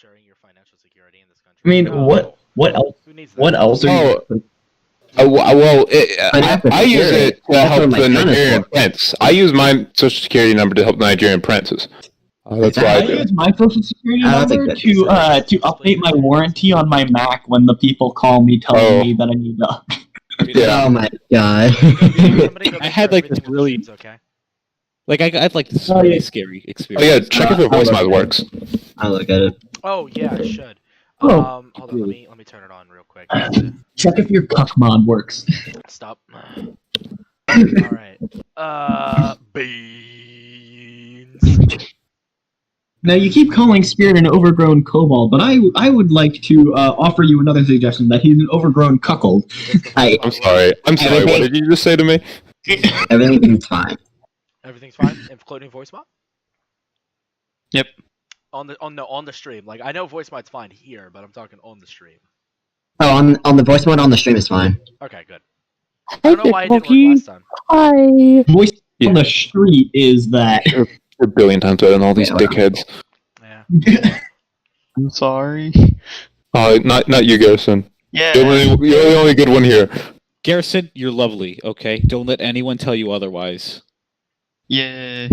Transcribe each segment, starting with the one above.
ensuring your financial security in this country. I mean, No. what else? Who needs that? What else are you? I use it to help the Nigerian prince. I use my social security number to help the Nigerian princes. That's why I use my social security number to update my warranty on my Mac when the people call me telling me that I need to. Yeah. Oh my god. I had like this really, okay. like I had like this really scary experience. Oh yeah, check if your voice mod works. I'll look at it. Oh yeah, I should. Oh. Hold on, let me turn it on real quick. Check if your cuck mod works. Stop. Alright. Beans. Now you keep calling Spirit an overgrown kobold, but I would like to offer you another suggestion that he's an overgrown cuckold. I'm sorry. What did you just say to me? Everything's fine. Everything's fine, including voice mod? Yep. On the stream. Like I know voice mod's fine here, but I'm talking on the stream. Oh, on the voice mode on the stream is fine. Okay, good. I don't know why it didn't work last time. Hi. Voice on the street is that. You're a billion times better than all these dickheads. Yeah. I'm sorry. Oh, not you, Garrison. Yeah. You're the only good one here. Garrison, you're lovely. Okay, don't let anyone tell you otherwise. Yeah.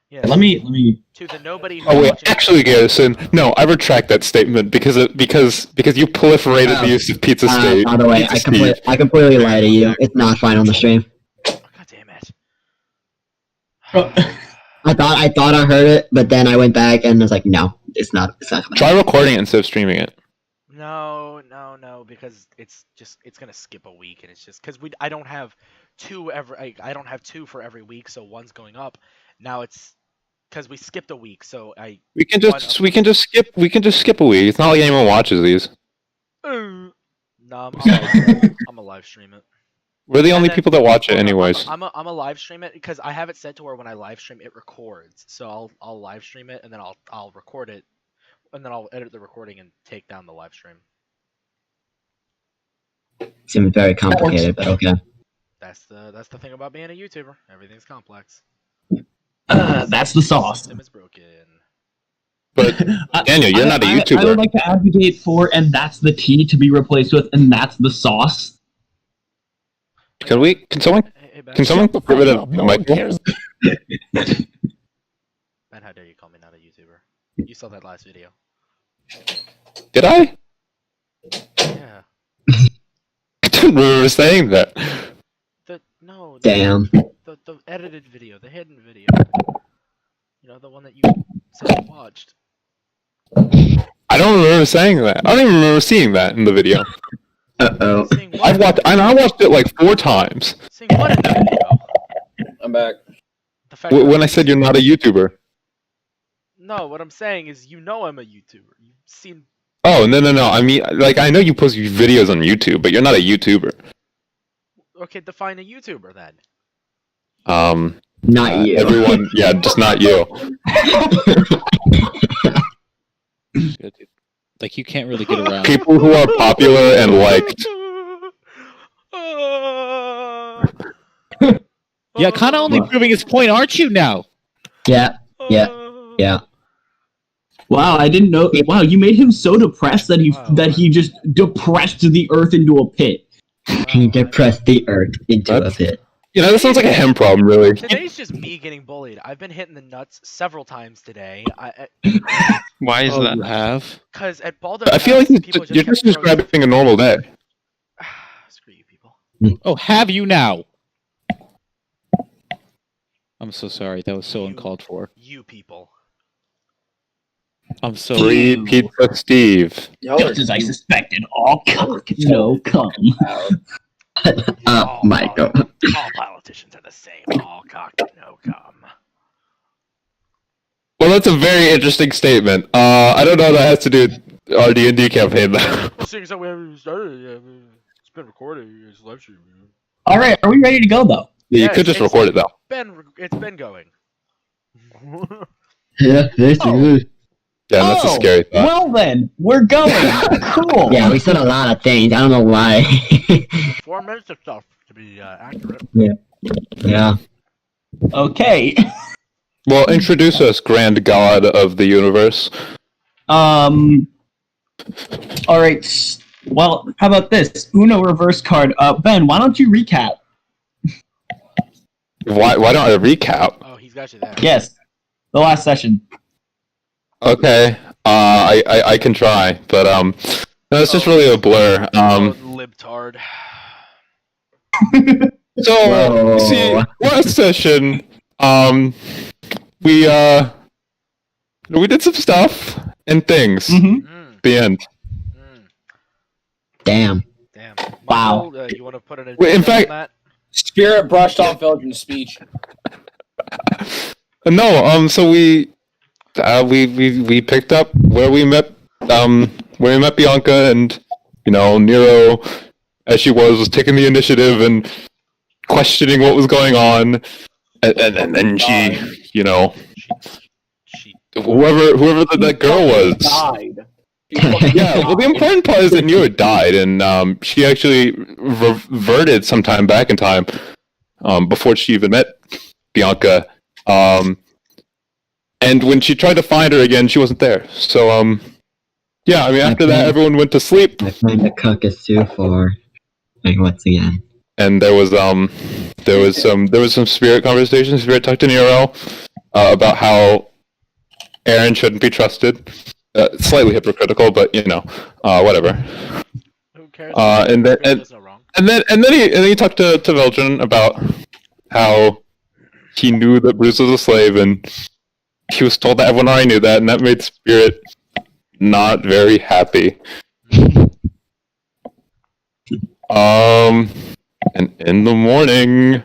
Yes. Let me. To the nobody. Who's Oh wait, watching- actually, Garrison, no, I retract that statement because you proliferated the use of pizza state. By the way, I completely lie to you. It's not fine on the stream. God damn it. I thought I heard it, but then I went back and was like, no, it's not. It's not coming. Try recording it instead of streaming it. No, because it's gonna skip a week, and it's just because I don't have two for every week, so one's going up. Now it's because we skipped a week, so We can just skip a week. It's not like anyone watches these. No, I'm a live stream it. We're the only people that watch it, anyways. I'm a live stream it because I have it set to where when I live stream it records. So I'll live stream it and then I'll record it, and then I'll edit the recording and take down the live stream. Seems very complicated, but okay. That's the thing about being a YouTuber. Everything's complex. That's the sauce. System is broken. But Daniel, you're not a YouTuber. I would like to advocate for, and that's the T to be replaced with, and that's the sauce. Can someone get rid of the mic? Ben, how dare you call me not a YouTuber? You saw that last video. Did I? Yeah. I didn't remember saying that. Damn. The edited video, the hidden video. You know, the one that you said you watched. I don't remember saying that. I don't even remember seeing that in the video. Uh-oh. I watched it like 4 times. Seeing what in the video? I'm back. The fact When I said you're not a YouTuber. No, what I'm saying is you know I'm a YouTuber. You've seen... Oh, no. I mean, like, I know you post videos on YouTube, but you're not a YouTuber. Okay, define a YouTuber then. Not you. Everyone, yeah, just not you. Like, you can't really get around. People who are popular and liked. Yeah, kind of only proving his point, aren't you now? Yeah. Wow, I didn't know. Wow, you made him so depressed that he just depressed the earth into a pit. He depressed the earth into a pit. You know, this sounds like a him problem, really. Today's just me getting bullied. I've been hitting the nuts several times today. Why is that? You have? Because at Baldur, I feel like you're just describing a normal day. Screw you people. Oh, have you now? I'm so sorry. That was so uncalled for. You people. I'm so... Free Pizza Steve. Just as I suspected, all cock, no cum. Michael. All politicians are the same. All cock, no cum. Well, that's a very interesting statement. I don't know what that has to do with our D&D campaign, though. Well, seeing as how we haven't started yet, it's been recorded. It's live stream. All right, are we ready to go though? Yeah, you could just record it, though. It's been going. Yeah, Oh. Yeah, that's a scary thought. Well then, we're going. Cool. Yeah, we said a lot of things. I don't know why. 4 minutes of stuff to be accurate. Yeah. Okay. Well, introduce us, grand god of the universe. All right. Well, how about this? Uno reverse card. Ben, why don't you recap? Why don't I recap? Oh, he's got you there. Yes, the last session. Okay. I can try, but no, it's just really a blur. Libtard. So Whoa. see, last session, we did some stuff and things. Mm-hmm. The end. Damn. Damn. Wow. Michael, you want to put an Wait, in agenda on fact- that? Spirit brushed off Veldrin's speech. No, so we picked up where we met Bianca, and Nero, as she was taking the initiative and questioning what was going on, and then she, She whoever that girl was. Died. Yeah, well, the important part is that Nero died, and she actually reverted sometime back in time, before she even met Bianca. And when she tried to find her again, she wasn't there. So, yeah, I mean, after that, everyone went to sleep, I plan to cook a soup for, once again. and there was some spirit conversation. Spirit talked to Nero about how Erin shouldn't be trusted. Slightly hypocritical, but whatever. Who cares? And then There's no wrong. and then he talked to Veldrin about how he knew that Bruise was a slave, and he was told that everyone already knew that, and that made Spirit not very happy. And in the morning,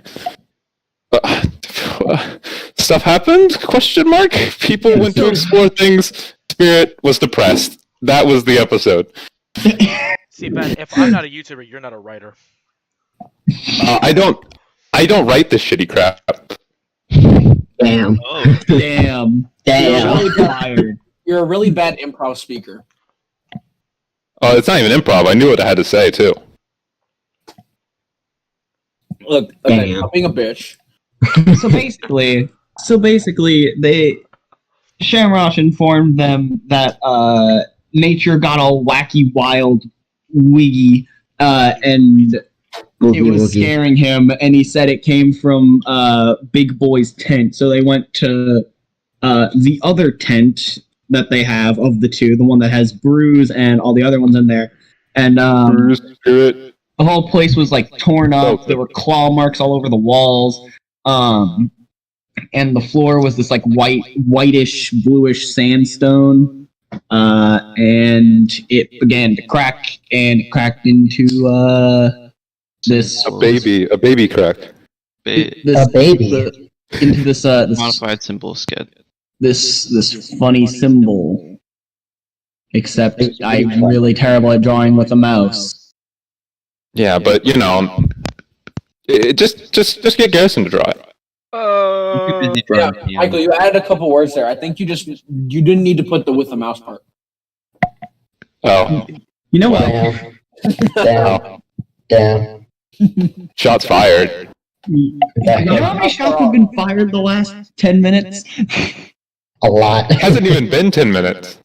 stuff happened? Question mark. People went to explore things. Spirit was depressed. That was the episode. See, Ben, if I'm not a YouTuber, you're not a writer. I don't write this shitty crap. Damn. Oh. Damn. Damn. Really tired. You're a really bad improv speaker. Oh, it's not even improv. I knew what I had to say too. Look, okay, Damn. I'm being a bitch. So basically, Shamrock informed them that nature got all wacky, wild, wiggy, and it was scaring him. And he said it came from Big Boy's tent. So they went to the other tent that they have of the two, the one that has Bruise and all the other ones in there. And Bruise, Spirit. the whole place was like torn up. There were claw marks all over the walls. And the floor was this like whitish, bluish sandstone. And it began to crack, and it cracked into this A baby crack. A baby. Into this this Modified symbol sked. this funny symbol. Except I'm really terrible at drawing with a mouse. Yeah, but just get Garrison to draw it. Yeah, Michael, you added a couple words there. I think you didn't need to put the with the mouse part. Oh, You know what? Damn. Damn. shots fired. You know how many shots have been fired the last 10 minutes? A lot. It hasn't even been 10 minutes.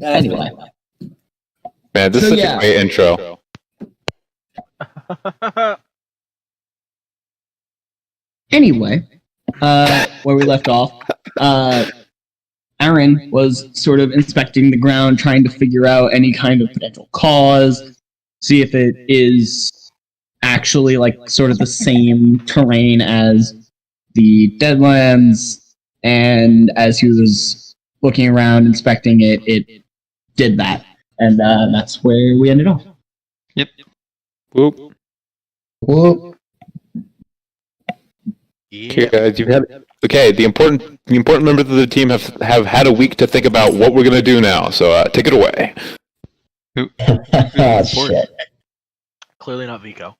Anyway. Man, this So, is such yeah. a great intro. Anyway, where we left off, Erin was sort of inspecting the ground, trying to figure out any kind of potential cause, see if it is actually like sort of the same terrain as the Deadlands, and as he was looking around, inspecting it, it did that. And that's where we ended off. Whoop. Whoop. Okay, guys, the important members of the team have had a week to think about what we're gonna do now. So take it away. Oh, shit. Clearly not Vico.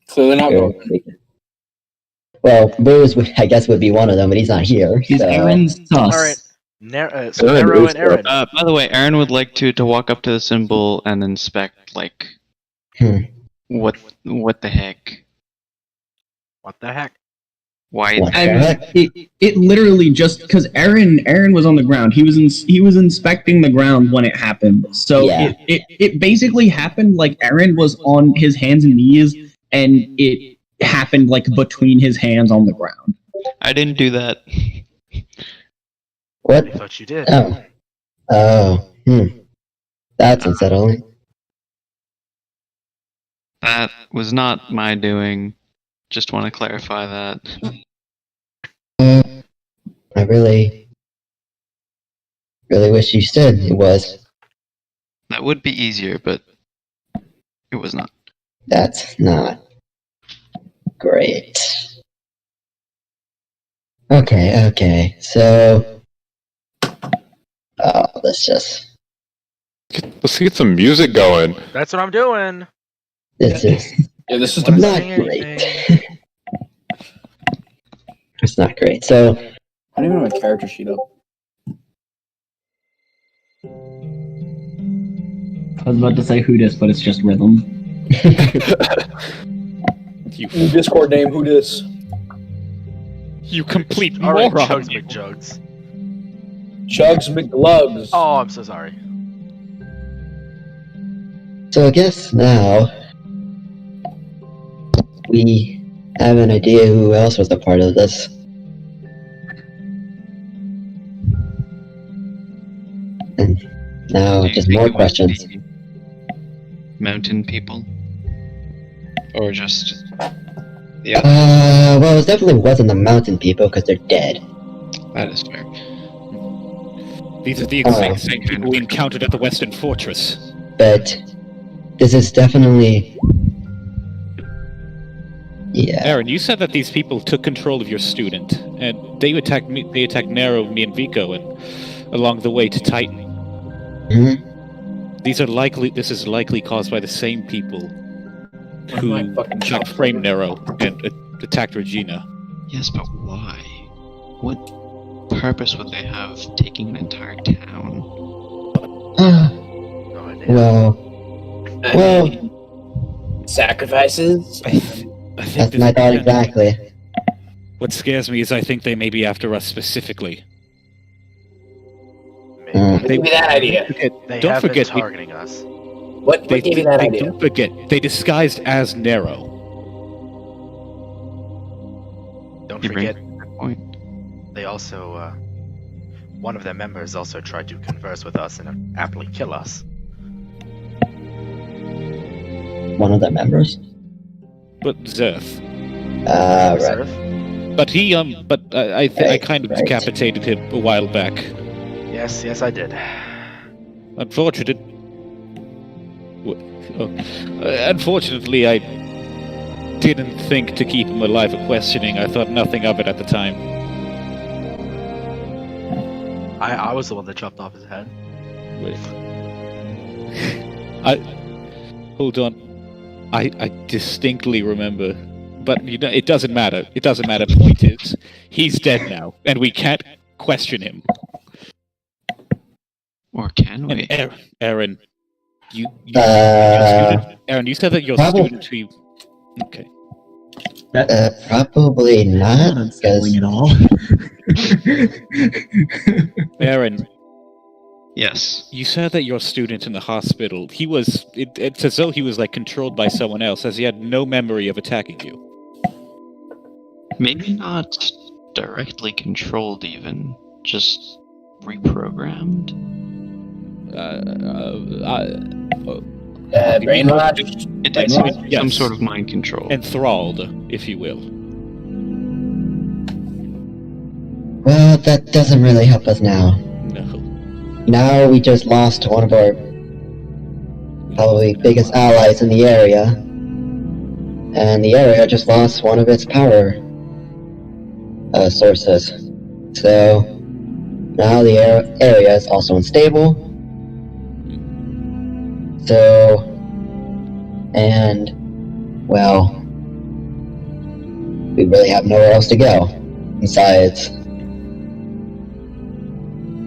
Clearly not good. Well, Bruise, I guess, would be one of them, but he's not here. He's so. Aaron's sus. All right. So Nero and Erin. By the way, Erin would like to walk up to the symbol and inspect, like, Hmm. what the heck? What the heck? Why? What? I mean, it literally just because Erin was on the ground. He was inspecting the ground when it happened. So Yeah. it basically happened like Erin was on his hands and knees, and it happened like between his hands on the ground. I didn't do that. What? I thought you did. Oh. That's unsettling. That was not my doing. Just want to clarify that. I really wish you said it was. That would be easier, but it was not. That's not great. Okay. So, let's Let's get some music going. That's what I'm doing. This is Yeah, this is What is not saying great. anything? It's not great. So, I don't even have a character sheet up. I was about to say who dis, but it's just rhythm. You, New Discord name, who dis? you complete All right, moron. Chugs McJugs. Chugs McGloves. Oh, I'm so sorry. So I guess now we have an idea who else was a part of this. And now Do you just think more it was questions. the Mountain people? Or just the other? Well, it definitely wasn't the mountain people because they're dead. That is fair. These are the exact same people we encountered at the Western Fortress. But this is definitely, yeah. Erin, you said that these people took control of your student, and they attacked me. They attacked Nero, me, and Vico, and along the way to Titan. Mhm. This is likely caused by the same people who My fucking shot shot. framed Nero and attacked Regina. Yes, but why? What purpose would they have taking an entire town? No idea. Well, Sacrifices? I think that's this- my thought exactly. What scares me is I think they may be after us specifically. Maybe. Give me that idea. They Don't have forget, been targeting us. What gave you that idea? Don't forget, they disguised as Nero. Don't You bring forget, a good point. they also, one of their members also tried to converse with us and aptly kill us. One of the members. But Zerth. Right. Seraph? But he, I kind of Right. decapitated him a while back. Yes, I did. Unfortunately, I didn't think to keep him alive for questioning. I thought nothing of it at the time. I was the one that chopped off his head. Wait. Hold on. I distinctly remember. But you know, it doesn't matter. It doesn't matter. Point is, he's dead now, and we can't question him. Or can we? And Erin, your Uh, student, Erin, you said that your probably- student who... Okay. Probably not, because at all. Erin, Yes. you said that your student in the hospital, it's as though he was like controlled by someone else, as he had no memory of attacking you. Maybe not directly controlled even. Just reprogrammed? Brainwashed? It did Like, some yes. sort of mind control. Enthralled, if you will. well, that doesn't really help us now. No. Now we just lost one of our probably biggest allies in the area, and the area just lost one of its power sources. So now the area is also unstable. So, and well, we really have nowhere else to go. Besides,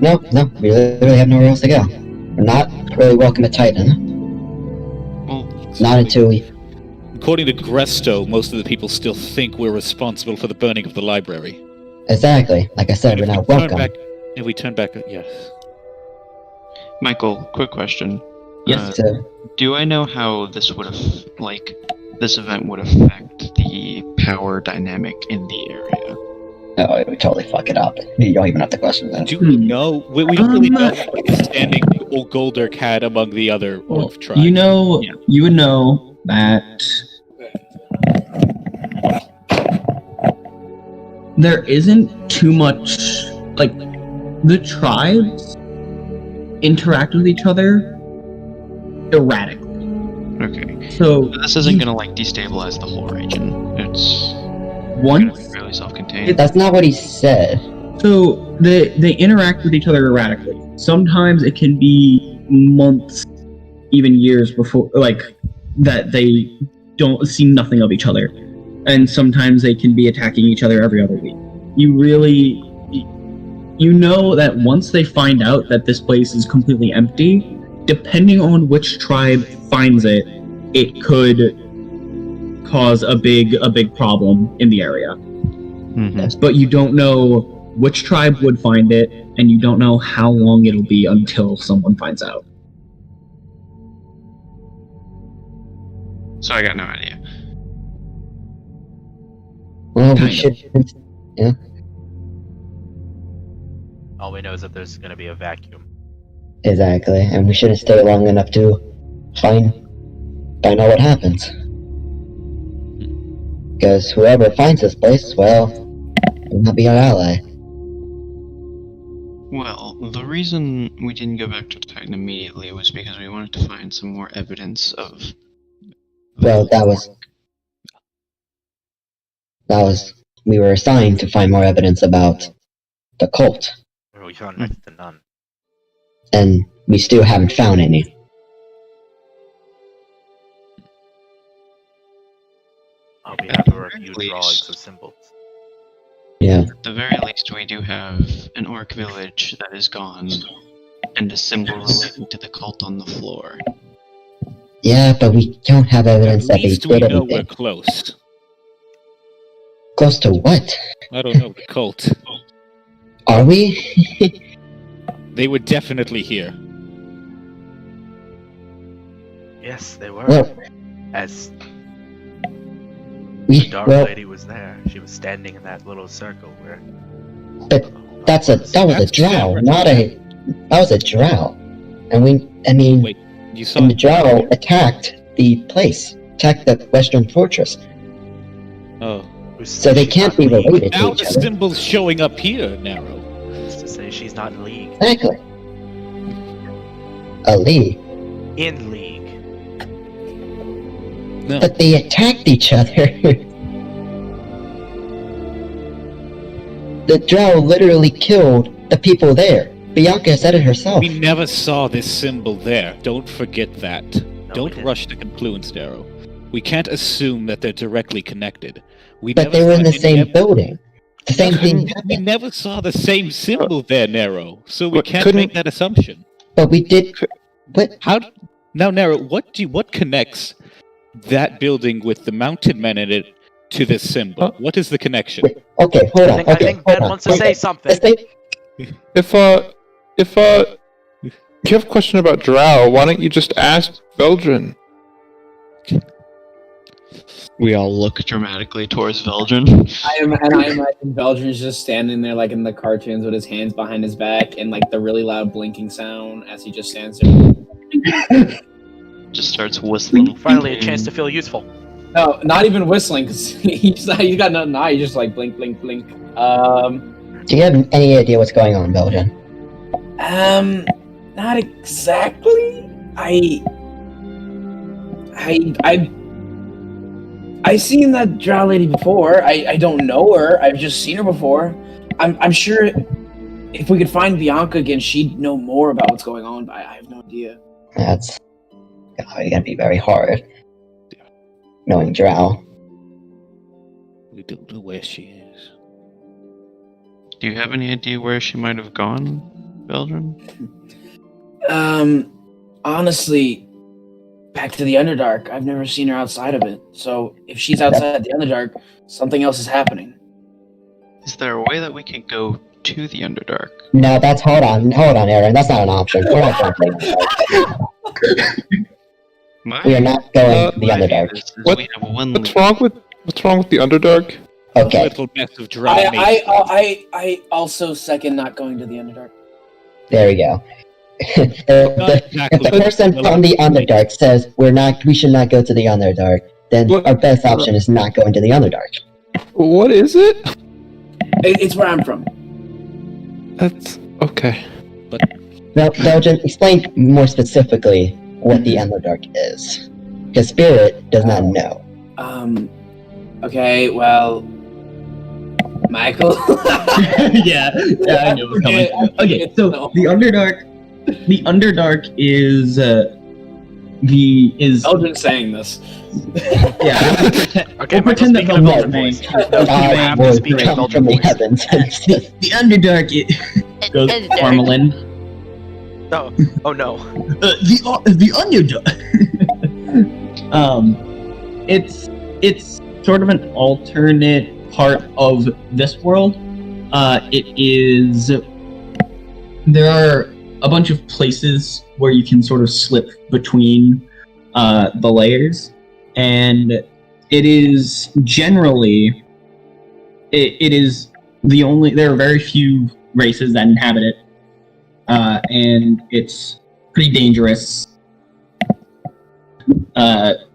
no, we really have nowhere else to go. We're not really welcome to Titan. Well, Not until we. According to Gresto, most of the people still think we're responsible for the burning of the library. Exactly. Like I said, we're not welcome. If we turn back, yes. Michael, quick question. Yes. Do I know how this would this event would affect the power dynamic in the area? Oh, it would totally fuck it up. You don't even have to question that. Do we know? We don't really know what standing Goldark had among the other orc tribes. You would know that there isn't too much, like, the tribes interact with each other erratically. Okay. So this isn't gonna destabilize the whole region. It's really self-contained. That's not what he said. So they interact with each other erratically. Sometimes it can be months, even years before, that they don't see nothing of each other, and sometimes they can be attacking each other every other week. You know that once they find out that this place is completely empty, depending on which tribe finds it, it could cause a big problem in the area. Mm-hmm. But you don't know which tribe would find it, and you don't know how long it'll be until someone finds out. So I got no idea. Well, we should. Yeah. All we know is that there's going to be a vacuum. Exactly, and we shouldn't stay long enough to find out what happens. Because whoever finds this place, well, will not be our ally. Well, the reason we didn't go back to Titan immediately was because we wanted to find some more evidence of... Well, that was... We were assigned to find more evidence about the cult. We found next to none. And we still haven't found any. Oh, we have a review drawings of symbols. Yeah. At the very least, we do have an orc village that is gone, and a symbol relating to the cult on the floor. Yeah, but we don't have evidence that they At least we did know anything. we're close. Close to what? I don't know, the cult. Are we? They were definitely here. Yes, they were. Well, As the dark well, lady was there. She was standing in that little circle where... but that was a drow, that was a drow. And Wait, you saw and the drow attacked the place, attacked the western fortress. Oh. So they can't be related Now to the each other. symbol's showing up here, Nero. Who's to say she's not in league? Exactly. A league. In league. No. But they attacked each other. The drow literally killed the people there. Bianca said it herself. We never saw this symbol there. Don't forget that. No, Don't we didn't. rush to conclusions, Nero. We can't assume that they're directly connected. But they were in the same building. The same thing We happened. never saw the same symbol there, Nero. So we But can't couldn't- make that assumption. But we did. What? How? Now, Nero, what connects that building with the mountain men in it to this symbol? What is the connection? Wait, okay, hold on. I Okay, think Ben hold on. wants to say something. Let's say, If you have a question about Drow, why don't you just ask Veldrin? We all look dramatically towards Veldrin. I imagine Veldrin's just standing there like in the cartoons with his hands behind his back and like the really loud blinking sound as he just stands there. Just starts whistling. Finally, a chance to feel useful. No, not even whistling because he's got nothing to hide. He's just like blink, blink, blink. do you have any idea what's going on, Belgian? Not exactly. I've seen that drow lady before. I don't know her. I've just seen her before. I'm sure if we could find Bianca again, she'd know more about what's going on, but I have no idea. That's gonna be very hard. Knowing Drow. We don't know where she is. Do you have any idea where she might have gone, Veldrin? Honestly, back to the Underdark. I've never seen her outside of it. So if she's outside the Underdark, something else is happening. Is there a way that we can go to the Underdark? No, hold on, Erin. That's not an option. We're not going to the Underdark. We are not going to the Underdark. What's wrong with the Underdark? Okay. Little mess of drama. I also second not going to the Underdark. There we go. If the person from the Underdark says we should not go to the Underdark, then our best option is not going to the Underdark. What is it? It's where I'm from. That's okay. Now, Veldrin, explain more specifically what the Underdark is. Because Spirit does not know. Okay, well... Michael? yeah, I knew it was coming. Okay, so the Underdark is Eldrin saying this. Yeah. Okay, we'll pretend that Michael, Veldrin's speak in a Veldrin saying. voice. You have to speak in a Come Veldrin from the voice. heavens. The Underdark goes Formalin. No. Oh no. The Underdark. It's sort of an alternate part of this world. There are a bunch of places where you can sort of slip between the layers, and it is generally there are very few races that inhabit it, and it's pretty dangerous.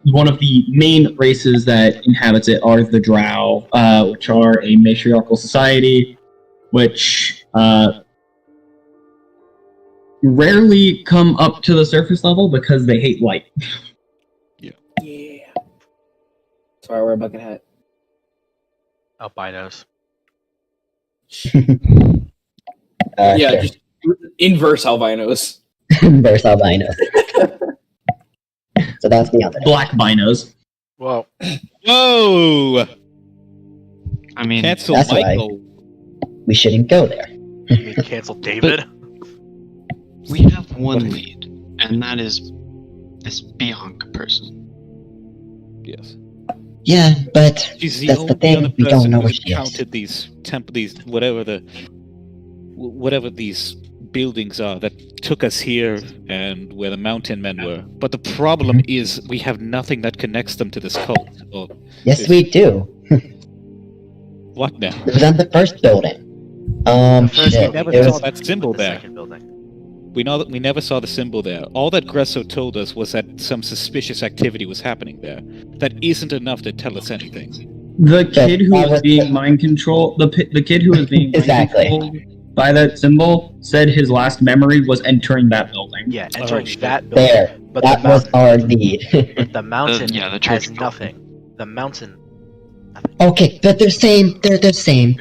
One of the main races that inhabits it are the Drow, which are a matriarchal society, which rarely come up to the surface level because they hate light. Yeah. That's why I wear a bucket hat. Albinos. Yeah, Sure. just inverse albinos. Inverse albino. So that's the Underdark. Black binos. Well, Whoa! I mean, Cancel that's Michael. We shouldn't go there. you mean cancel David? we have one lead, and that is this Bianca person. Yes. Yeah, but She's the that's only the thing. other We don't person know who's where she is. counted these whatever these buildings are that took us here and where the mountain men were. But the problem is we have nothing that connects them to this cult. Or Yes, we do. what now? It was on the first building. First, Shit. we never It saw was, that symbol the there. second building. We know that we never saw the symbol there. All that Gresso told us was that some suspicious activity was happening there. That isn't enough to tell us anything. The kid who that was being mind controlled, the kid who was being mind Exactly. controlled by that symbol said his last memory was entering that building. Yeah, entering shit. that building. there. But That the was mountain, our lead. but the mountain yeah, the has church building. nothing. The mountain. Okay, but they're the same It's building the same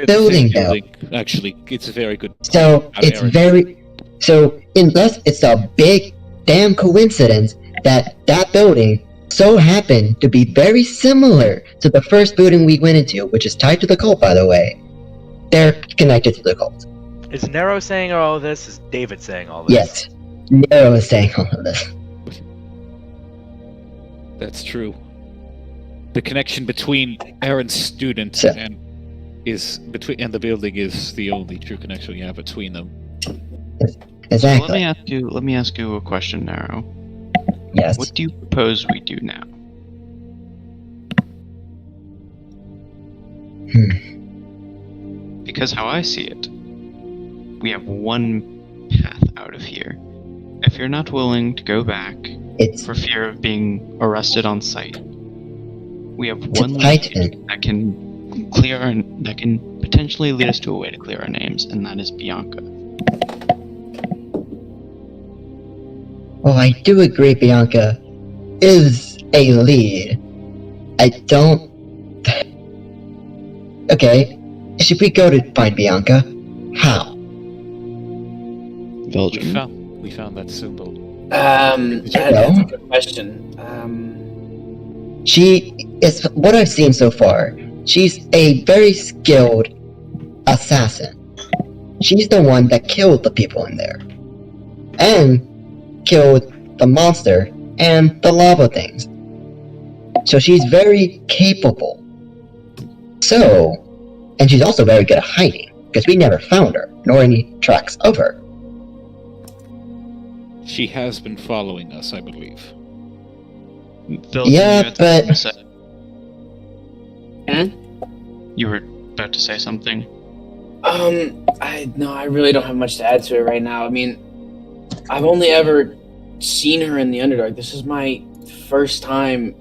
though. building. Actually, it's a very good. So it's Erin. very unless it's a big damn coincidence that building so happened to be very similar to the first building we went into, which is tied to the cult, by the way. They're connected to the cult. Is Nero saying all of this? Is David saying all this? Yes, Nero is saying all of this. That's true. The connection between Erin's student So- and the building is the only true connection we have between them. Exactly. Let me ask you a question, Nero. Yes. What do you propose we do now? Because how I see it, we have one path out of here. If you're not willing to go back It's for fear of being arrested on sight, we have It's one Titan. lead that can that can potentially lead us to a way to clear our names, and that is Bianca. Well, I do agree Bianca is a lead. I don't... Okay, should we go to find Bianca? How? Veldrin. We found that symbol. That's a good question. She is, what I've seen so far, she's a very skilled assassin. She's the one that killed the people in there. And killed the monster and the lava things. So she's very capable. So, and she's also very good at hiding, because we never found her, nor any tracks of her. She has been following us, I believe. Phil, Yeah, but... You were about to say something? I really don't have much to add to it right now. I mean, I've only ever seen her in the Underdark. This is my first time,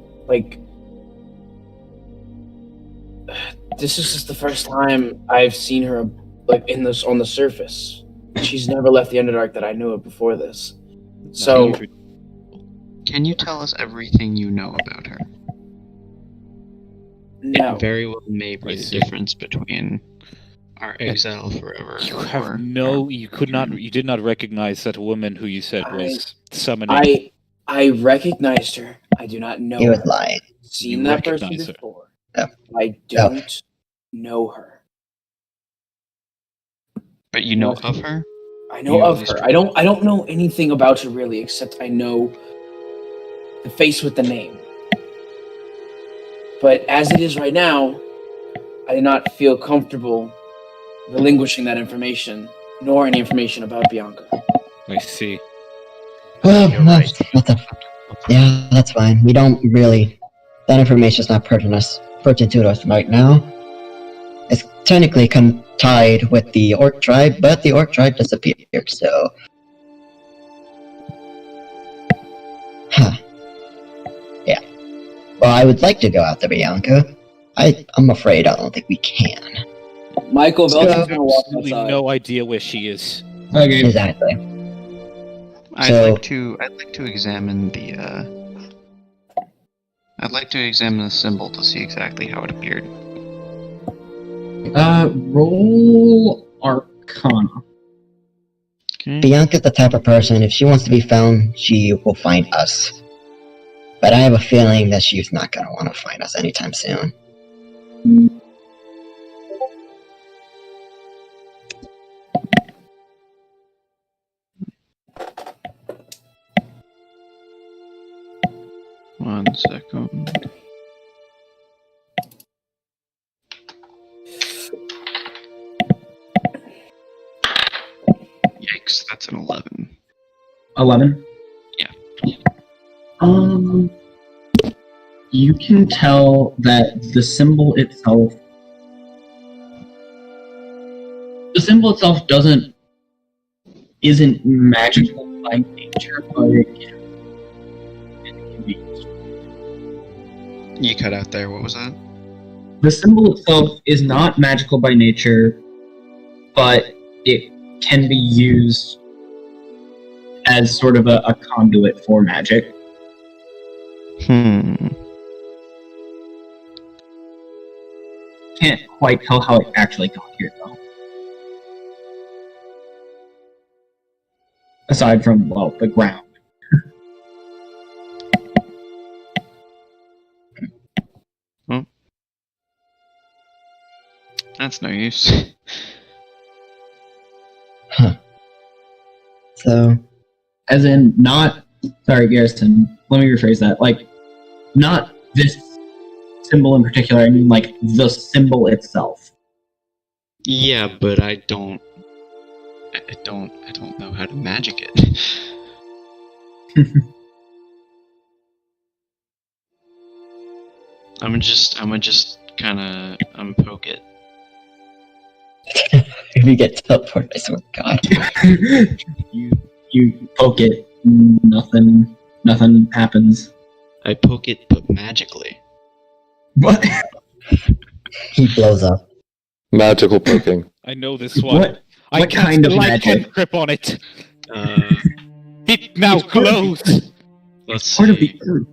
this is just the first time I've seen her, on the surface. She's never left the Underdark that I knew of before this. So... Can you tell us everything you know about her? No. It very well may be the difference between our exile forever. You did not recognize that woman who you said was summoning. I recognized her. I do not know He was her. lying. Seen that person before. Oh. I don't know her. But you know of her? I know of her. I don't know anything about her really, except I know the face with the name. But as it is right now, I do not feel comfortable relinquishing that information, nor any information about Bianca. I see. Well, that's fine. We don't really... That information's not pertinent to us right now. It's technically tied with the Orc tribe, but the Orc tribe disappeared, so... Huh. Yeah. Well, I would like to go after Bianca. I'm afraid I don't think we can. Michael Veldrin's I gonna walk have absolutely outside. no idea where she is. Okay. Exactly. I'd like to examine the symbol to see exactly how it appeared. Roll Arcana. Okay. Bianca's the type of person, if she wants to be found, she will find us. But I have a feeling that she's not going to want to find us anytime soon. One second. Yikes, that's an 11. 11? Yeah. You can tell that the symbol itself isn't magical by nature, but it can be used. You cut out there, what was that? The symbol itself is not magical by nature, but it can be used as sort of a conduit for magic. Can't quite tell how it actually got here, though. Aside from, well, the ground. Well, that's no use. Huh. So... As in, not... Sorry, Garrison, let me rephrase that. Like, not this symbol in particular, I mean, like, the symbol itself. Yeah, but I don't know how to magic it. I'm gonna just kinda poke it. If you get teleported, I swear to God. You poke it, nothing happens. I poke it, but magically. What? He blows up. Magical poking. I know this one. What kind of magic? Grip on it. It now glows. Let's see. Part of the earth.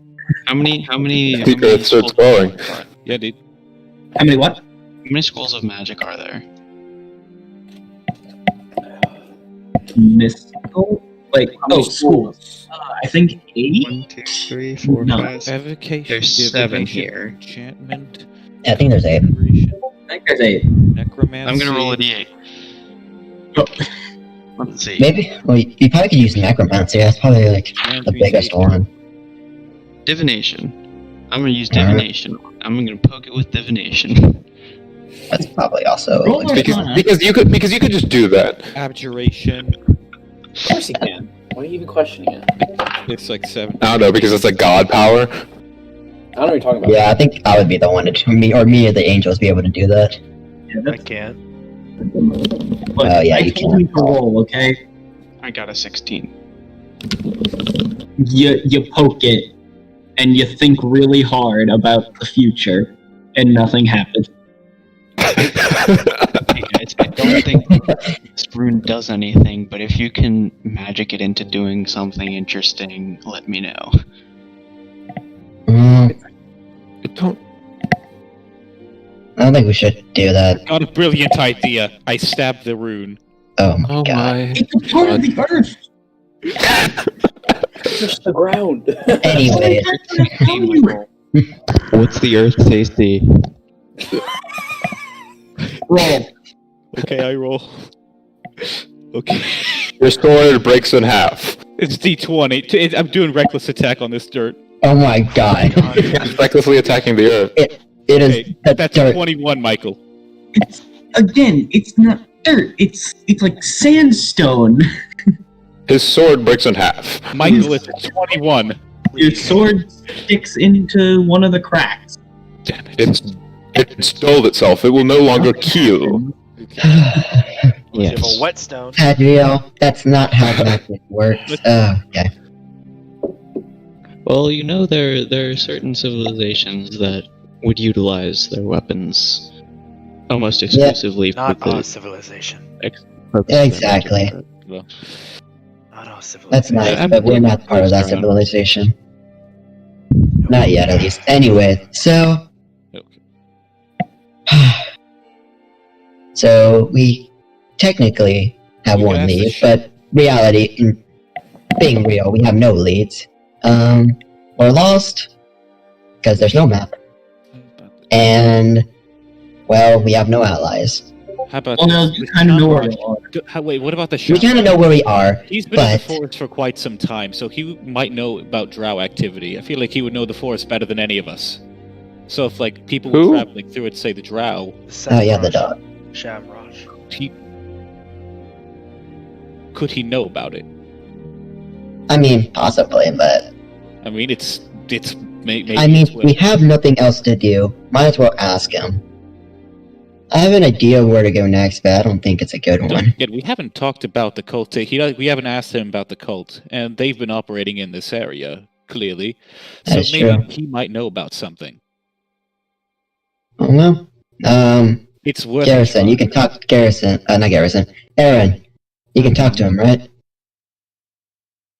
How many The earth starts glowing. Yeah, dude. How many what? How many schools of magic are there? Mystical? Like, many schools. I think 8? 1, 2, 3, 4, No. 5, 6. Evocation, There's 7 divination, here. Enchantment, Yeah, I think there's 8. inspiration, I think there's 8. necromancy. I'm gonna roll a d8. Oh. Let's see. Maybe? Well, you probably could use Necromancy. That's probably, like, the biggest one. Divination. I'm gonna use divination. I'm gonna poke it with divination. That's probably also Roll because you could just do that. Abjuration. Of course you can. Why are you even questioning it? It's like 7. I don't know, because it's like god power. I don't know what you're talking about. Yeah, I think I would be the one to me or the angels be able to do that. Yeah, I that's, can't. but Oh, yeah, I you told you to roll, okay? I got a 16. You poke it, and you think really hard about the future, and nothing happens. Hey guys, I don't think this rune does anything, but if you can magic it into doing something interesting, let me know. I don't think we should do that. Got a brilliant idea. I stabbed the rune. Oh my Oh god. my. It's a part of the earth! Just the ground. Anyway, What's the Earth's AC? Roll. Okay, I roll. Okay. Your sword breaks in half. It's D20. I'm doing reckless attack on this dirt. oh my god. It's recklessly attacking the earth. It is Okay, the that's dirt. 21, Michael. It's, again, it's not dirt, it's like sandstone. His sword breaks in half. Michael, it's 21. Your sword sticks into one of the cracks. Damn it. It stole itself. It will no longer kill. You have Yes. a whetstone. Tadriel, that's not how magic works. Okay. Well, you know, there are certain civilizations that would utilize their weapons almost exclusively Not for the our civilization. purpose of Exactly. magic. Well, Not our civilization. That's nice, I'm but we're not part of that around. civilization. Not yet, at least. Anyway, so okay. so we technically have You one guys lead, should- but reality, in being real, we have no leads. We're lost because there's no map, and well, we have no allies. How about Well, this? you The kind of know where Shamrock- we are. Wait, what about the We Shamrock? kind of know where we are. He's been in the but- forest for quite some time, so he might know about drow activity. I feel like he would know the forest better than any of us. So if like people were Who? traveling through it, say the drow, Oh yeah, the dog. Shamrock. he could he know about it? I mean, possibly, but I mean, it's maybe. I mean, it's worth- we have nothing else to do. Might as well ask him. I have an idea where to go next, but I don't think it's a good Don't one. forget, we haven't talked about the cult. We haven't asked him about the cult, and they've been operating in this area clearly. So That's maybe true. he might know about something. Oh well. It's worth. a Garrison, try. you can talk to Garrison. Not Garrison. Erin, you can talk to him, right?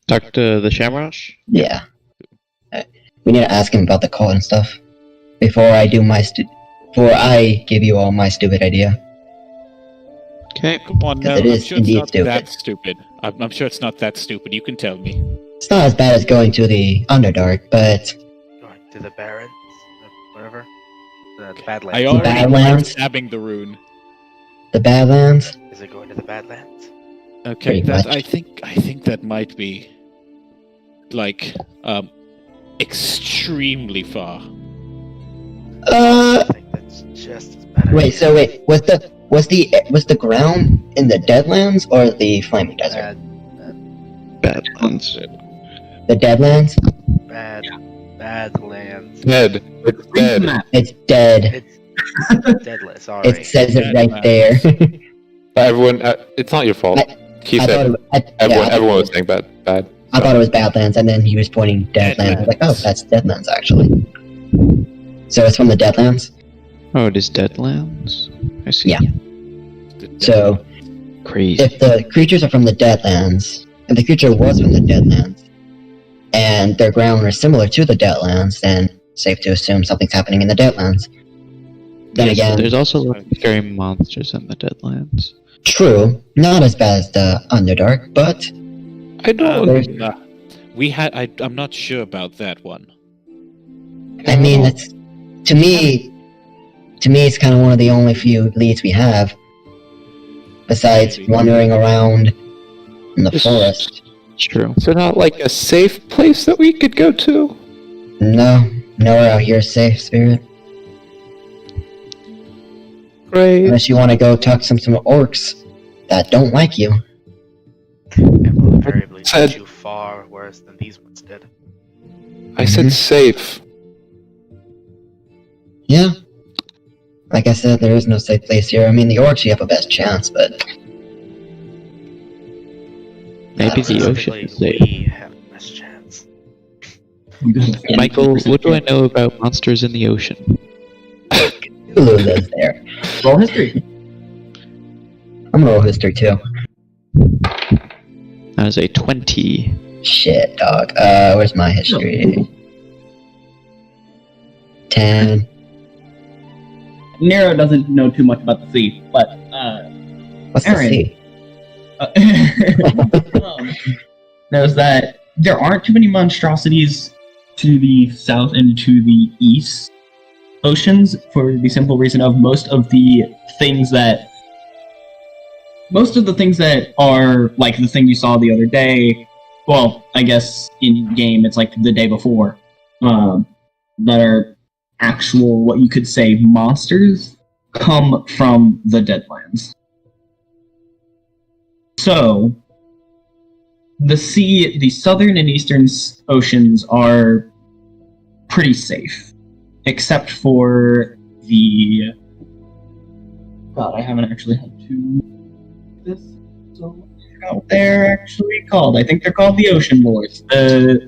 Talk to the Shamrock? Yeah. We need to ask him about the call and stuff before I do before I give you all my stupid idea. Okay. Come on now. Because it I'm is sure indeed it's not stupid. that stupid. I'm sure it's not that stupid. You can tell me. It's not as bad as going to the Underdark, but Going to the Barrens, whatever. The Badlands. I already tried Badlands? stabbing the rune. the Badlands. Is it going to the Badlands? Okay, Pretty that much. I think that might be like extremely far. I think that's just as bad. Wait. So wait, was the ground in the Deadlands or the Flaming Desert? Badlands. The Deadlands. Badlands. Dead. It's Read the dead. map. It's dead. It's deadless. Sorry. It says it right Deadlands. there. Everyone, it's not your fault. He I said thought it, everyone was saying bad. I thought it was Badlands, and then he was pointing Deadlands. I was like, oh, that's Deadlands actually. So it's from the Deadlands. Oh, it is Deadlands? I see. Yeah. So Crazy. if the creatures are from the Deadlands, if the creature was from the Deadlands, and their ground are similar to the Deadlands, then safe to assume something's happening in the Deadlands. Then Yes, again, there's also like scary monsters in the Deadlands. true, not as bad as the Underdark, but I don't. there's- I'm not sure about that one. I mean, it's to me, it's kind of one of the only few leads we have, besides Maybe. wandering around in the Yes. forest. It's true. Is there not like a safe place that we could go to? No, nowhere out here is safe, Spirit. Great. Unless you want to go talk to some orcs that don't like you. It will invariably Said- teach you far worse than these ones did. I said safe. Yeah. Like I said, there is no safe place here. I mean, the orcs, you have a best chance, but... Maybe the ocean Specifically, is safe. we have the best chance. Michael, what do I know about monsters in the ocean? Hulu lives there. Roll history. I'm gonna roll history too. That is a 20. Shit, dog. Where's my history? 10. Nero doesn't know too much about the sea, but What's Erin. the knows that there aren't too many monstrosities to the south and to the east oceans, for the simple reason of most of the things that are like the thing you saw the other day. Well, I guess in game it's like the day before. That are actual, what you could say, monsters, come from the Deadlands. So, the sea, the southern and eastern oceans are pretty safe, except for the... God, I haven't actually had to... This, so I forgot what they're actually called. I think they're called the Ocean Lords. There's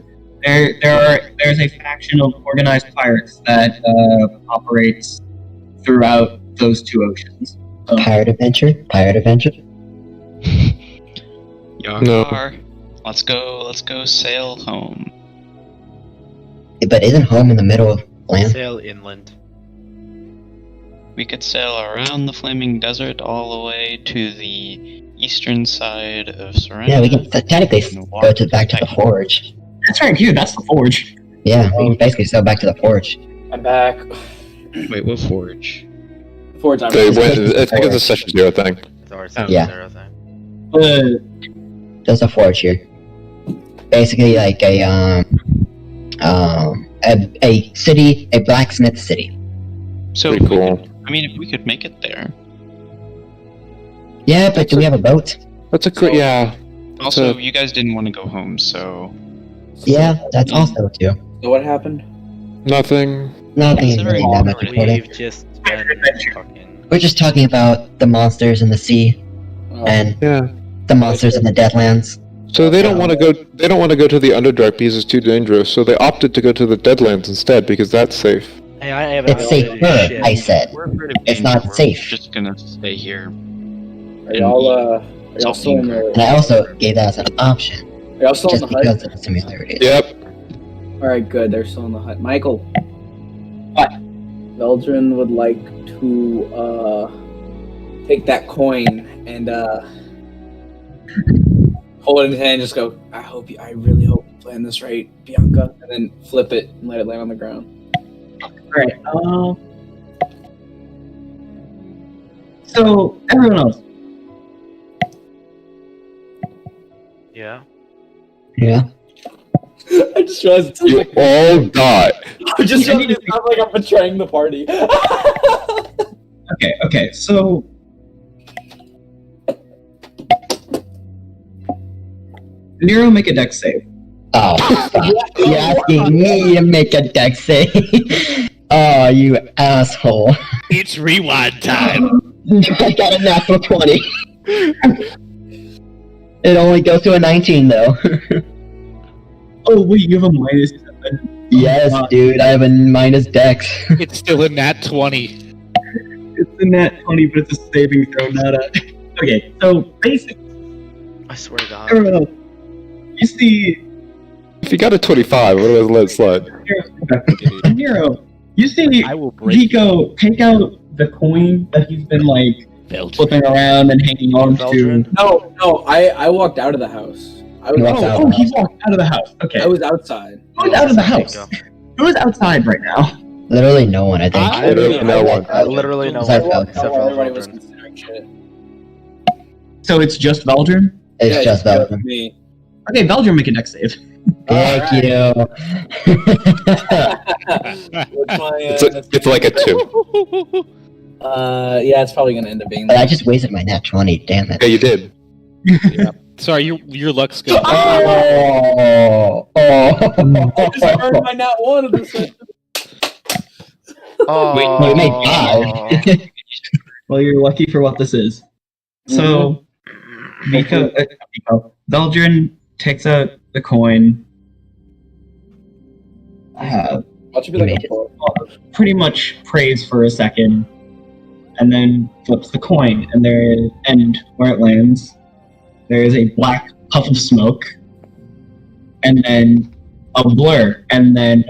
a faction of organized pirates that operates throughout those two oceans. Pirate adventure? Pirate adventure? No. Yar. Let's go sail home. But isn't home in the middle of land? Sail inland. We could sail around the Flaming Desert all the way to the eastern side of Serenity. Yeah, we can technically go back to the forge. That's right here, that's the forge. Yeah, we can basically sail back to the forge. I'm back. Wait, what forge? Forge, I'm They went, I think it's a session 0 thing. It's our Yeah. zero thing. There's a forge here. Basically like a city, a blacksmith city. So, Pretty cool. I mean, if we could make it there. Yeah, but do we have a boat? That's a great, yeah. Also, you guys didn't want to go home, so Yeah, that's also too. So what happened? Nothing. Nothing It's a very really that much awkward important. We've just been talking. We're just talking about the monsters in the sea and Yeah. the monsters in the Deadlands. So they don't want to go. They don't want to go to the Underdark because it's too dangerous. So they opted to go to the Deadlands instead because that's safe. Hey, I have It's safer, I said. we're afraid of It's danger. not We're safe. just gonna stay here. Are y'all still in And the? I also gave that as an option, Are y'all still in just the hut? because of the similarities. Yep. All right, good. They're still in the hut. Michael. What? Veldrin would like to take that coin and hold it in his hand and just go, I really hope you plan this right, Bianca, and then flip it and let it land on the ground. Alright, so, everyone else. Yeah. Yeah. I just realized it sounds You like all got. I'm just trying to sound like I'm betraying the party. Okay, so... Nero, make a dex save. Oh, fuck. You're asking me to make a dex save? Oh, you asshole. It's rewind time. I got a natural 20. It only goes to a 19, though. Oh, wait, you have a minus 7. Yes, dude, I have a minus dex. It's still a nat 20. It's a nat 20, but it's a saving throw, not a... Okay, so, basically, I swear to God. everyone else, you see... If you got a 25, otherwise let it slide. Nero, you see I will break Vico take out the coin that he's been, like, Veldrin. flipping around and hanging on to. Veldrin? No, I walked out of the house. I was, You walked out. Oh, he walked out of the house. Okay. I was outside. Who's out of the house? Vico. Who is outside right now? Literally no one, I think. Literally no one. Literally no Besides one. Veldrin. Except for Everybody was Veldrin. considering shit. So it's just Veldrin? It's just that Veldrin. me. Okay, Veldrin, make a dex save. Thank you. What's my, It's like a 2. yeah, it's probably gonna end up being. But I just wasted my nat 20. Damn it. Yeah, you did. Sorry, your luck's good. Oh. I just earned my nat 1 of this. Oh, Well, you made 5. Well, you're lucky for what this is. So, Veldrin takes out the coin. Watch it be like a Pretty much prays for a second, and then flips the coin, and where it lands, there is a black puff of smoke, and then a blur, and then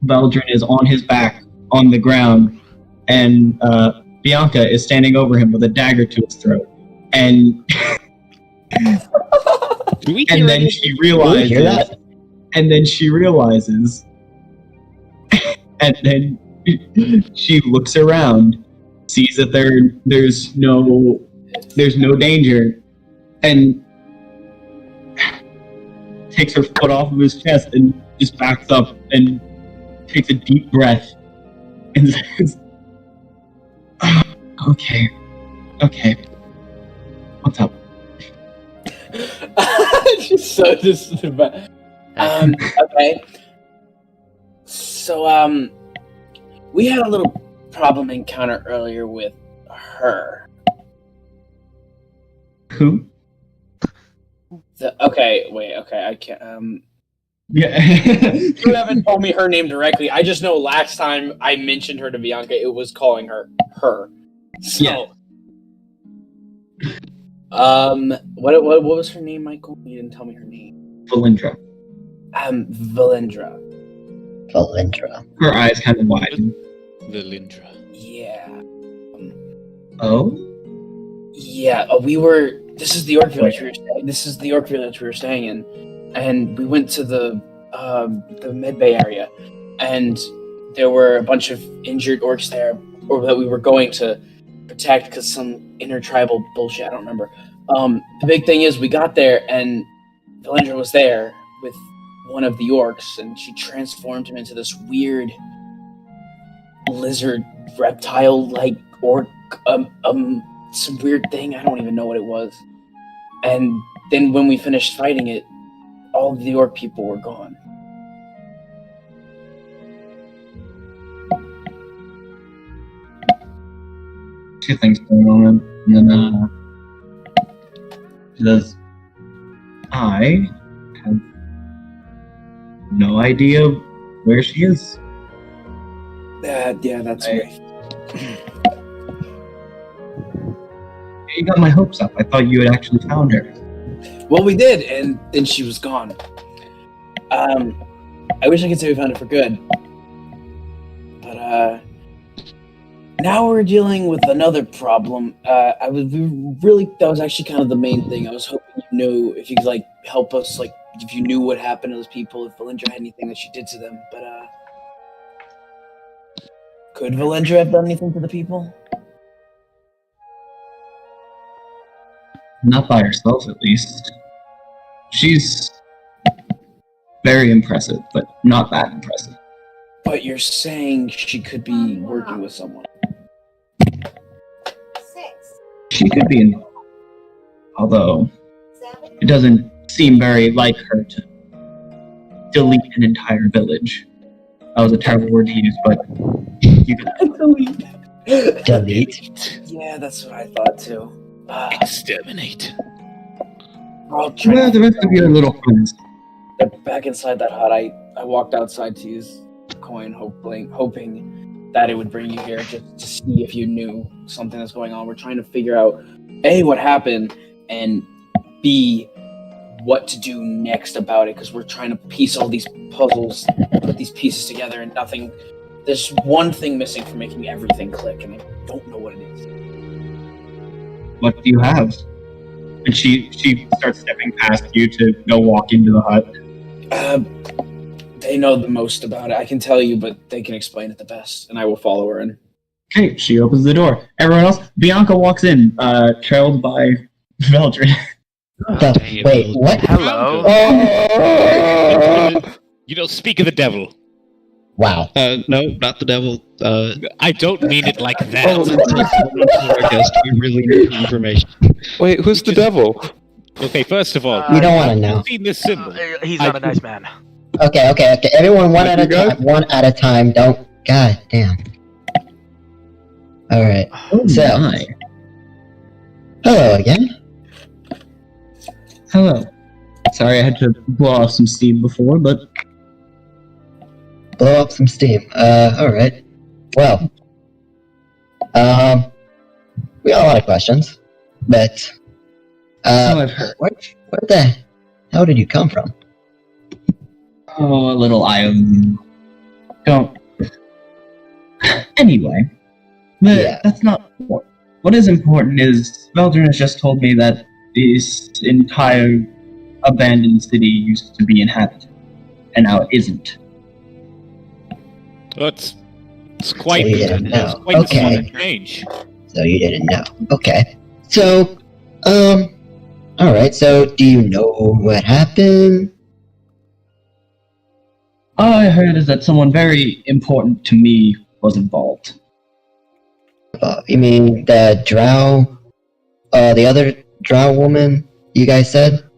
Veldrin is on his back on the ground, and Bianca is standing over him with a dagger to his throat, and and then she realizes, and then she looks around, sees that there's no danger, and takes her foot off of his chest and just backs up and takes a deep breath and says, okay, what's up? just okay. So we had a little problem encounter earlier with her. Who? I can't. Yeah. You haven't told me her name directly. I just know last time I mentioned her to Bianca, it was calling her. So, Yeah. what was her name, Michael? You didn't tell me her name. Valindra. Valindra. Her eyes kind of widen. Valindra. Yeah. Oh? Yeah, this is the Orc village we were staying in, and we went to the Medbay area, and there were a bunch of injured orcs there, or that we were going to protect because some intertribal bullshit, I don't remember. The big thing is we got there, and Valindra was there with one of the orcs, and she transformed him into this weird lizard reptile-like orc, some weird thing. I don't even know what it was. And then when we finished fighting it, all of the orc people were gone. She thinks for a moment, and then she says, I have no idea where she is. Yeah, that's right. You got my hopes up. I thought you had actually found her. Well, we did, and then she was gone. I wish I could say we found it for good. But, now we're dealing with another problem. That was actually kind of the main thing. I was hoping you knew, if you could, like, help us, like, if you knew what happened to those people, if Valindra had anything that she did to them. But, could Valindra have done anything to the people? Not by herself, at least. She's very impressive, but not that impressive. But you're saying she could be working with someone. She could be involved. Although, it doesn't seem very like her to delete an entire village. That was a terrible word to use, but you can Delete? Yeah, that's what I thought too. Exterminate. I'll try. Well, the rest of your little friends. Back inside that hut, I walked outside to use the coin, hoping that it would bring you here just to see if you knew something that's going on. We're trying to figure out A, what happened, and B, what to do next about it, because we're trying to piece all these puzzles, put these pieces together, and nothing. There's one thing missing for making everything click, and I don't know what it is. What do you have? And she starts stepping past you to go walk into the hut. They know the most about it. I can tell you, but they can explain it the best, and I will follow her in. Okay, she opens the door. Everyone else, Bianca walks in, trailed by Veldrin. Wait, what? Hello. Oh! You don't speak of the devil. Wow. No, not the devil. I don't mean it like that. I guess we really need information. Wait, who's the devil? Okay, first of all, You don't want to know. you've seen this symbol. He's not a nice man. Okay. Everyone, one Like at a you guys? time. One at a time. Don't. God damn. All right. So, hello again. Hello. Sorry I had to blow off some steam before, but Blow up some steam. All right. Well, we got a lot of questions, but so I've heard. where the hell did you come from? Oh, a little IOU. Don't. Anyway, Yeah. that's not important. What is important is Veldrin has just told me that this entire abandoned city used to be inhabited, and now it isn't. Well, it's quite, So you didn't know. it's quite Okay. a sudden change. So you didn't know. Okay. So, all right. So, do you know what happened? All I heard is that someone very important to me was involved. You mean the drow? The other drow woman you guys said?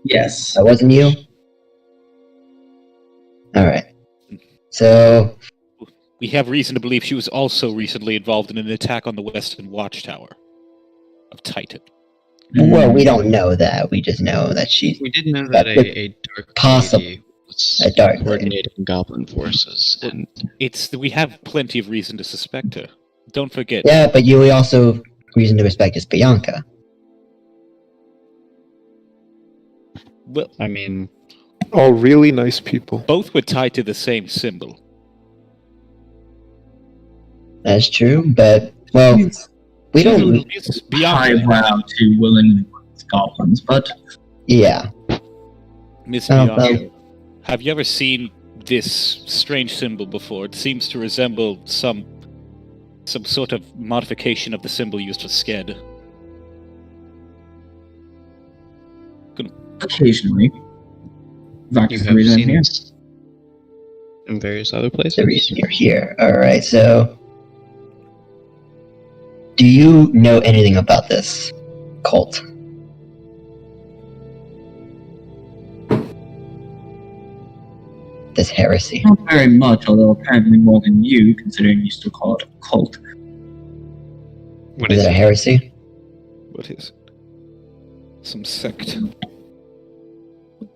Yes. That wasn't you? Alright. So, We have reason to believe she was also recently involved in an attack on the Western Watchtower of Titan. well, we don't know that. We just know that she's We did know that a dark Possible. lady was a dark lady. coordinating goblin forces, and We have plenty of reason to suspect her. Don't forget. Yeah, but you also reason to respect is Bianca. Well, I mean, All really nice people. both were tied to the same symbol. That's true, but, well, we don't. It's beyond Highbrow to willingly work with goblins, but Yeah. Miss Oh, Bianca. Have you ever seen this strange symbol before? It seems to resemble some sort of modification of the symbol used for Sked. occasionally. That's you the have reason I'm seen here. this in various other places. The reason you're here. Alright, so. Do you know anything about this cult? This heresy? Not very much, although apparently more than you, considering you still call it a cult. What Is is it a it? heresy? What is it? Some sect.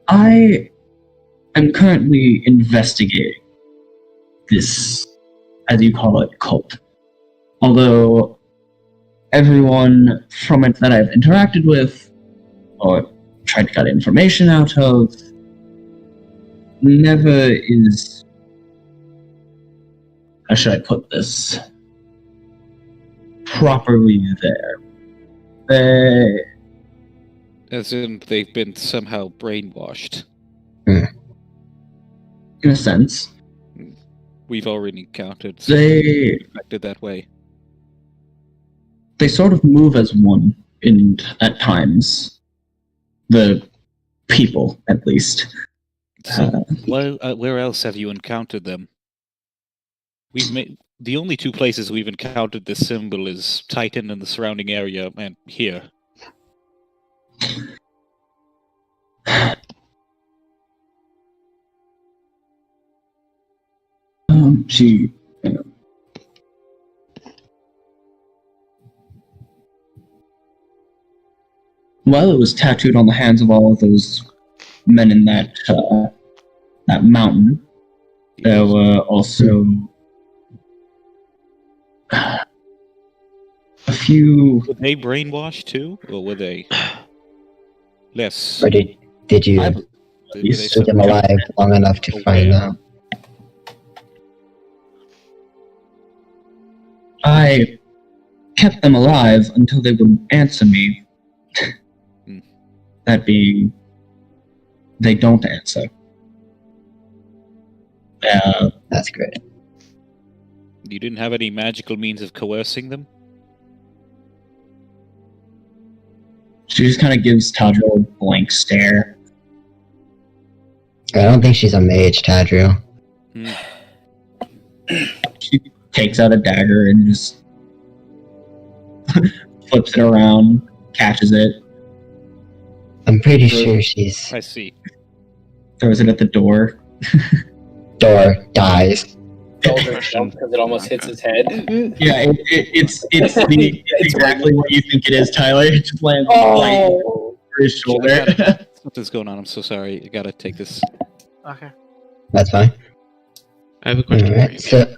I am currently investigating this, as you call it, cult. Although everyone from it that I've interacted with, or tried to get information out of, never is... How should I put this? Properly there. As in, they've been somehow brainwashed. In a sense. We've already encountered They affected that way. they sort of move as one at times. The people, at least. So, where else have you encountered them? The only two places we've encountered this symbol is Titan and the surrounding area, and here. She. Well, it was tattooed on the hands of all of those men in that mountain. There were also a few. Were they brainwashed too, or were they less? Or did you Were they keep them alive long enough to find out? I kept them alive until they wouldn't answer me. That being, they don't answer. That's great. You didn't have any magical means of coercing them? She just kind of gives Tadriel a blank stare. I don't think she's a mage, Tadriel. She takes out a dagger and just flips it around, catches it, I'm pretty sure she's I see. throws it at the door. door dies. Because it almost hits his head. Yeah, it's exactly what you think it is, Tyler. It just lands right over his shoulder. Something's going on. I'm so sorry. I gotta take this. Okay. That's fine. I have a question for you. Alright, so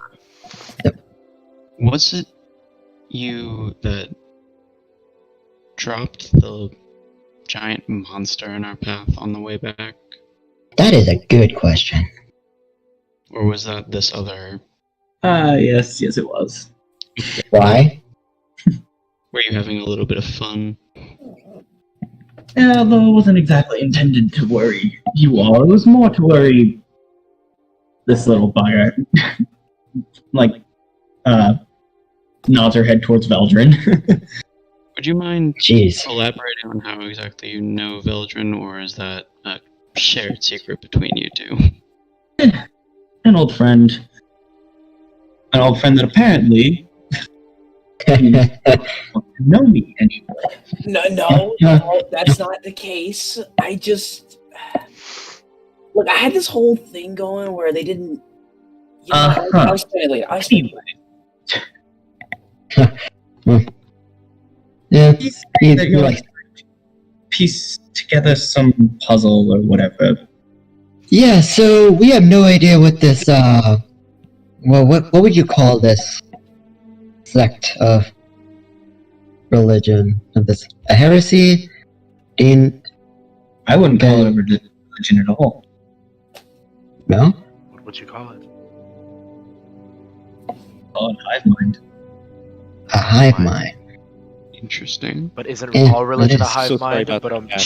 Was it you that dropped the giant monster in our path on the way back? that is a good question. Or was that this other... Yes, it was. Why? Were you having a little bit of fun? Yeah, although it wasn't exactly intended to worry you all. It was more to worry this little bugger. Nods her head towards Veldrin. Would you mind Jeez. elaborating on how exactly you know Veldrin, or is that a shared secret between you two? An old friend. An old friend that apparently doesn't know me anymore. No, that's not the case. I just look. I had this whole thing going where they didn't. You know, I'll explain it later. I'll explain it later. Yeah. He's saying that you're piece together some puzzle or whatever. Yeah, so we have no idea what this, well, what would you call this sect of religion? Of this, a heresy? I wouldn't call it a religion at all. No? What would you call it? Call it hive mind. A hive mind. Interesting. But isn't Yeah, all religion it a is. hive So sorry mind? about But that.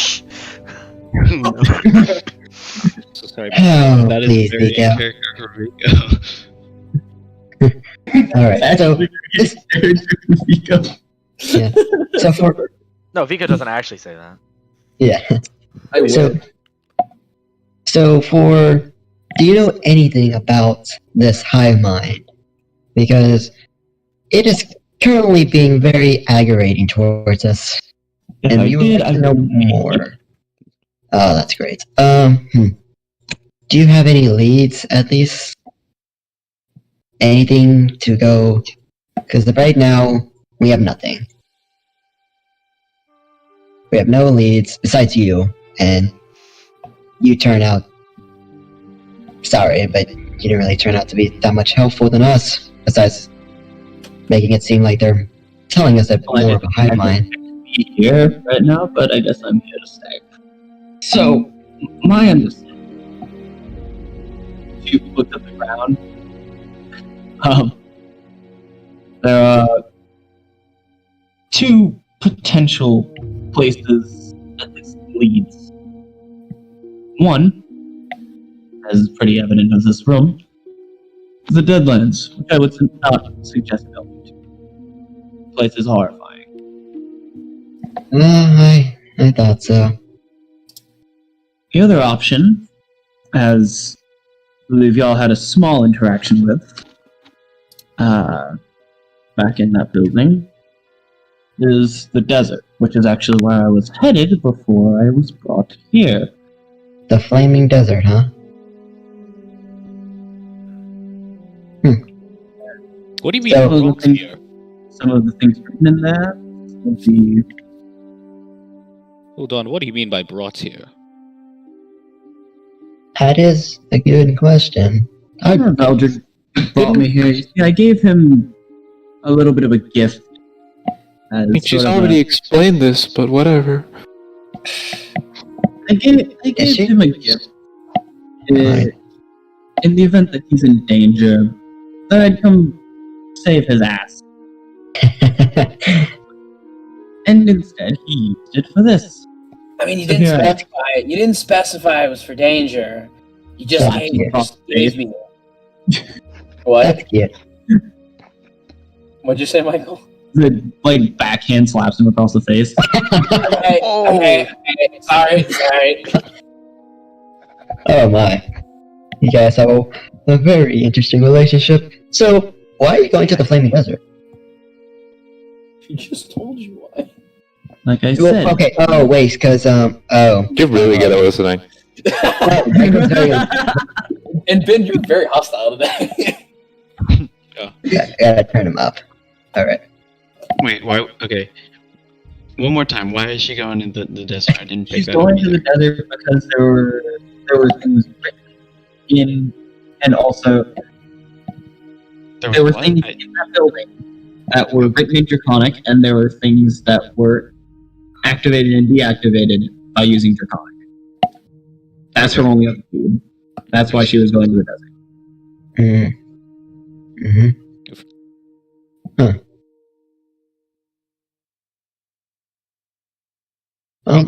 So sorry. Oh, That is please, very Vico. character for Vico. Alright, so, this, Vico. yeah. So for, No, Vico doesn't actually say that. yeah. I would. So for, do you know anything about this hive mind? Because it is currently being very aggravating towards us, and we would like to know more. Oh, that's great. Do you have any leads, at least? Anything to go? Because right now, we have nothing. We have no leads besides you, and you turn out... Sorry, but you didn't really turn out to be that much helpful than us, besides making it seem like they're telling us that more of a hive mind. Here right now, but I guess I'm here to stay. So, my understanding. If you look at the ground, there are two potential places that this leads. One, as is pretty evident as this room, is the Deadlands, which I would not suggest going to. The place is horrifying. I thought so. The other option, as I believe y'all had a small interaction with back in that building, is the desert, which is actually where I was headed before I was brought here. The flaming desert, huh? What do you mean So- brought here? Some of the things written in there will be... Hold on. What do you mean by brought here? That is a good question. Veldrin brought me here. You see, I gave him a little bit of a gift. I mean, she's already explained this, but whatever. I gave she? him a gift. Right. In the event that he's in danger, that I'd come save his ass. And instead, he used it for this. I mean, you So didn't here I- specify it. You didn't specify it was for danger. You just Yeah, gave me it. What? That's cute. What'd you say, Michael? like backhand slaps him across the face. Okay, sorry. Oh my. You guys have a very interesting relationship. So, why are you going to the Flaming Desert? She just told you why. Like I said. Well, okay, oh, wait, because, You're really good at listening. And Ben, you're very hostile today. Gotta turn him up. Alright. Wait, why? Okay. One more time. Why is she going in the desert? I didn't pick She's that going up to the either. desert because there were things written in, and also there were what? things in that building that were written in Draconic, and there were things that were activated and deactivated by using Draconic. That's her only other food. That's why she was going to the desert. Huh.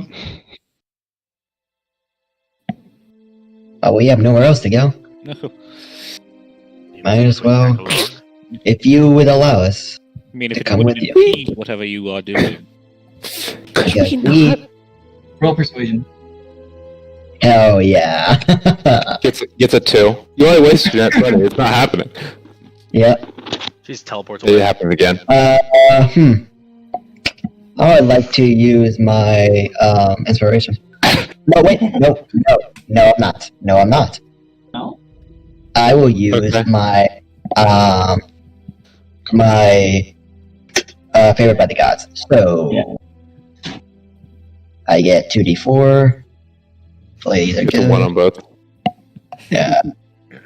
Oh, we have nowhere else to go. No. Might as well, if you would allow us. I mean, if To it come wouldn't with you. impede whatever you are doing. Because we... Roll persuasion. Hell yeah. Gets a 2. You only wasted that 20. It's not happening. Yep. She's teleports It away. happens again. I would like to use my inspiration. No, wait, no, I'm not. No, I'm not. No? I will use Okay. my favorite by the gods. So Yeah. I get 2d4. Hopefully these are It's a good. 1 on both. Yeah.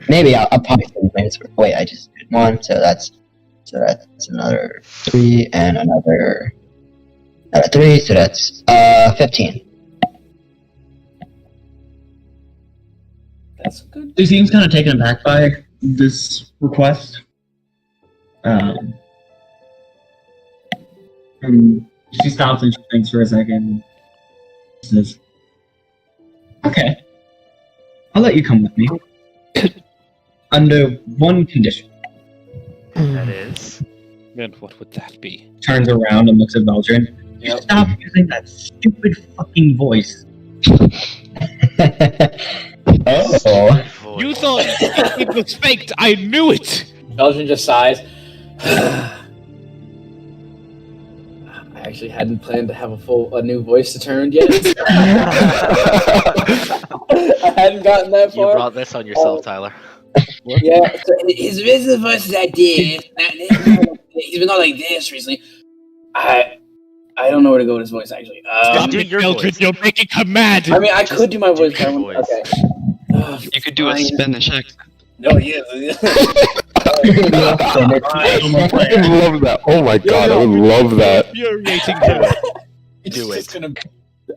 Maybe I'll probably spend my inspiration. Wait, I just did 1, so that's another 3 and another 3, so that's 15. That's good. She seems kind of taken aback by this request. And she stops and she thinks for a second. She says, "Okay, I'll let you come with me. Under one condition." That is. And what would that be? Turns around and looks at Veldrin. Yep. Stop using that stupid fucking voice. Oh. You thought it was faked! I knew it! Belgian just sighs. I actually hadn't planned to have a new voice to turn yet. I hadn't gotten that You far. brought this on yourself, Tyler. Yeah, so his original voice is like this. He's been all like this recently. I don't know where to go with his voice actually. Just do your Veldrin, voice. you're making her mad! I mean, I could do my voice. your but I wouldn't- voice. Okay. You could do a Fine. Spanish accent. No, he is. I would love that. Oh my god, I would love that. You're rating Do her. it. Do it.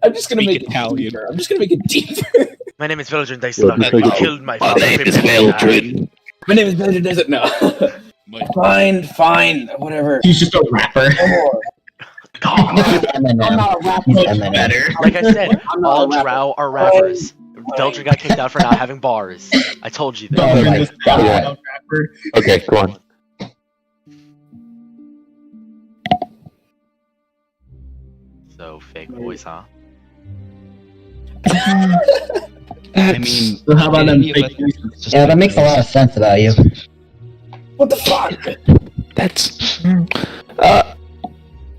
I'm just gonna Speak make it Italian. deeper. I'm just gonna make it deeper. My name is Veldrin Daislak. Yeah, You killed my father. My name is Belgian Desert. No. Fine. Whatever. He's just a rapper. God. I'm not a rapper. He's Eminem. Like I said, I'm not all a rapper. drow are rappers. Veldrin got kicked out for not having bars. I told you that. Oh my Veldrin is God. a rapper. Okay, go on. So fake voice, huh? I mean, So how about them any of fake us- voices? Yeah, that makes a lot of sense about you. What the fuck? That's.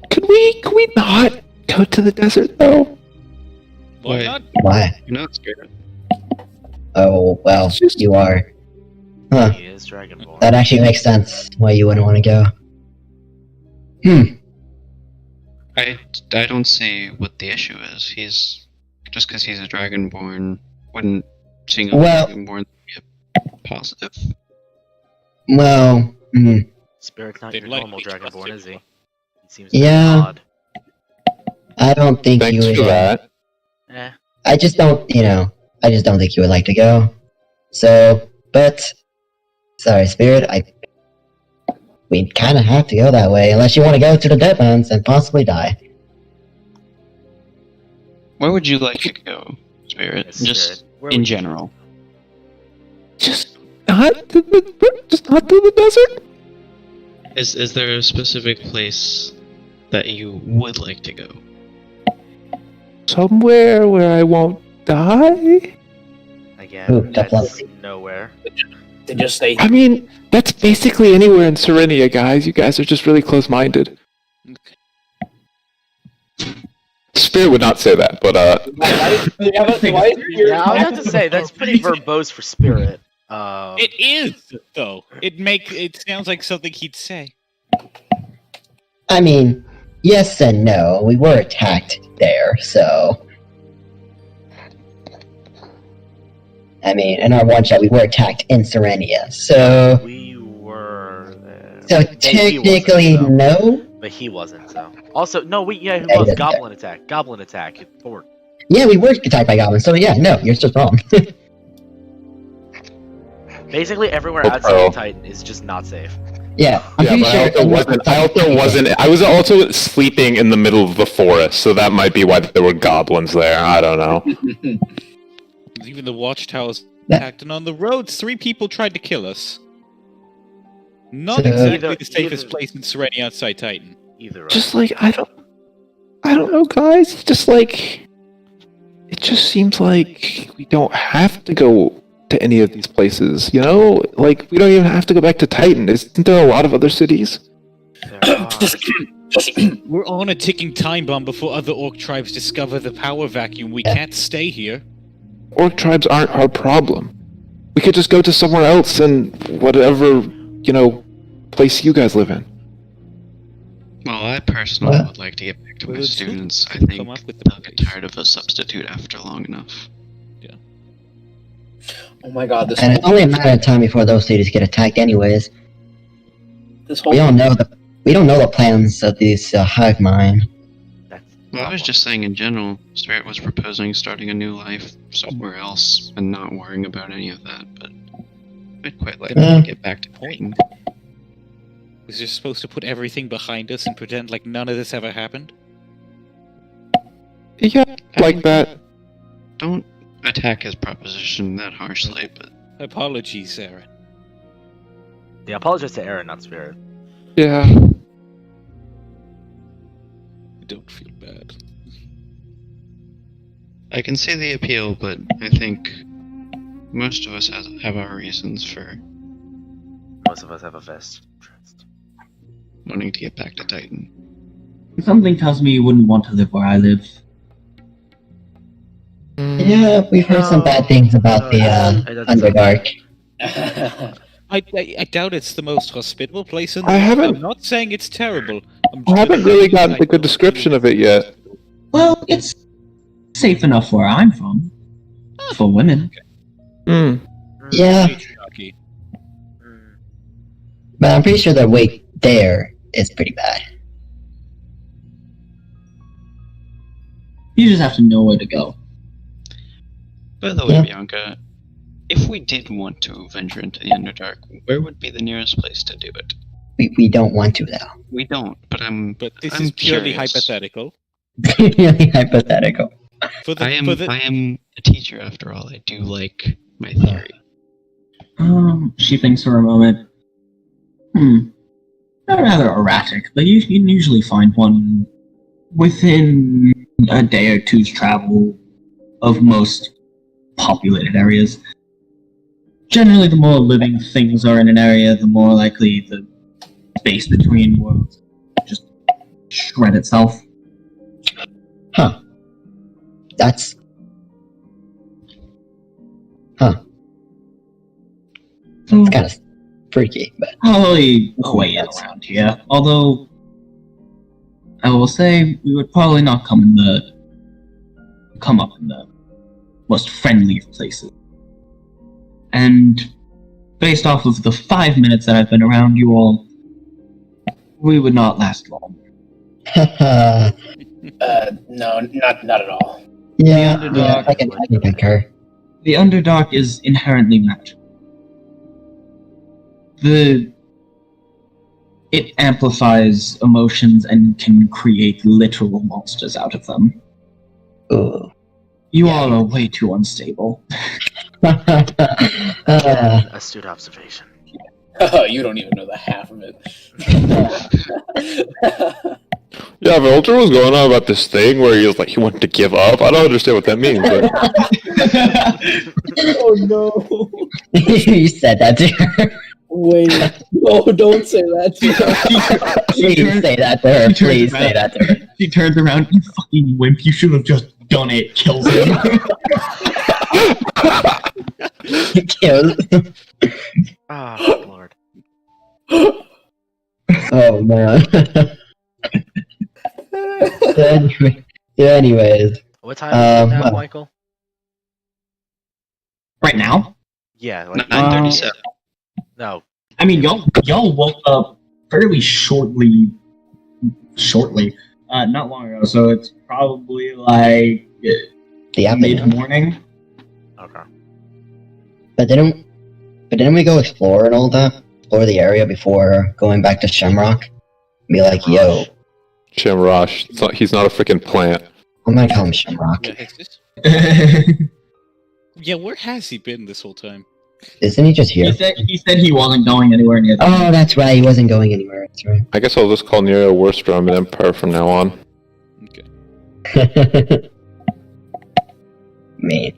Could we not go to the desert though? Why Wait. not? Why? You're not scared. Oh, well, It's just- you are. Huh. He is Dragonborn. That actually makes sense why you wouldn't want to go. I don't see what the issue is. He's just because he's a dragonborn wouldn't seeing a Well- dragonborn be a positive. Well, Spirit's not They'd your like normal me to trust Dragonborn, him. is he? He seems Yeah. odd. I don't think Thanks you would. for that. Eh. I just don't think you would like to go. So, but sorry, Spirit, we kind of have to go that way unless you want to go to the Deadlands and possibly die. Where would you like to go, Spirit? Yes, Just Spirit. Where in would you- general. Just not to the desert. Is there a specific place that you would like to go? Somewhere where I won't die? Again, Ooh, that's diplomacy. nowhere. To just say, I mean, that's basically anywhere in Serenia, guys. You guys are just really close-minded. Spirit would not say that, but Yeah, I was about to say that's pretty verbose for Spirit. It is, though. It sounds like something he'd say. I mean, yes and no. We were attacked there, so. I mean, in our one shot, we were attacked in Serenia, so. We were there. So He technically, wasn't, no. but he wasn't. So also, no, he Yeah, he was doesn't Goblin attack. Goblin attack. At Fort. Yeah, we were attacked by goblins, so yeah, no, you're just wrong. Basically, everywhere Oh, outside oh. of Titan is just not safe. Yeah, I'm yeah, pretty but sure. I was also sleeping in the middle of the forest, so that might be why there were goblins there. I don't know. Even the watchtowers Yeah. attacked, and on the roads, 3 people tried to kill us. Not So- exactly Either- the safest either- place in Serenia outside Titan. Either. Just like I don't know, guys. It's just like it just seems like we don't have to go to any of these places. You know, like we don't even have to go back to Titan. Isn't there a lot of other cities? There are. We're on a ticking time bomb before other orc tribes discover the power vacuum. We can't stay here. Orc tribes aren't our problem. We could just go to somewhere else and whatever, place you guys live in. Well, I personally What? would like to get back to Well, my it's students. I come think up with the they'll get place. tired of a substitute after long enough. oh my god, And it's only a matter of time before those cities get attacked, anyways. this whole We don't know the plans of these hive mind. That's Well, I was just saying in general, Spirit was proposing starting a new life somewhere else and not worrying about any of that, but I'd quite like Yeah. to get back to Titan. We're just supposed to put everything behind us and pretend like none of this ever happened? Yeah, like that. Don't attack his proposition that harshly, but Apologies, Erin. Yeah, apologize to Erin, not Spirit. Yeah. I don't feel bad. I can see the appeal, but I think most of us have our reasons for Most of us have a vested interest. wanting to get back to Titan. Something tells me you wouldn't want to live where I live. Yeah, we've heard some bad things about the Underdark. I doubt it's the most hospitable place in the I world. haven't- I'm not saying it's terrible. I haven't really gotten a good description of it yet. Well, it's safe enough where I'm from. For women. Hmm. Yeah, Patriarchy. Mm. but I'm pretty sure the wait there is pretty bad. You just have to know where to go. By the way, Yeah. Bianca, if we did want to venture into the Underdark, where would be the nearest place to do it? We don't want to, though. We don't, but But this I'm is purely curious. hypothetical. Really hypothetical. For the, I am for the, I am a teacher after all. I do like my theory. She thinks for a moment. They're rather erratic, but you can usually find one within a day or two's travel of most populated areas. Generally, the more living things are in an area, the more likely the space between worlds just shred itself. Huh. That's... So, It's kind of freaky, but... probably a way in around here. Although, I will say, we would probably not come up in the most friendly of places. And based off of the 5 minutes that I've been around you all, we would not last long. no, not at all. yeah, The Underdark- yeah, I can concur. The Underdark is inherently magical. It amplifies emotions and can create literal monsters out of them. Ooh. You all are way too unstable. Uh, Astute observation. You don't even know the half of it. Yeah, Veldrin was going on about this thing where he wanted to give up. I don't understand what that means, but Oh no! You said that to her. Wait, no, don't say that to her. Please say that to her. Please say that to her. She turns around, you fucking wimp, you should have just done it, kills him. Kills. Oh, Lord. Oh man. Anyways, What time is it now, well. Michael? Right now? Yeah, like 9:37. no. I mean, y'all woke up fairly shortly, not long ago, so it's probably like the afternoon. mid-morning. Okay. But didn't we go explore and all that? Explore the area before going back to Shamrock? Be like, yo, Shamrock, he's not a freaking plant. I'm gonna call him Shamrock. Yeah, it's just- yeah, where has he been this whole time? Isn't he just here? He said he wasn't going anywhere near Oh, that's right. He wasn't going anywhere. That's right. I guess I'll just call Nero Worstrom an Empire from now on. Okay. Me.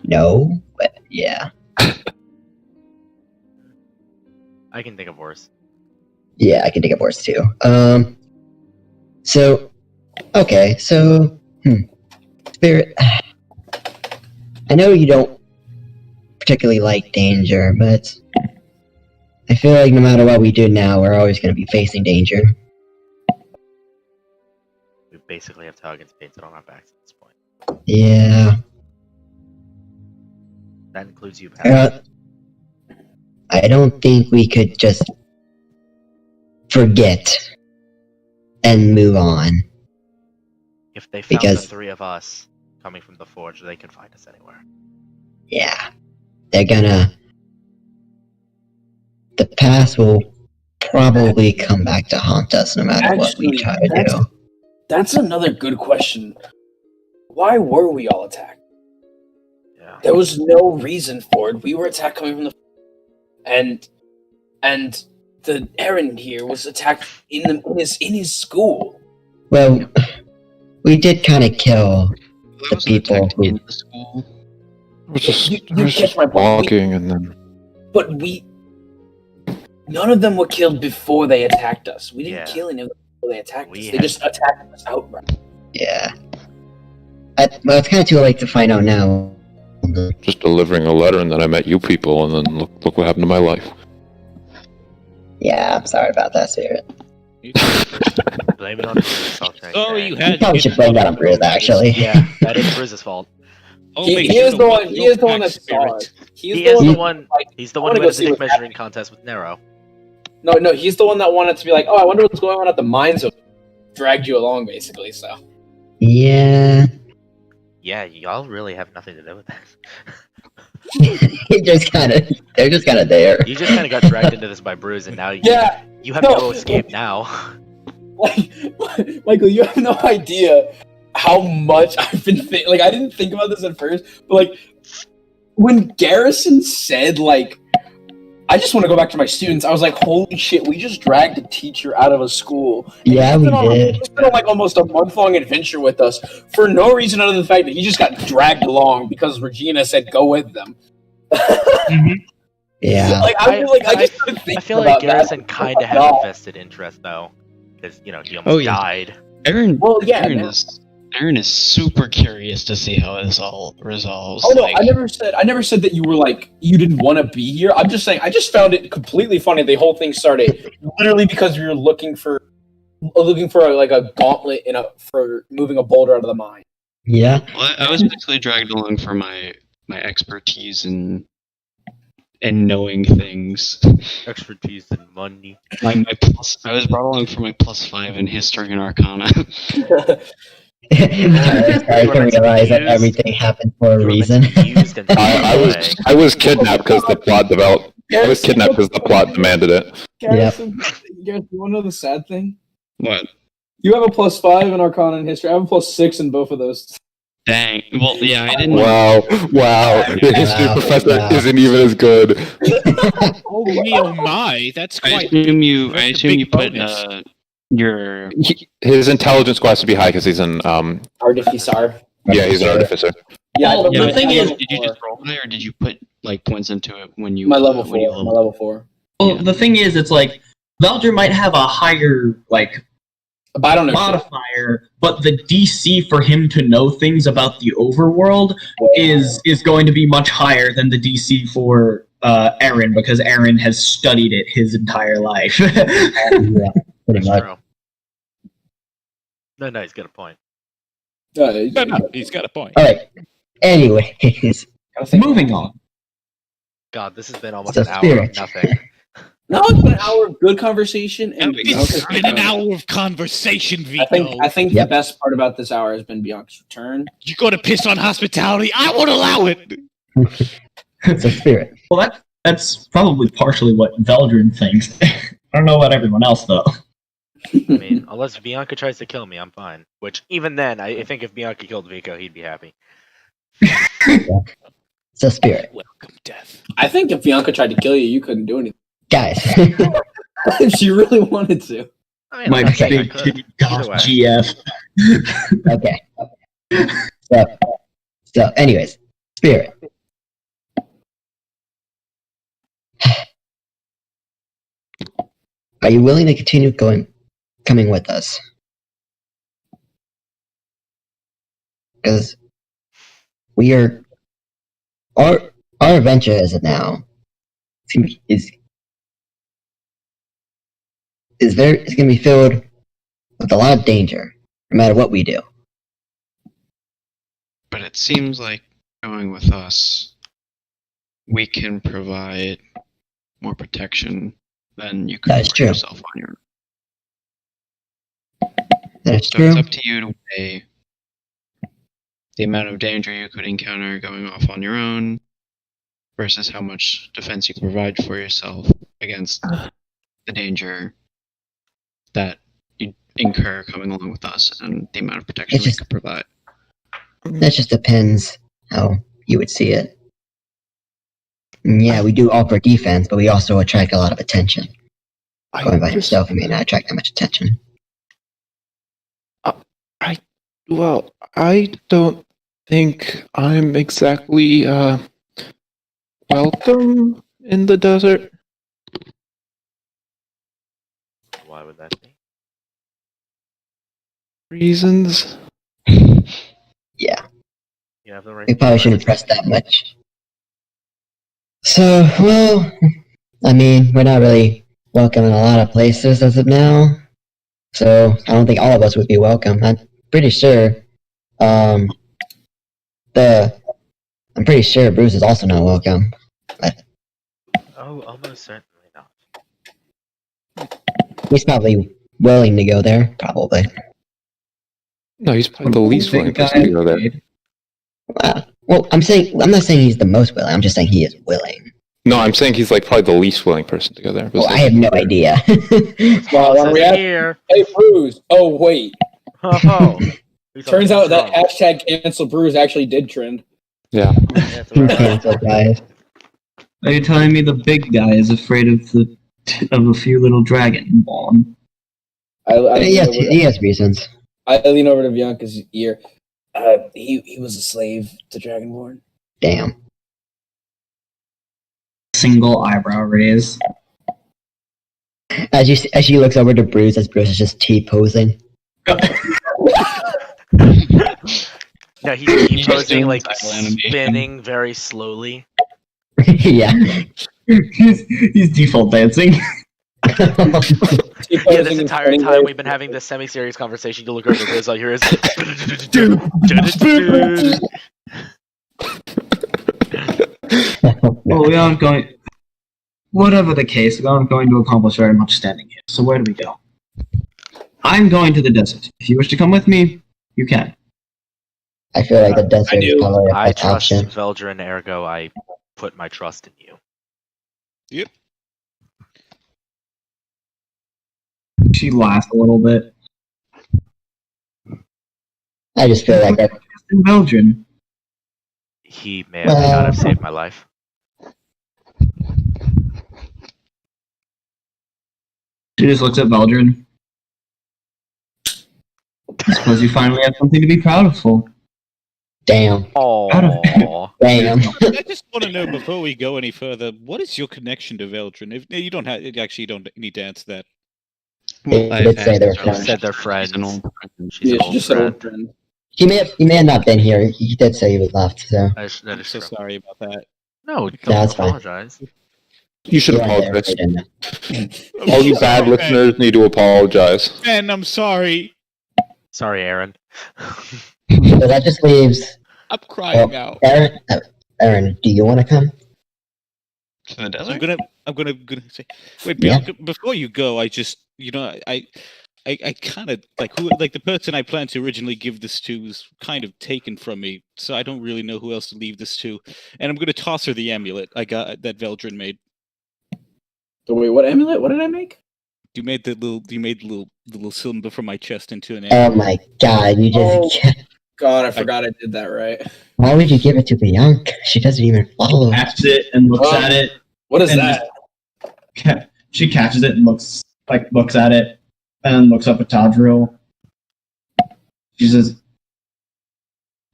No, but yeah. I can think of worse. Yeah, I can think of worse too. So, okay, so, Spirit, I know you don't particularly like danger, but I feel like no matter what we do now, we're always going to be facing danger. We basically have targets painted on our backs at this point. Yeah. That includes you, Pat. I don't think we could just forget and move on. If they found because- the three of us coming from the forge, they can find us anywhere. Yeah. They're gonna... The past will probably come back to haunt us no matter what we try to do. That's another good question. Why were we all attacked? Yeah. There was no reason for it. We were attacked coming from the and the Erin here was attacked in his school. Well, we did kind of kill I the was people attacked who... in the school. I was just, You I was catch just my point. walking and then... But none of them were killed before they attacked us. We didn't Yeah. kill any of them before they attacked us. We They had- just attacked us outright. Yeah. Well, it's kind of too late to find out now. Just delivering a letter, and then I met you people, and then look what happened to my life. Yeah, I'm sorry about that, Spirit. Blame it on Bruise. I'll take Oh, that. you You had. probably should blame that on Bruise, actually. Yeah, that is Bruise's fault. Oh, He wait, is you the know one. what? He is the one Pack that saw it. He is the one. like, He's the I one wanna who go had the see dick what's measuring contest with Nero. No, he's the one that wanted to be like, oh, I wonder what's going on at the mine zone. Dragged you along, basically. So Yeah. Yeah, y'all really have nothing to do with that. They're just kind of there. You just kind of got dragged into this by Bruise, and now yeah, you have no. no escape now. like Michael, you have no idea how much I've been like. I didn't think about this at first, but like when Garrison said like, I just want to go back to my students. I was like, holy shit, we just dragged a teacher out of a school. And Yeah, he's we been on- did. He's been on like almost a month-long adventure with us for no reason other than the fact that he just got dragged along because Regina said go with them. Yeah. Like I just couldn't think I feel about like Garrison that. kind Oh of my has God. a vested interest though, because he almost yeah. died. Aaron, Well, yeah, Aaron no. is super curious to see how this all resolves. Oh no, like, I never said that you were like you didn't want to be here. I'm just saying I just found it completely funny. The whole thing started literally because we were looking for like a gauntlet for moving a boulder out of the mine. Yeah. Well, I was basically dragged along for my expertise in knowing things. Expertise and money. I was brought along for my +5 in history and arcana. I can realize that everything happened for a You were meant reason. to be used and taken I was kidnapped because the plot developed. I was kidnapped because the plot demanded it. Garrison, you want to know the sad thing? What? You have a +5 in arcana and history. I have a +6 in both of those. Dang. Well, yeah, I didn't. Wow. The history professor isn't even as good. Oh me, oh my! That's I quite. assume you. that's I a assume big you put bonus. your. His intelligence score has to be high because he's an Artificer. yeah, he's an artificer. Yeah, Well, Yeah, the thing is- did you just roll high, or did you put like points into it when you? my level when you 4. My leveled? level 4. Well, the thing is, it's like Veldrin might have a higher But I don't know. modifier, but the DC for him to know things about the overworld is going to be much higher than the DC for Erin, because Erin has studied it his entire life. Yeah, pretty That's much. true. No, he's got a point. No, he's got a point. All right. Anyways, Moving on. God, this has been almost So an hour of spirit. nothing. No, it's been an hour of good conversation, and It's been an hour of conversation, Vico. I think Yep. the best part about this hour has been Bianca's return. You go to piss on hospitality. I won't allow it. it's a spirit. Well, that's probably partially what Veldrin thinks. I don't know about everyone else, though. I mean, unless Bianca tries to kill me, I'm fine. Which, even then, I think if Bianca killed Vico, he'd be happy. It's a spirit. Welcome, death. I think if Bianca tried to kill you, you couldn't do anything. Guys, If she really wanted to. I mean, My I think I big could. titty goth Either way. GF. okay. So, anyways, spirit. Are you willing to continue coming with us? Because we are our adventure as of now is going to be filled with a lot of danger, no matter what we do. But it seems like going with us, we can provide more protection than you could That is for true. yourself on your own. That's So true. it's up to you to weigh the amount of danger you could encounter going off on your own versus how much defense you can provide for yourself against the danger that you incur coming along with us and the amount of protection It's we just- could provide. That just depends how you would see it. And yeah, we do offer defense, but we also attract a lot of attention. Going by yourself, you may not attract that much attention. Well, I don't think I'm exactly welcome in the desert. Why would that be? Reasons. Yeah, You have the right. we probably shouldn't press that much. So, well, I mean, we're not really welcome in a lot of places as of now. So, I don't think all of us would be welcome. I'm pretty sure, I'm pretty sure Bruise is also not welcome. Oh, almost certainly not. He's probably willing to go there, probably. No, he's probably the least willing person to go there. Well, I'm not saying he's the most willing. I'm just saying he is willing. No, I'm saying he's like probably the least willing person to go there. Well, I have no idea. Well, Says when here. Hey, Bruise. Oh, wait. Oh, Turns out that hashtag cancel Bruise actually did trend. Yeah. Cancel, guys. Are you telling me the big guy is afraid of a few little dragon spawn? He has reasons. I lean over to Bianca's ear. He was a slave to Dragonborn. Damn. Single eyebrow raise. As she looks over to Bruce, as Bruce is just T-posing. No, he's T-posing, like Style animation. spinning very slowly. Yeah. he's default dancing. Yeah, this entire time we've been having this semi-serious conversation, you look over Riz, all you hear is... Well, we aren't going... Whatever the case, we aren't going to accomplish very much standing here. So where do we go? I'm going to the desert. If you wish to come with me, you can. I feel like the desert is probably a I best trust option. Veldrin, ergo I put my trust in you. She laughs a little bit. I just feel like that in Veldrin? He may or may not have saved my life. She just looks at Veldrin. I suppose you finally have something to be proud of for. Damn. Oh, Damn. I just want to know before we go any further, what is your connection to Veldrin? If you don't have, actually, you don't need to answer that. They did say they were friends. said they're friends. She's an old friend. She's Yeah, an she's old just an friend. old friend. He may have not been here. He did say he was left, so. That I'm is so true. sorry about that. No, don't That's fine. apologize. You should You weren't there, apologize. so you didn't know. All you bad listeners need to apologize. Ben, I'm sorry. Sorry, Aaron. So that just leaves I'm crying now. Aaron. Aaron, do you want to come? To the I'm desert? gonna say. Wait, Yeah. before you go, I just, I kind of like the person I planned to originally give this to was kind of taken from me, so I don't really know who else to leave this to. And I'm gonna toss her the amulet I got that Veldrin made. So wait, what amulet? What did I make? You made the little cylinder from my chest into an Oh amulet. my god, you just. God, I forgot I did that right. Why would you give it to Bianca? She doesn't even follow. Catches it and looks at it. What is And that? She catches it and looks at it and looks up at Tadriel. She says,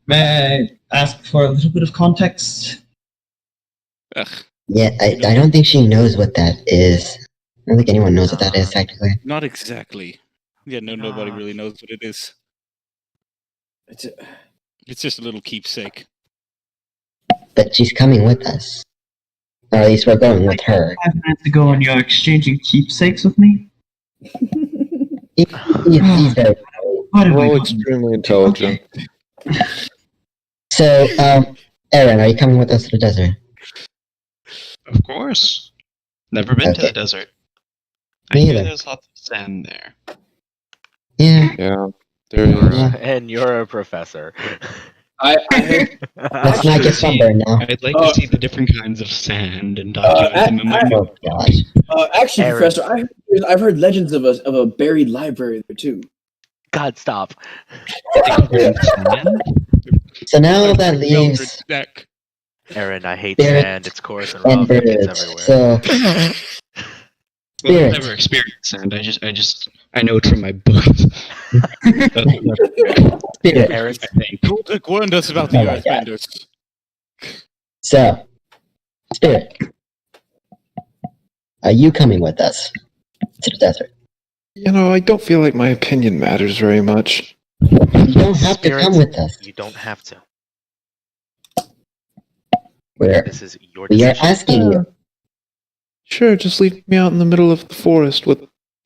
"May I ask for a little bit of context?" Ugh, Yeah, I don't think she knows what that is. I don't think anyone knows what that is, technically. not exactly. Yeah, nobody really knows what it is. It's just a little keepsake. But she's coming with us. Or at least we're going with her. 5 minutes ago, and you're exchanging keepsakes with me. He's very. What have We're we all done? extremely intelligent. So, Erin, are you coming with us to the desert? Of course. Never been to Okay. the desert. I Me hear either. there's lots of sand there. Yeah. Yeah, there is. Yeah. And you're a professor. I heard, Let's not get sunburned now. I'd like to see the different kinds of sand and document them in my Oh gosh. actually, Aaron. Professor, I've heard legends of a buried library there too. God, stop. sand. So now that Veldrin's leaves neck. Aaron, I hate Spirit sand. It's coarse and and rough. It gets birds. everywhere. So Well, I've Spirit. never experienced sand. I know it from my books. Spirit. Aaron, I think. Goldick warned us about the Oh my God. Earthbenders. So Spirit. Are you coming with us to the desert? You know, I don't feel like my opinion matters very much. You don't have to Spirit, come with us. you don't have to. We're This is your we are decision. asking you. Sure, just leave me out in the middle of the forest with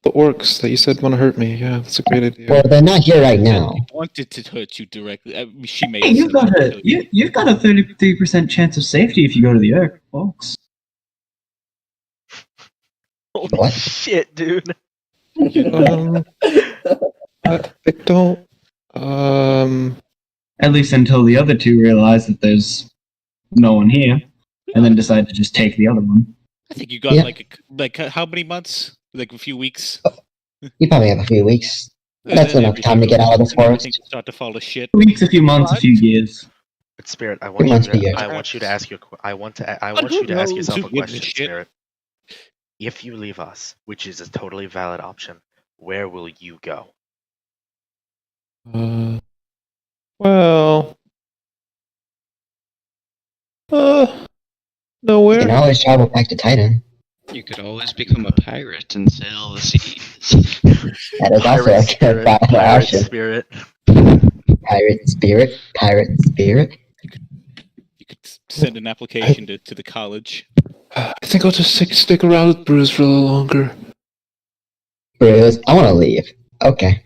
the orcs that you said want to hurt me. Yeah, that's a great idea. Well, they're not here right now. She wanted to hurt you directly. She may Hey, have you've said got that a to you. you've got a 33% chance of safety if you go to the Earth, folks. Holy What? shit, dude. I don't. At least until the other two realize that there's no one here, and then decide to just take the other one. I think you got Yeah. like how many months? Like a few weeks. You probably have a few weeks. And That's then enough everything time to get goes- out of the and everything forest. will start to fall to shit. A few months, a few years. But Spirit, I It want must you be to. yours. I want you to ask your. I want you who to ask knows yourself who a gives a question, shit? Spirit. If you leave us, which is a totally valid option, where will you go? Well. You Nowhere. can always travel back to Titan. You could always become a pirate and sail the seas. That is also a good Pirate option. Spirit. Pirate spirit. Pirate spirit. You could send an application to the college. I think I'll just stick around with Bruise for a little longer. Bruise, I want to leave. Okay.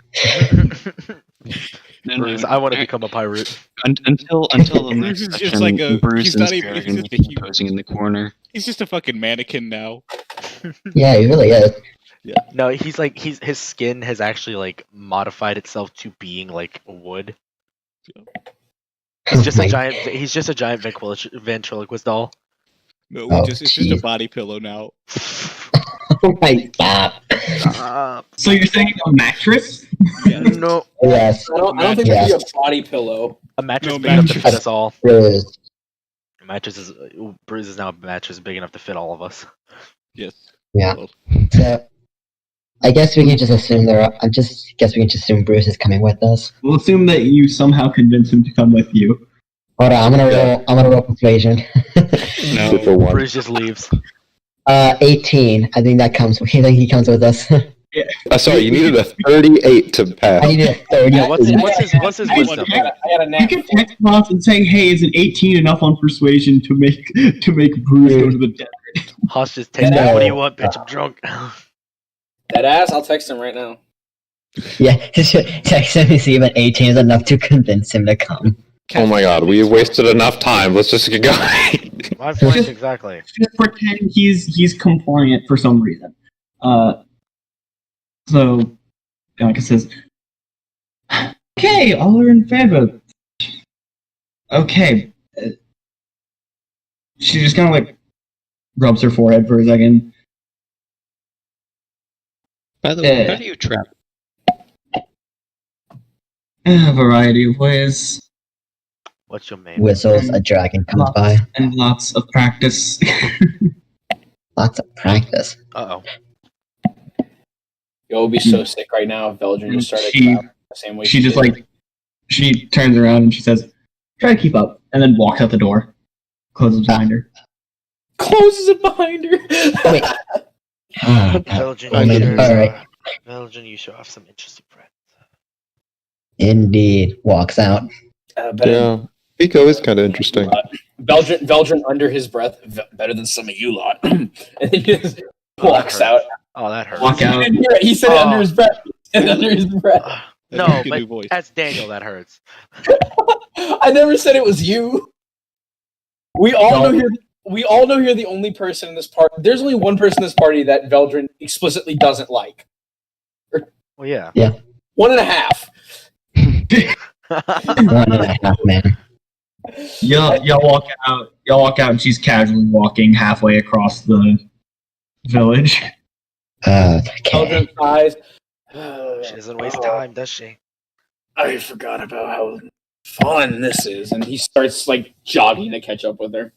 No, Bruise, no, I want to no. become a pirate. Until the Bruise next is just session, like a- Bruce he's and not even- Spirit he's are just a gonna be human. posing in the corner. He's just a fucking mannequin now. Yeah, he really is. No, his skin has actually like modified itself to being like wood. He's just a giant. He's just a giant ventriloquist doll. No, Oh, it's just a jeez. body pillow now. Oh my god. So you're saying a mattress? No, Yes. I don't think Yes. that'd be a body pillow. a mattress No big enough to mattress. fit us all. Bruise. A mattress is Bruise is now a mattress big enough to fit all of us. Yes. Yeah. Well, So, I guess we can just assume assume Bruce is coming with us. We'll assume that you somehow convince him to come with you. Hold on, I'm gonna roll persuasion. Except for one. Bruise just leaves. 18. I think he comes with us. Sorry, you needed a 38 to I pass. needed a 30. Yeah, what's his I- wisdom? I got a You nap. can text Ross and say, "Hey, is an 18 enough on persuasion to make Bruce go to the desert?" Hoss just takes No. that. What do you want, bitch? I'm drunk. That ass. I'll text him right now. Yeah, text him to see if an 18 is enough to convince him to come. Oh my god, we have wasted enough time. Let's just get going. My point exactly. Just pretend he's compliant for some reason. So Bianca says, "Okay, all are in favor." Okay. She just kind of like rubs her forehead for a second. By the way, Yeah. how do you trap? A variety of ways What's your name? Whistles, a dragon comes by. and lots of practice. Lots of practice. Uh oh. Yo, it would be so sick right now if Veldrin just started She- clapping the same way She just did. she turns around and she says, "Try to keep up," and then walks out the door, closes behind her. closes it behind her. Wait. Ah, Belgian, oh, you man, sure, alright. Belgian, you should have some interesting friends. Indeed. Walks out. Better, Yeah, Vico is kind of interesting. Veldrin under his breath, better than some of you lot. And he just walks out. Oh, that hurts. Walk out. He said it under Oh. his breath. He said it under his breath. No, That's a but new voice. that's Daniel. That hurts. I never said it was you. We all know you're the only person in this party. There's only one person in this party that Veldrin explicitly doesn't like. Well, yeah. 1.5. 1.5, man. Y'all walk out. Y'all walk out, and she's casually walking halfway across the village. Okay. Veldrin sighs. She doesn't waste time, does she? I forgot about how fun this is, and he starts like jogging to catch up with her.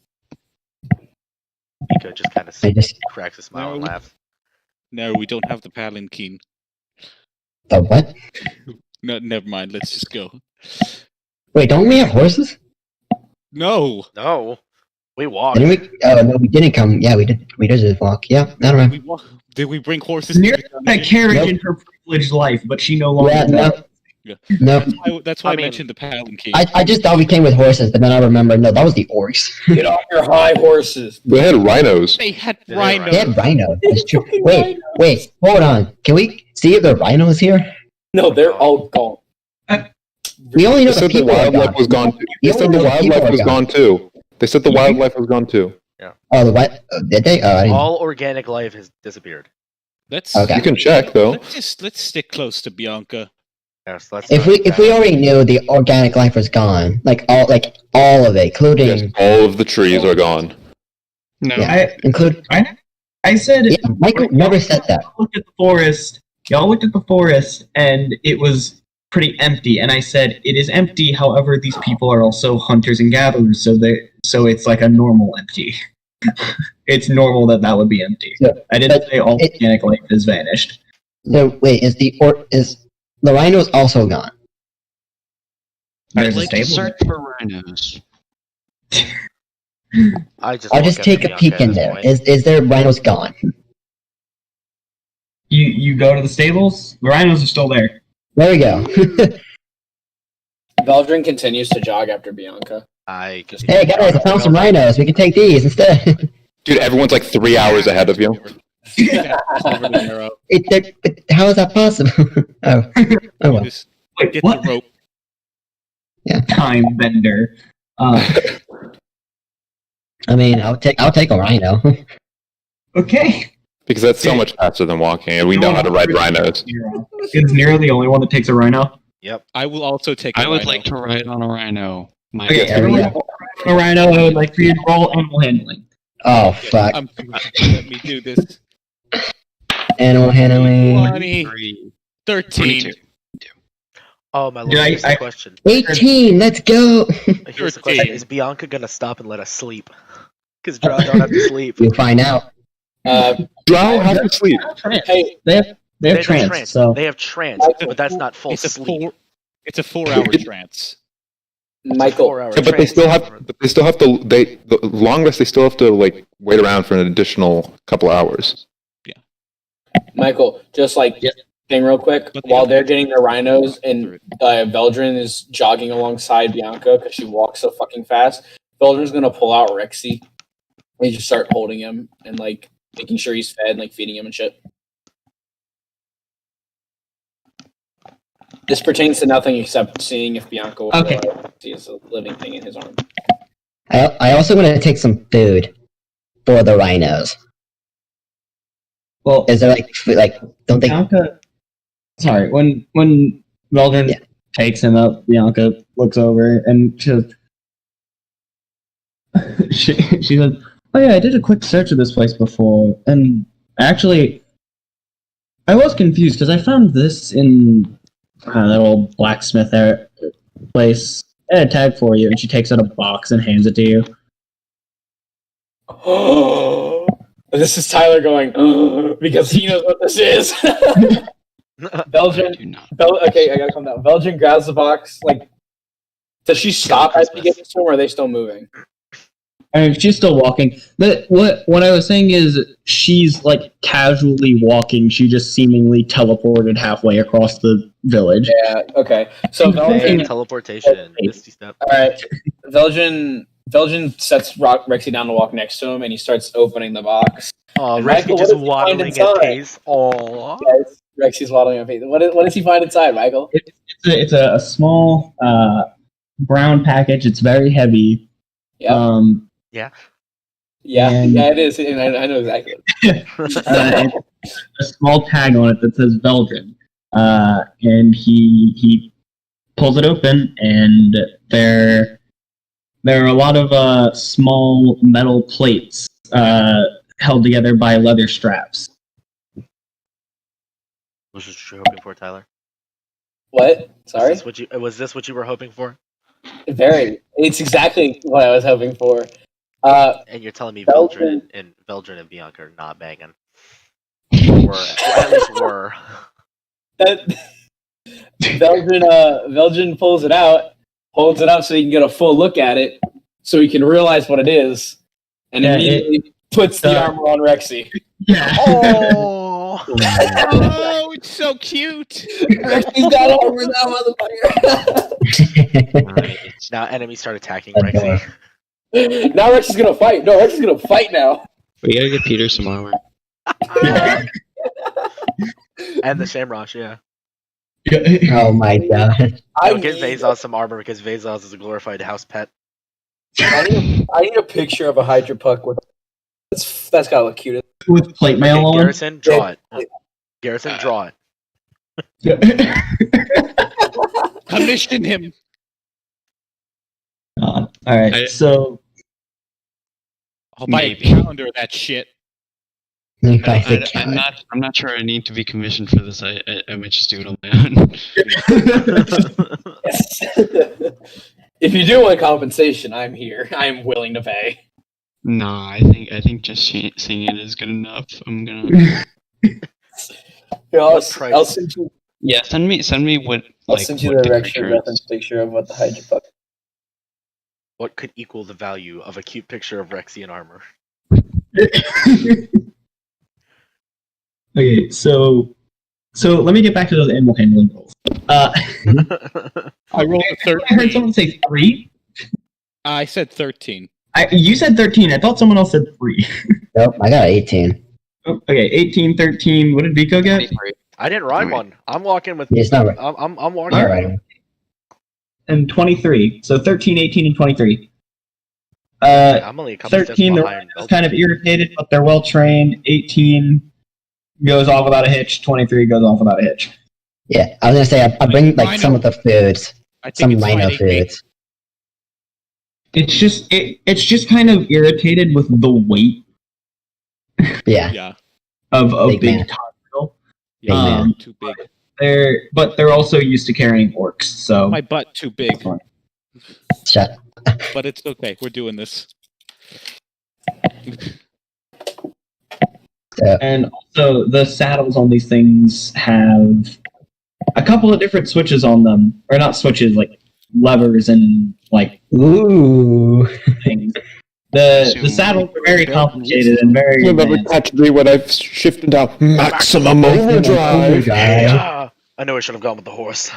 Vico just kind of I just cracks a smile and No. laughs. No, we don't have the palanquin. the what? No, never mind. Let's just go. Wait, don't we have horses? No, No, we walked. Didn't we? Oh no, we didn't come. Yeah, we did. We did just walk. Yeah, I don't know. we walk. Did we bring horses? to Near the that dungeon? carriage Nope. in her privileged life, but she no longer Yeah, does. no. That's why I I mean- mentioned the palanquin. I just thought we came with horses, but then I remembered. No, that was the orcs. Get off your high horses. They had rhinos. They had They rhinos. They had rhino. That's true. Fucking Wait, wait, hold on. Can we see if the rhinos here? No, they're all gone. We only know They the said the people are wildlife gone. was gone. Too. You They said only the know the people wildlife are was gone. gone too. They said the wildlife was gone too. Oh, the what? Did they? Oh, I didn't. All organic life has disappeared. Let's Okay. You can check though. let's stick close to Bianca. Yes, let's If we already knew the organic life was gone, like all of it, including Yes, all of the trees are gone. No. Yeah. include. I said Yeah, Michael never said that. Y'all looked at the forest. Y'all looked at the forest, and it was pretty empty. And I said it is empty. However, these people are also hunters and gatherers, so it's like a normal empty. It's normal that would be empty. Yeah, I didn't but say all it- organic life has vanished. So wait, is the rhinos also gone? I'd There's a like to stable. search for rhinos. I'll just I'll just take a peek in there. Is there rhinos gone? You go to the stables. The rhinos are still there. There we go. Veldrin continues to jog after Bianca. I Hey guys, I found some rhinos. We can take these instead. Dude, everyone's like 3 hours ahead of you. Over to Nero. But how is that possible? oh, oh well. Just Wait, get what? the rope. Time bender. I mean, I'll take a rhino. Okay. Because that's so much faster than walking, and we know how to ride rhinos. Is Nero the only one that takes a rhino? Yep. I will also take. A I would rhino. like to ride on a rhino. My Okay, there everyone we have a rhino. I would like for you to roll animal handling. Oh fuck. Let me do this. animal handling. 20, 13. 22. Oh my lord! Did Here's the question. 18. Let's go. Here's the question: Is Bianca gonna stop and let us sleep? Because Drow don't have to sleep. You'll find out. Drow have to sleep. Hey, They have trance, so They have trance, but that's not full It's a sleep. It's a 4-hour trance. Michael, 4-hour Yeah, but they trance. still have to. The longest they still have to like wait around for an additional couple hours. Michael, just like thing real quick. But the While other- they're getting their rhinos and Veldrin is jogging alongside Bianca because she walks so fucking fast, Veldrin's gonna pull out Rexy and just start holding him and like making sure he's fed and like feeding him and shit. This pertains to nothing except seeing if Bianca will Okay. see a living thing in his arm. I also want to take some food for the rhinos. well, Is there like food, like don't they? Bianca. Sorry, when Veldrin Yeah. takes him up, Bianca looks over and she says, "Oh yeah, I did a quick search of this place before, and actually, I was confused because I found this in that old blacksmith place. I had a tag for you," and she takes out a box and hands it to you. Oh, this is Tyler going because he knows what this is. Belgian, Do not. okay, I gotta calm down. Belgian grabs the box. Like, does she stop as she gets to him, or are they still moving? I mean, she's still walking. But what I was saying is she's like casually walking. She just seemingly teleported halfway across the village. Yeah. Okay. So Okay. Belgian. Teleportation, Misty Step. All right. Belgian sets Rexy down to walk next to him, and he starts opening the box. Oh, Michael, Rexy what just does he find waddling at inside? pace. Oh. Yes, Rexy's waddling on face. What does he find inside, Michael? It's a small brown package. It's very heavy. Yeah. Yeah, and- yeah, it is, and I know exactly. And a small tag on it that says Veldrin. And he pulls it open, and there are a lot of small metal plates held together by leather straps. Was this what you were hoping for, Tyler? What? Sorry. Was this what you were hoping for? Very. It's exactly what I was hoping for. And you're telling me Veldrin and Bianca are not banging? Or at least were. That Veldrin pulls it out, holds it up so he can get a full look at it, so he can realize what it is, and Yeah, immediately puts the armor on Rexy. Yeah. Oh. Oh, it's so cute. Rexy's got armor now, motherfucker. Now enemies start attacking Rexy. Now Rexy's gonna fight. No, Rexy's gonna fight now. We gotta get Peter some armor. And the Shamrock, yeah. Oh my god. I'll get Vazos some armor because Vazos is a glorified house pet. I need a picture of a Hydra puck with. That's gotta look cute. With plate mail Okay, on. Garrison, draw it. Garrison, draw it. Commission him. All right. I- So I'll buy a Maybe. calendar of that shit. Let me find the I'm calendar. not sure I need to be commissioned for this. I might just do it on my own. If you do want compensation, I'm here. I'm willing to pay. Nah, I think just seeing it is good enough. I'm gonna. Here, I'll price? send you. Yeah, send me what. I'll Like, send you what the picture reference is. picture of what the Hydra puck. What could equal the value of a cute picture of Rexy in armor? okay, so let me get back to those animal handling rolls. I rolled a I heard 13. someone say 3. I said 13. You said 13. I thought someone else said 3. Nope, I got 18. Oh, okay, 18, 13. What did Vico get? 23. I didn't ride Alright. one. I'm walking with. It's not right. I'm walking. All right. And 23. So 13, 18, and 23. I'm only a couple 13, steps they're behind. just kind of irritated, but they're well trained. 18 goes off without a hitch. 23 goes off without a hitch. Yeah, I was gonna say I bring like Rhino. some of the foods, I think some it's rhino fighting me. foods. It's just kind of irritated with the weight Yeah, Yeah. of a Big big man. tadriel Yeah, too big. They're also used to carrying orcs, so My butt too big. Shut. But it's okay. We're doing this. And also the saddles on these things have a couple of different switches on them, or not switches, like levers and like Ooh. things. The saddles are very complicated and very You'll never advanced. catch me when I've shifted out maximum overdrive. Yeah. I know I should have gone with the horse.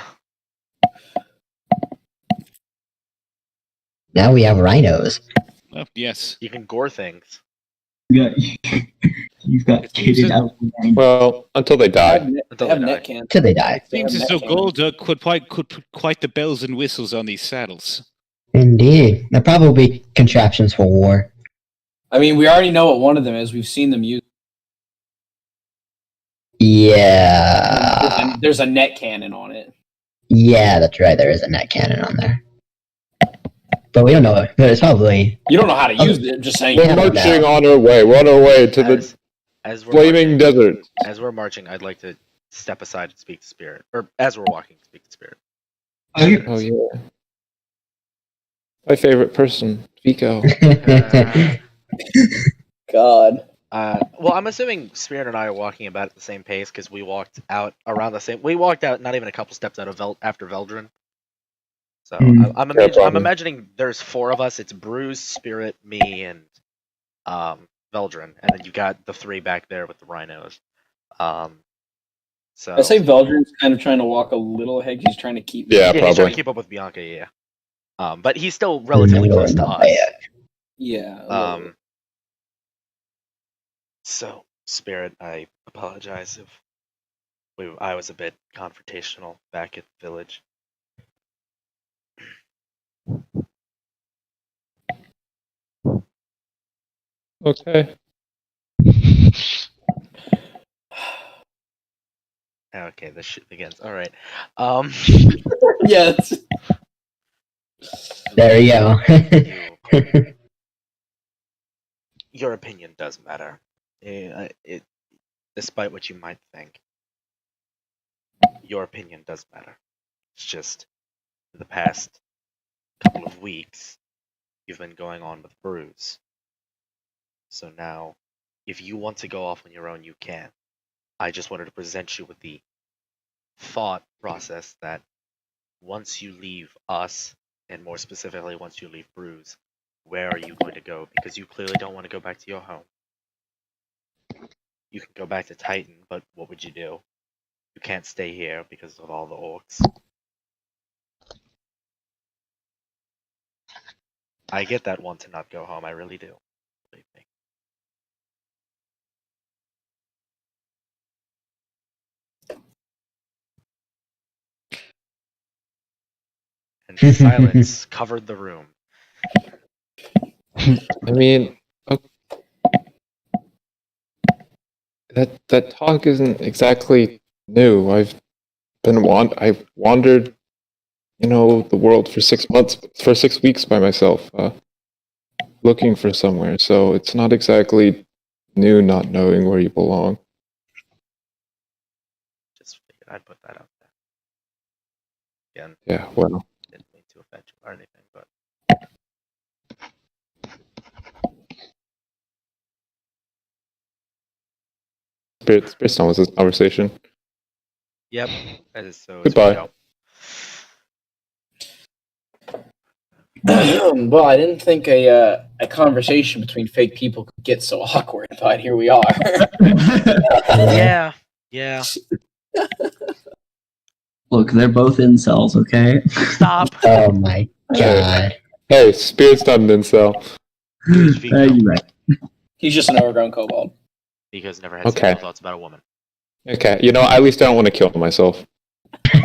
Now we have rhinos. Oh, yes. You can gore things. You've got kitted out. Well, until they die. Until They have they die. net cans. Till they die. Seems as though Golda could put quite the bells and whistles on these saddles. Indeed. They're probably contraptions for war. I mean, we already know what one of them is. We've seen them use. Yeah. And there's a net cannon on it. Yeah, that's right. There is a net cannon on there. But we don't know. But it's probably. You don't know how to use it. I'm just saying. Yeah. Marching on our way. We're on our way to the As we're flaming marching, desert. as we're marching, I'd like to step aside and speak to Spirit. Or as we're walking, speak to Spirit. Oh yeah. My favorite person, Vico. God. Well, I'm assuming Spirit and I are walking about at the same pace because we walked out around the same. We walked out not even a couple steps out of after Veldrin. So I'm probably. imagining there's 4 of us. It's Bruise, Spirit, me, and Veldrin, and then you got the 3 back there with the rhinos. So I say Veldrin's kind of trying to walk a little ahead. He's trying to keep. Yeah, he's trying to probably. keep up with Bianca. Yeah. But he's still relatively close to us. Yeah. So, Spirit, I apologize if I was a bit confrontational back at the village. Okay. Okay, this shit begins. All right. Yes. There you go. Your opinion does matter. Despite what you might think, your opinion does matter. It's just the past couple of weeks you've been going on with Bruise. So now, if you want to go off on your own, you can. I just wanted to present you with the thought process that once you leave us, and more specifically once you leave Bruise, where are you going to go? Because you clearly don't want to go back to your home. You can go back to Titan, but what would you do? You can't stay here because of all the orcs. I get that want to not go home, I really do. Believe me. And silence covered the room. I mean, that talk isn't exactly new. I've wandered, the world for 6 months, for 6 weeks by myself, looking for somewhere. So it's not exactly new not knowing where you belong. Just figured I'd put that out there. Again, Yeah, well, didn't mean to offend you or anything, but Spirit's done with this conversation. yep, that is so. Goodbye. Well, I didn't think a conversation between fake people could get so awkward, but here we are. Yeah, yeah. Look, they're both incels, okay? Stop. Oh my god. Hey, Spirit's not an incel. Vico. You're right. He's just an overgrown kobold. Vico's never had Okay. sexual thoughts about a woman. Okay, at least I don't want to kill myself. You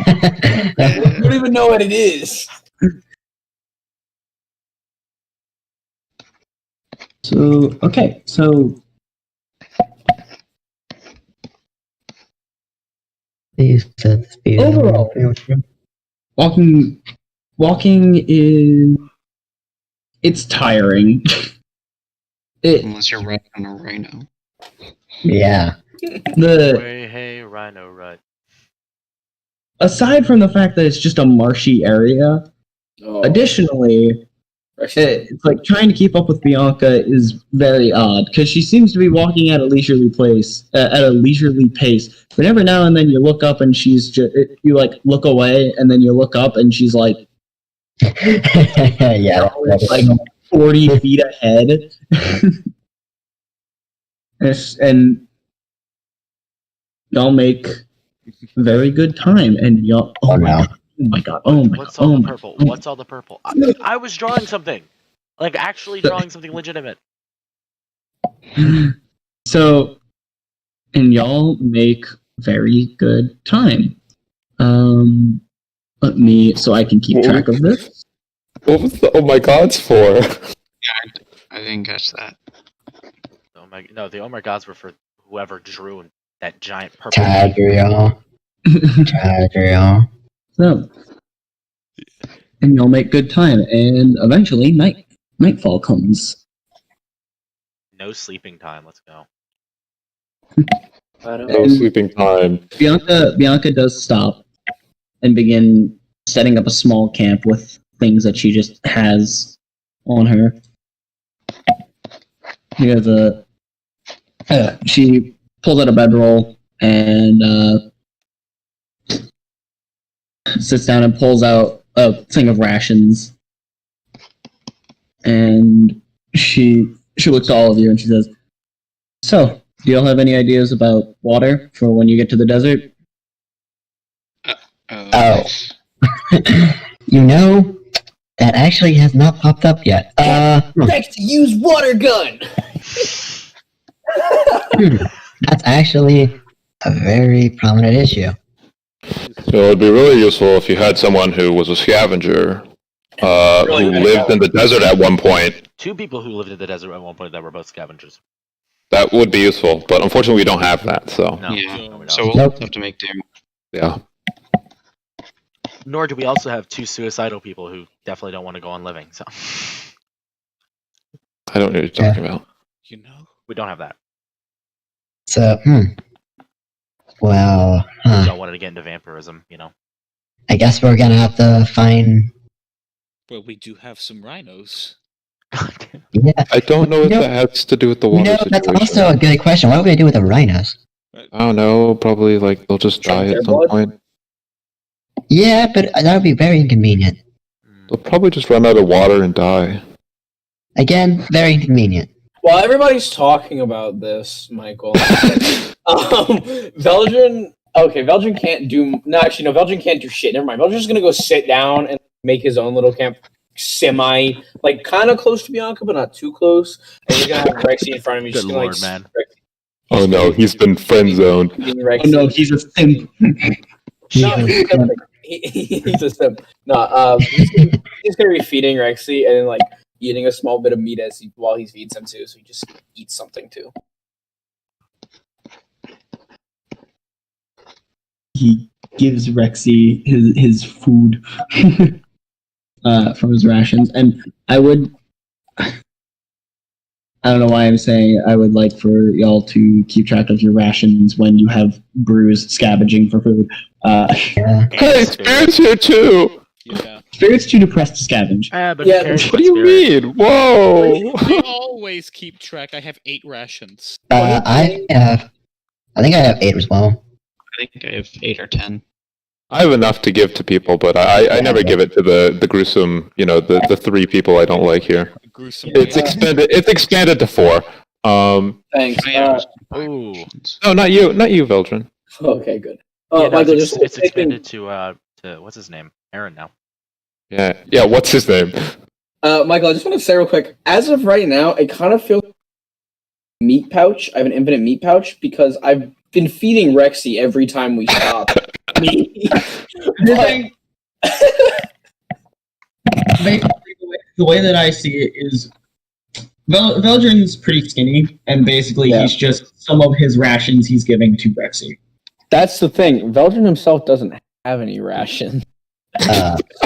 don't even know what it is. So, okay, so overall, walking is it's tiring. Unless you're riding on a rhino. Yeah. Hey, Rhino Rut. Aside from the fact that it's just a marshy area, additionally, it's like trying to keep up with Bianca is very odd because she seems to be walking at a leisurely pace. But every now and then you look up and she's just you like look away and then you look up and she's like Yeah. like 40 feet ahead. And y'all make very good time. And y'all, oh my god, What's all the purple? What's all the purple? I was drawing something, like actually drawing something legitimate. So, and y'all make very good time. Let me, so I can keep track of this. What was the oh my gods for? I didn't catch that. The oh my gods were for whoever drew that giant purple. Tadriel. So, and y'all make good time, and eventually nightfall comes. No sleeping time. Let's go. No sleeping time. Bianca does stop and begin setting up a small camp with things that she just has on her. She pulls out a bedroll and sits down and pulls out a thing of rations. And she looks at all of you and she says, "So, do y'all have any ideas about water for when you get to the desert?" Oh. You know, that actually has not popped up yet. Next to use water gun! That's actually a very prominent issue. So it'd be really useful if you had someone who was a scavenger, who lived in the desert at one point. 2 people who lived in the desert at one point that were both scavengers. That would be useful, but unfortunately we don't have that, so. No. Yeah, No, we so don't. we'll have to make do. Yeah. Nor do we also have 2 suicidal people who definitely don't want to go on living. So I don't know what you're talking about. You know? we don't have that. So, well, We don't want to get into vampirism, you know. I guess we're gonna have to find. Well, we do have some rhinos. Yeah, I don't know if that has to do with the water that's situation. also a good question. What are we gonna do with the rhinos? I don't know, probably like they'll just die Drink at their some blood? point. Yeah, but that would be very inconvenient. They'll probably just run out of water and die. Again, very inconvenient. While everybody's talking about this, Michael, Veldrin. Okay, Veldrin can't do. No, actually, no. Veldrin can't do shit. Never mind. Veldrin's gonna go sit down and make his own little camp, like kind of close to Bianca, but not too close. And you're gonna have Rexy in front of me. Good just gonna, lord, like, man. Oh no, he's been friend zoned. Oh no, he's a simp. No, he's a simp. No, he's gonna be feeding Rexy and then like eating a small bit of meat while he feeds him too. So he just eats something too. He gives Rexy his food from his rations, and I don't know why I'm saying I would like for y'all to keep track of your rations when you have Bruise scavenging for food. Hey, Spirit's here too! Yeah. Spirit's too depressed to scavenge. But Yeah, Karen's What do you spirit. mean? Whoa! I always keep track. I have 8 rations. I think I have 8 as well. I think I have 8 or 10. I have enough to give to people, but I never give it to the gruesome, the 3 people I don't like here. Gruesome. It's expanded to 4. Thanks. Ooh. No, not you, Veldrin. Okay, good. Yeah, no, Michael, it's just expanded to what's his name? Aaron now. Yeah, what's his name? Michael, I just want to say real quick. As of right now, it kind of feels meat pouch. I have an infinite meat pouch because I've been feeding Rexy every time we stop. The way that I see it is Veldrin's pretty skinny, and basically he's just some of his rations he's giving to Rexy. That's the thing. Veldrin himself doesn't have any rations.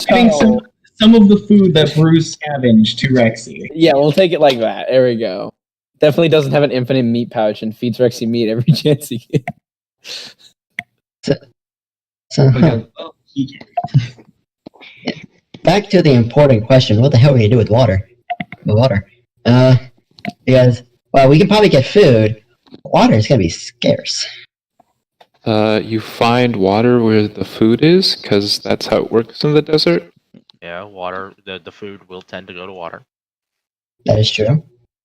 Giving some of the food that Bruce scavenged to Rexy. Yeah, we'll take it like that. There we go. Definitely doesn't have an infinite meat pouch and feeds Rexy meat every chance he gets. So, back to the important question: what the hell are we gonna do with water? Because we can probably get food. Water is gonna be scarce. You find water where the food is, because that's how it works in the desert. Yeah, water. The food will tend to go to water. That is true. A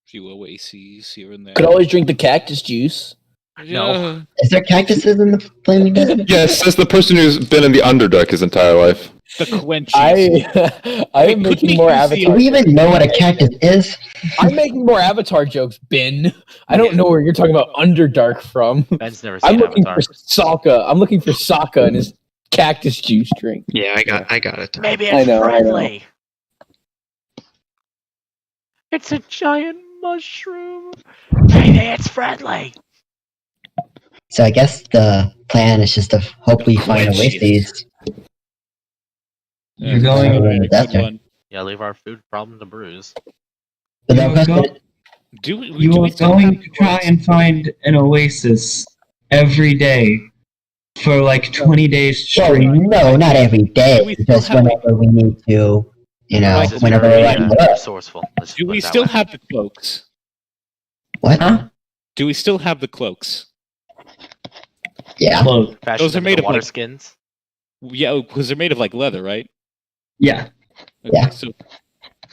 few oases here and there. Could always drink the cactus juice. No. Is there cactuses in the flaming desert? Yes, as the person who's been in the Underdark his entire life. The quenches. I am making more Do Avatar. we even know what a cactus is? I'm making more Avatar jokes, Ben. I don't know where you're talking about Underdark from. Ben's never seen I'm looking Avatar. for Sokka. I'm looking for Sokka and his cactus juice drink. Yeah, I got it. Maybe I it's know. friendly. It's a giant mushroom. Maybe it's friendly. So I guess the plan is just to hope we find oases. You're going- in the Good desert. one. Yeah, leave our food problem to Bruise. But then You are question, Do we, You do are we still going have to try and find an oasis every day for like 20 days well, straight. no, not every day, We still just have- whenever we need to, Right, It's whenever very, we're running it up. resourceful. Let's Do put we it that still way. have the cloaks? What? Huh? Do we still have the cloaks? Yeah. Close. Fashion Those are into made the of, water like- skins? Yeah, because they're made of like leather, right? Yeah. Okay, Yeah. So,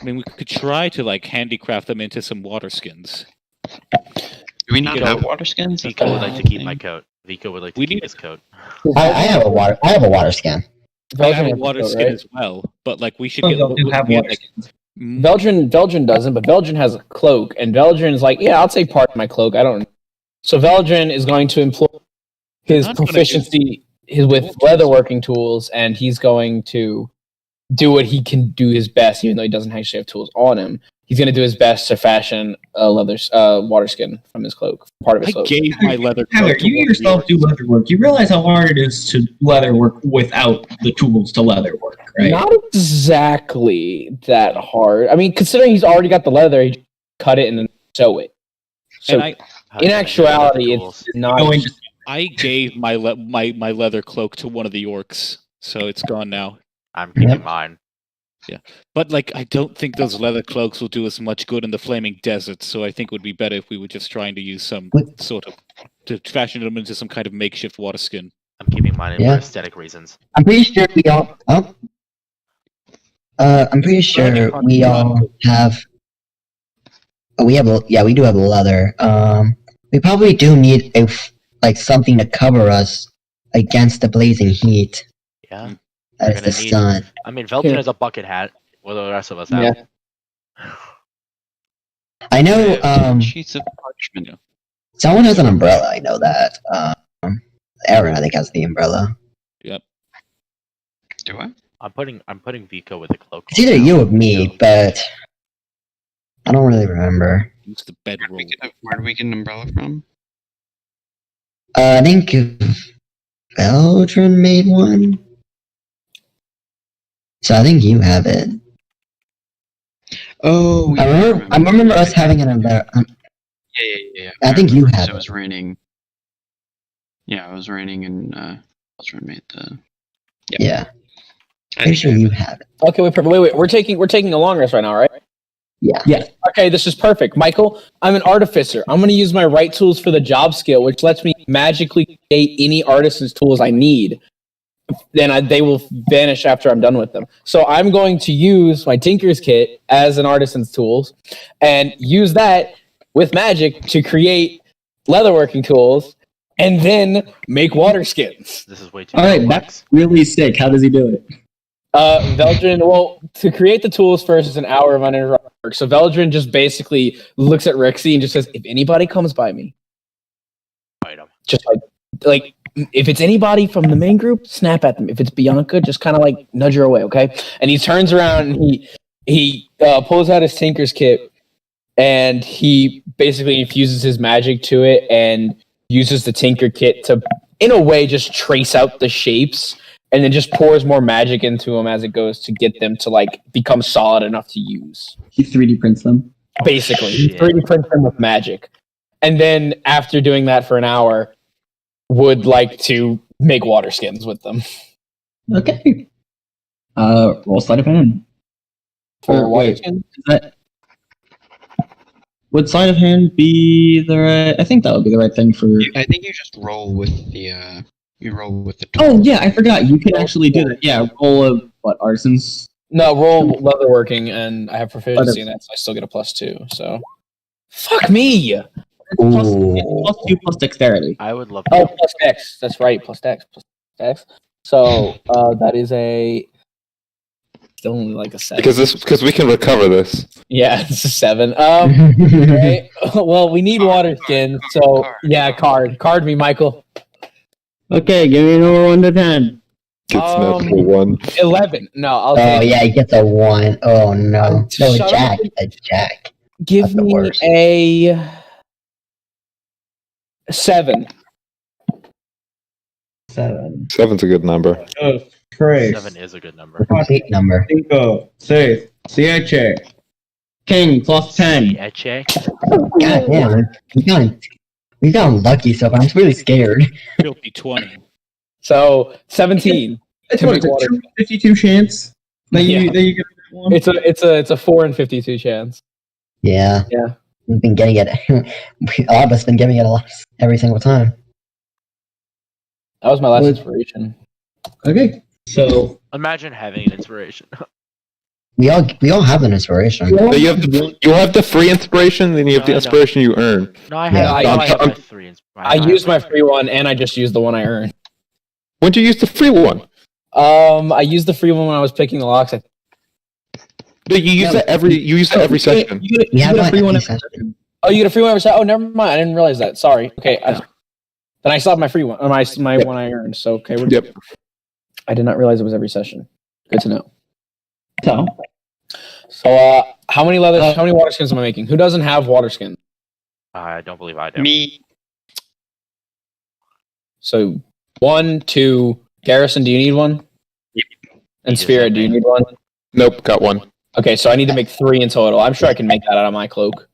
I mean, we could try to like handicraft them into some water skins. Do we not Get have all- water skins? Vico would like to keep my coat. Vico would like to We keep need- his coat. I have a water scan. I have a Veldrin water has skin right? as well, but like we should Some get. of them do have we water like, skins. Veldrin doesn't, but Veldrin has a cloak, and Veldrin's like, yeah, I'll take part of my cloak. I don't. So Veldrin is going to employ his Not gonna proficiency with leatherworking tools, and he's going to do what he can do his best, even though he doesn't actually have tools on him. He's going to do his best to fashion a water skin from his cloak, part of his I cloak. gave my leather Tyler, cloak to you one of yourself do yours. leather work. You realize how hard it is to leather work without the tools to leather work, right? Not exactly that hard. I mean, considering he's already got the leather, he just cut it and then sew it. So And How in do you actuality, make the it's tools? not. Going to I gave my my leather cloak to one of the orcs, so it's gone now. I'm keeping mine. But like, I don't think those leather cloaks will do us much good in the flaming desert. So I think it would be better if we were just trying to use some What? sort of to fashion them into some kind of makeshift water skin. I'm keeping mine Yeah. for aesthetic reasons. I'm pretty sure we all. I'm pretty sure we all have. Oh, we do have leather. We probably do need something to cover us against the blazing heat. Yeah. That is gonna the need- sun. I mean, Veldrin has a bucket hat. What do the rest of us have? Yeah. I know. Sheets of parchment. Someone has an umbrella. I know that. Erin, I think, has the umbrella. Do I? I'm putting Vico with a cloak. It's either you or me, but I don't really remember. Use the bedroll. Where do we get an umbrella from? I think Veldrin made one. So I think you have it. Oh, I remember us having an umbrella. Yeah. I think you have So it was raining. Yeah, it was raining, and Veldrin made the. Yeah. I Pretty think sure I have you it. have it. Okay, wait. We're taking a long rest right now, right? Yeah. Okay, this is perfect. Michael, I'm an artificer. I'm going to use my right tools for the job skill, which lets me magically create any artisan's tools I need. Then they will vanish after I'm done with them. So I'm going to use my Tinker's Kit as an artisan's tools and use that with magic to create leatherworking tools and then make water skins. This is way too All right, complex. that's really sick. How does he do it? Veldrin, well, to create the tools first is an hour of uninterrupted work. So Veldrin just basically looks at Rixie and just says, if anybody comes by me, Item. just like if it's anybody from the main group, snap at them. If it's Bianca, just kind of like nudge her away, okay? And he turns around and he pulls out his Tinker's Kit and he basically infuses his magic to it and uses the Tinker Kit to, in a way, just trace out the shapes and then just pours more magic into them as it goes to get them to like become solid enough to use. He 3D prints them. basically. shit. 3D print them with magic. And then after doing that for an hour, would like to make water skins with them. Okay. Roll sleight of hand. For water wait, skins? is that... Would sleight of hand be the right... I think that would be the right thing for... I think you just roll with the Oh, yeah, I forgot. You can actually do that. Yeah, roll a... What, artisans? No, roll leatherworking, and I have proficiency in that, so I still get a +2. So, fuck me. Plus, Ooh. +2 plus dexterity. I would love. Oh, plus Dex. That's right, plus Dex. Plus Dex. So that is a still only like a 7. Because we can recover this. Yeah, it's a 7. Okay. Well, we need water skins, so yeah, card me, Michael. Okay, give me a number 1 to 10. It's natural 1. 11. No, I'll Oh take yeah, he gets a 1. Oh no. No, Shut Jack. up. A Jack. Give That's the me worst. a 7. 7. 7's a good number. 7 is a good number. Complete number. 5, 6, 7. King plus 10. Eche. God damn. We've gotten lucky so far. I'm really scared. Filthy 20. So 17. It's To what, make it's a water. 52 chance that you Yeah. that you get that one. It's a 4 in 52 chance. Yeah. Yeah. We've been getting it. All of us been getting it a lot every single time. That was my last Well, inspiration. Okay, so Imagine having an inspiration. We all have an inspiration. So you have the free inspiration, then you have the No, I inspiration you earn. No, I Yeah, have. I have I'm- my 3. I used my free one, and I just used the one I earned. When'd you use the free one? I used the free one when I was picking the locks. No, you use that every session. You get, We you have get a one free one every every session. session. Oh, you get a free one every time? Oh, never mind. I didn't realize that. Sorry. Okay. Then I still have my free one, or my Yep. one I earned. So okay. Yep. I did not realize it was every session. Good to know. So, How many how many water skins am I making? Who doesn't have water skins? I don't believe I do. Me. So 1, 2. Garrison, do you need one? Yep. And He Sphera, doesn't do you make- need one? Nope, got one. Okay, so I need to make 3 in total. I'm sure I can make that out of my cloak.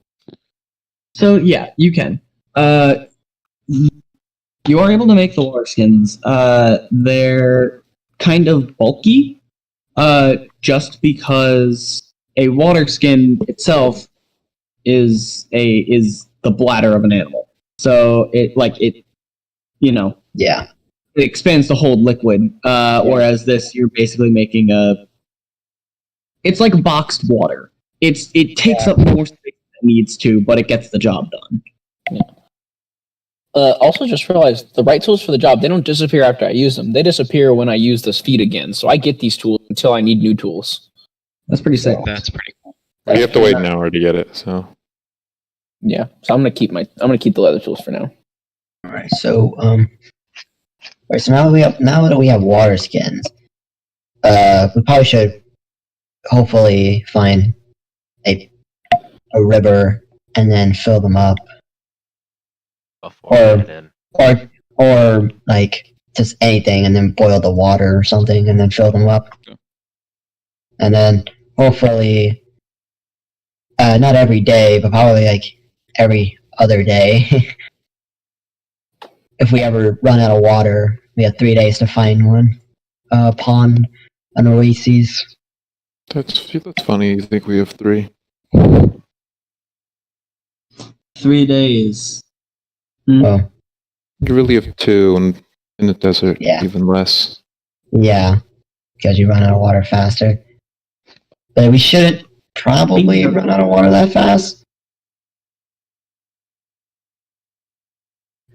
so yeah, you can. You are able to make the water skins. They're kind of bulky, just because a water skin itself is the bladder of an animal. So it Yeah. it expands to hold liquid. Whereas this, you're basically making it's like boxed water. It takes up more space than it needs to, but it gets the job done. Also, just realized the right tools for the job, they don't disappear after I use them. They disappear when I use this feat again. So I get these tools until I need new tools. That's pretty sick. That's pretty cool. You have to wait an hour to get it, so. Yeah. So I'm gonna keep the leather tools for now. Alright, so alright, so now that we have water skins, we probably should hopefully find a river and then fill them up. Before I get in. Or like just anything and then boil the water or something and then fill them up. And then hopefully not every day, but probably like every other day. If we ever run out of water, we have 3 days to find one. Pond, an oasis. That's funny, you think we have 3. 3 days. Well, You really have 2, and in the desert, Yeah. even less. yeah, because you run out of water faster. But we shouldn't probably run out of water that fast.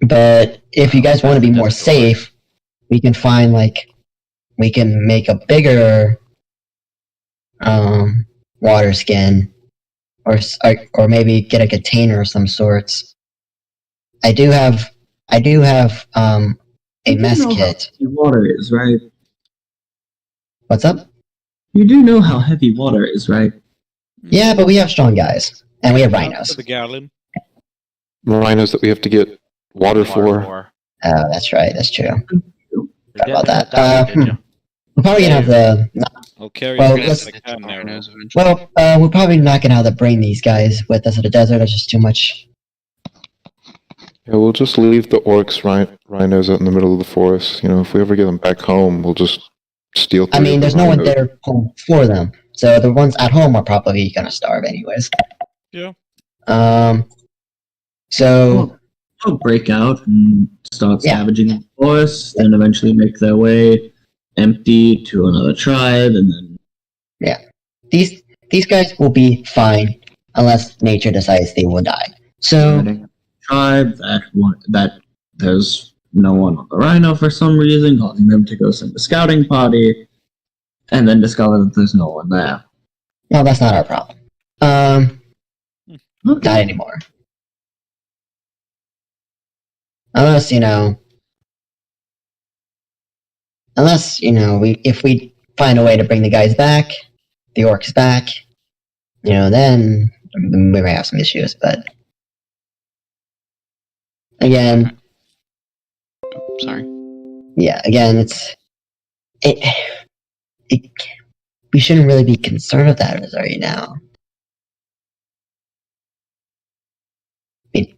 But if you guys want to be more safe, we can we can make a bigger water skin, or maybe get a container of some sorts. I do have a mess kit. Heavy water is, right? What's up? You do know how heavy water is, right? Yeah, but we have strong guys and we have rhinos. The gallon. Rhinos that we have to get water for. Oh, that's right. That's true. You about didn't that. did you? We're probably gonna have the. I'll carry Well, as let's- best I can now. Rhinos eventually. Well, we're probably not gonna have to bring these guys with us to the desert. It's just too much. Yeah, we'll just leave the orcs rhinos out in the middle of the forest. You know, if we ever get them back home, we'll just steal. I mean, there's no one there home for them, so the ones at home are probably gonna starve anyways. Yeah. So They'll break out and start Yeah. scavenging the forest, and eventually make their way empty to another tribe, and then these guys will be fine unless nature decides they will die. So finding a tribe that there's no one on the rhino for some reason, causing them to go send a scouting party, and then discover that there's no one there. no, that's not our problem. Not anymore. Unless if we find a way to bring the guys back, the orcs back, then we may have some issues. But again, Sorry. yeah, again, we shouldn't really be concerned with that as right now. I mean,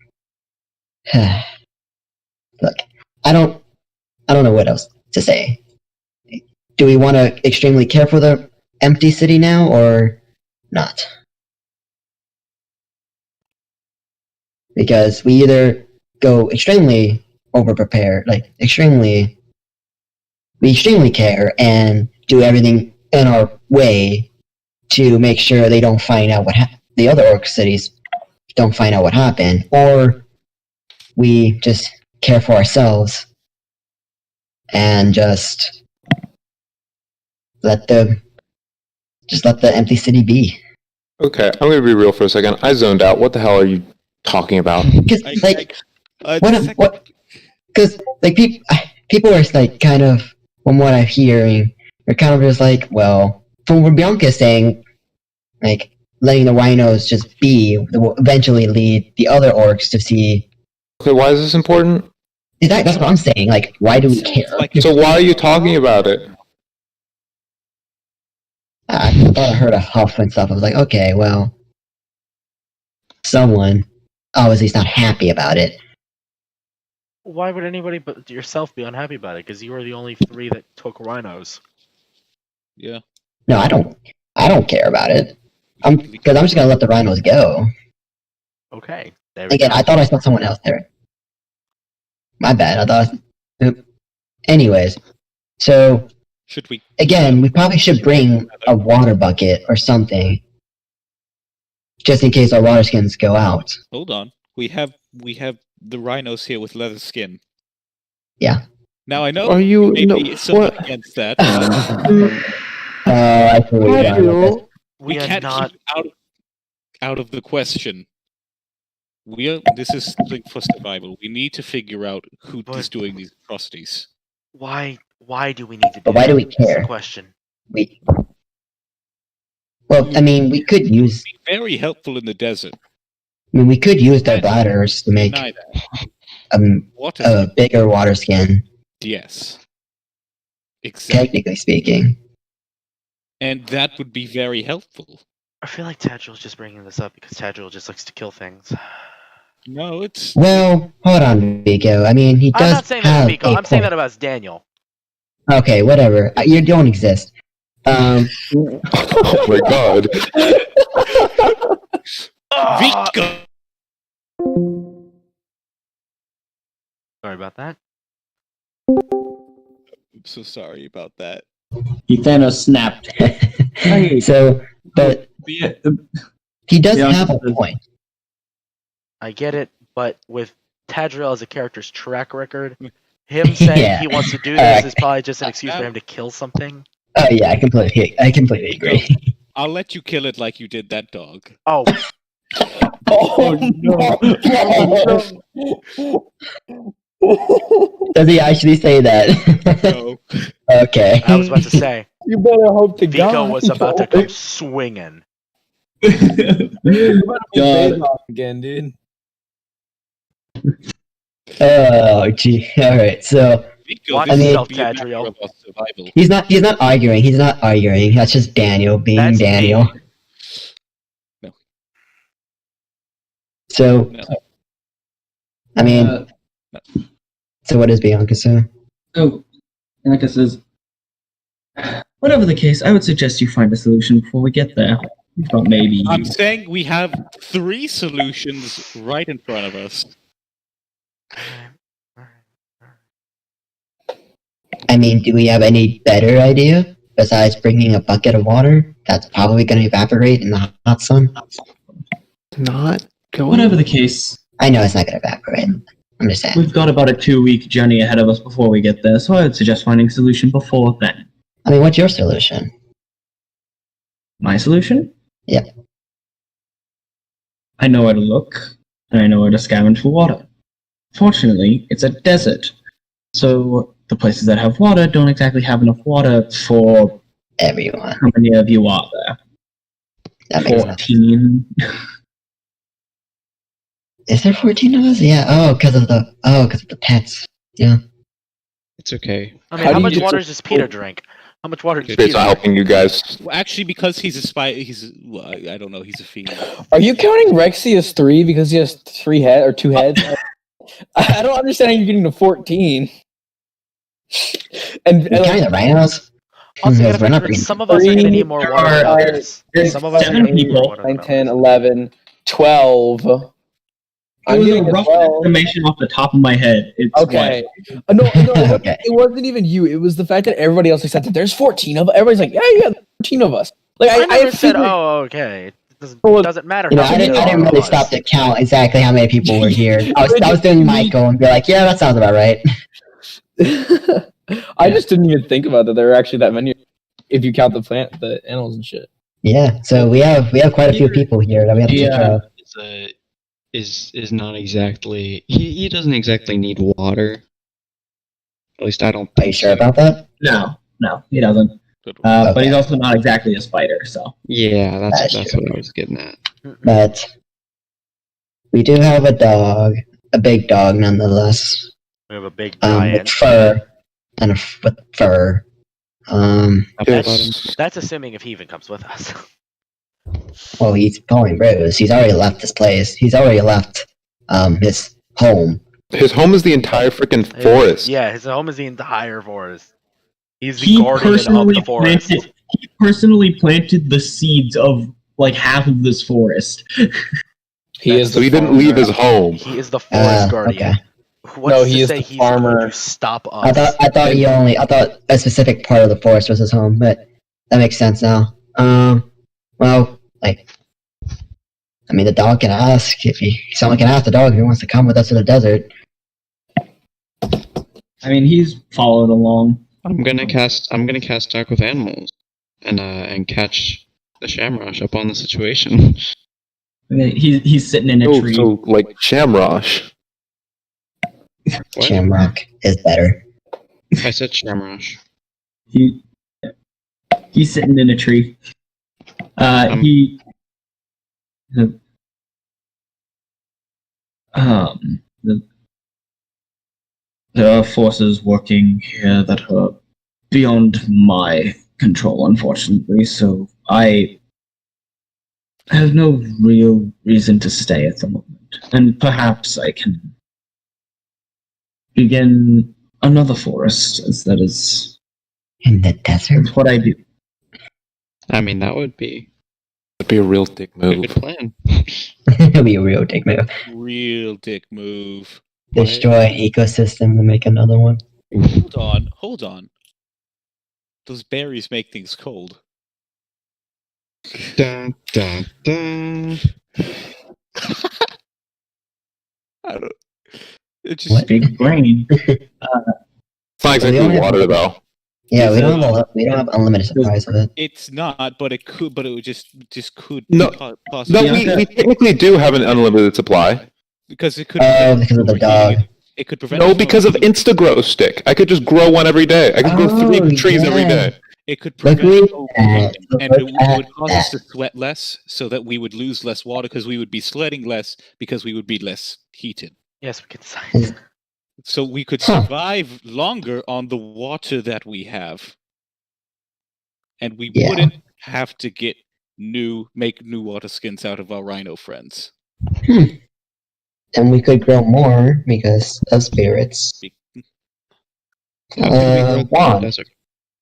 look, I don't know what else to say. Do we want to extremely care for the empty city now, or not? Because we either go extremely over-prepared, we extremely care and do everything in our way to make sure they don't find out the other orc cities don't find out what happened, or we just care for ourselves and just let the empty city be. Okay, I'm gonna be real for a second. I zoned out. What the hell are you talking about? Because people are kind of, from what I'm hearing, they're kind of just well, from what Bianca's saying, letting the rhinos just be will eventually lead the other orcs to see. Okay, why is this important? That's what I'm saying. Why do we care? So why are you talking about it? I thought I heard a huff and stuff. I was like, okay, well, someone obviously is not happy about it. Why would anybody but yourself be unhappy about it? Because you were the only 3 that took rhinos. Yeah. No, I don't care about it. Because I'm just gonna let the rhinos go. Okay. There we Again, go. I thought I saw someone else there. My bad. Anyways, so Should we? again, we probably should bring a water bucket or something, just in case our water skins go out. Hold on. We have the rhinos here with leather skin. Yeah. Now I know Are you maybe no, somewhat what? against that. I totally got it. We are can't not. keep it out of the question. This is something for survival. We need to figure out who is doing these atrocities. Why do we need to do But why that? do we That's the care? question. Well, I mean, we could use. Be very helpful in the desert. I mean, we could use their bladders to make Deny that. Water a bigger water skin, yes. Exactly. technically speaking. And that would be very helpful. I feel like Tadriel's just bringing this up because Tadriel just likes to kill things. No, it's Well, hold on, Vico. I mean, he I'm does not saying that have to Vico. a I'm saying point. that about Daniel. Okay, whatever. You don't exist. Oh my god. Vico. Sorry about that. I'm so sorry about that. He Thanos snapped. So, but Yeah, he does Yeah. have a point. I get it, but with Tadriel as a character's track record, him saying Yeah. he wants to do this is probably just an excuse for him to kill something. Oh yeah, I completely agree. I'll let you kill it like you did that dog. Oh, Oh no! Does he actually say that? No. Okay. I was about to say, You better hope to Vico God. was about to come swinging. God. Again, dude. Oh gee. All right. So Vico, Watch this yourself, would be a matter Tadriel. of our survival. He's not arguing. He's not arguing. That's just Daniel being That's Daniel. me. No. So, No. I mean, so what does Bianca say? Oh, Bianca says, whatever the case, I would suggest you find a solution before we get there. But maybe. I'm saying we have 3 solutions right in front of us. I mean, do we have any better idea besides bringing a bucket of water that's probably going to evaporate in the hot sun? Not going. Whatever the case, I know it's not going to evaporate. I'm just saying. we've got about a 2-week journey ahead of us before we get there, so I would suggest finding a solution before then. I mean, what's your solution? My solution? Yeah. I know where to look, and I know where to scavenge for water. Fortunately, it's a desert, so the places that have water don't exactly have enough water for Everyone. how many of you are there? That makes sense. 14. Is there 14 of us? Yeah. Oh, because of the pets. Yeah. It's okay. I mean, How how do you much get water to- does Peter drink? How much water does It's Peter not drink? helping you guys. Well, actually, because he's a spy, well, I don't know, he's a fiend. Are you counting Rexy as 3 because he has 3 head or 2 heads? I don't understand how you're getting to 14. And You counting the rhinos? Also, you Because gotta we're not figure, bringing- some of us are gonna need more There water than are- others. there's Some of us are 7 gonna need more people. water 9, than 10, others. 11, 12. It I'm was a getting to rough 12. estimation off the top of my head. It's Okay. No, Okay. it wasn't even you. It was the fact that everybody else accepted. There's 14 of us. Everybody's like, yeah, 14 of us. Like I never said, figured- oh, okay. It Well, doesn't matter. You know, how I many didn't there really was. stop to count exactly how many people were here. I was doing Michael and be like, yeah, that sounds about right. I just didn't even think about that there were actually that many. If you count the animals and shit. Yeah. So we have quite a few people here that we have to take care of. Is not exactly. He doesn't exactly need water. At least I don't. Are you sure about that? No, he doesn't. But he's also not exactly a spider, so. Yeah, That's that's true. what I was getting at. But we do have a dog, a big dog nonetheless. We have a big With giant. fur and with fur. That's assuming if he even comes with us. Well, he's calling Bruise. He's already left this place. He's already left his home. His home is the entire freaking forest. Yeah, his home is the entire forest. He's the He guardian of personally the forest. planted the seeds of like half of this forest. He is So he didn't leave his home. He is the forest guardian. Okay. What's No, to he is say the he's farmer. going to stop I us? thought a specific part of the forest was his home, but that makes sense now. Well, like, I mean, the dog can ask someone can ask the dog if he wants to come with us to the desert. I mean, he's followed along. I'm gonna cast Talk with Animals, and catch the Shamrock up on the situation. I mean, he's sitting in a Oh, tree. so like Shamrock. What? Shamrock is better. I said Shamrock. He's sitting in a tree. There are forces working here that are beyond my control, unfortunately, so I have no real reason to stay at the moment. And perhaps I can begin another forest, as that is In the desert? what I do. I mean, that would be That'd be a real dick a move. good plan. It'll be a real dick move. Real dick move. Destroy an ecosystem to make another one. Hold on. Those berries make things cold. Dun, dun, dun. I don't. It just What? Big brain. It's not We exactly only have- water though. Yeah, we don't have unlimited supplies of it. It's not, but it could. But it would just could. No. Possibly No, we technically do have an unlimited supply. because it could. Oh, prevent because of the overheating. dog. It could prevent. No, us from because of overheating. Instagrow stick. I could just grow one every day. I could grow Oh, 3 trees every yeah. day. It could Look prevent at overheating, that. and it Look at would cause us that. to sweat less, so that we would lose less water because we would be sweating less because we would be less heated. Yes, we can sign. So we could Huh. survive longer on the water that we have. And we Yeah. wouldn't have to make new water skins out of our rhino friends. And we could grow more because of spirits. How can we grow the Juan. desert?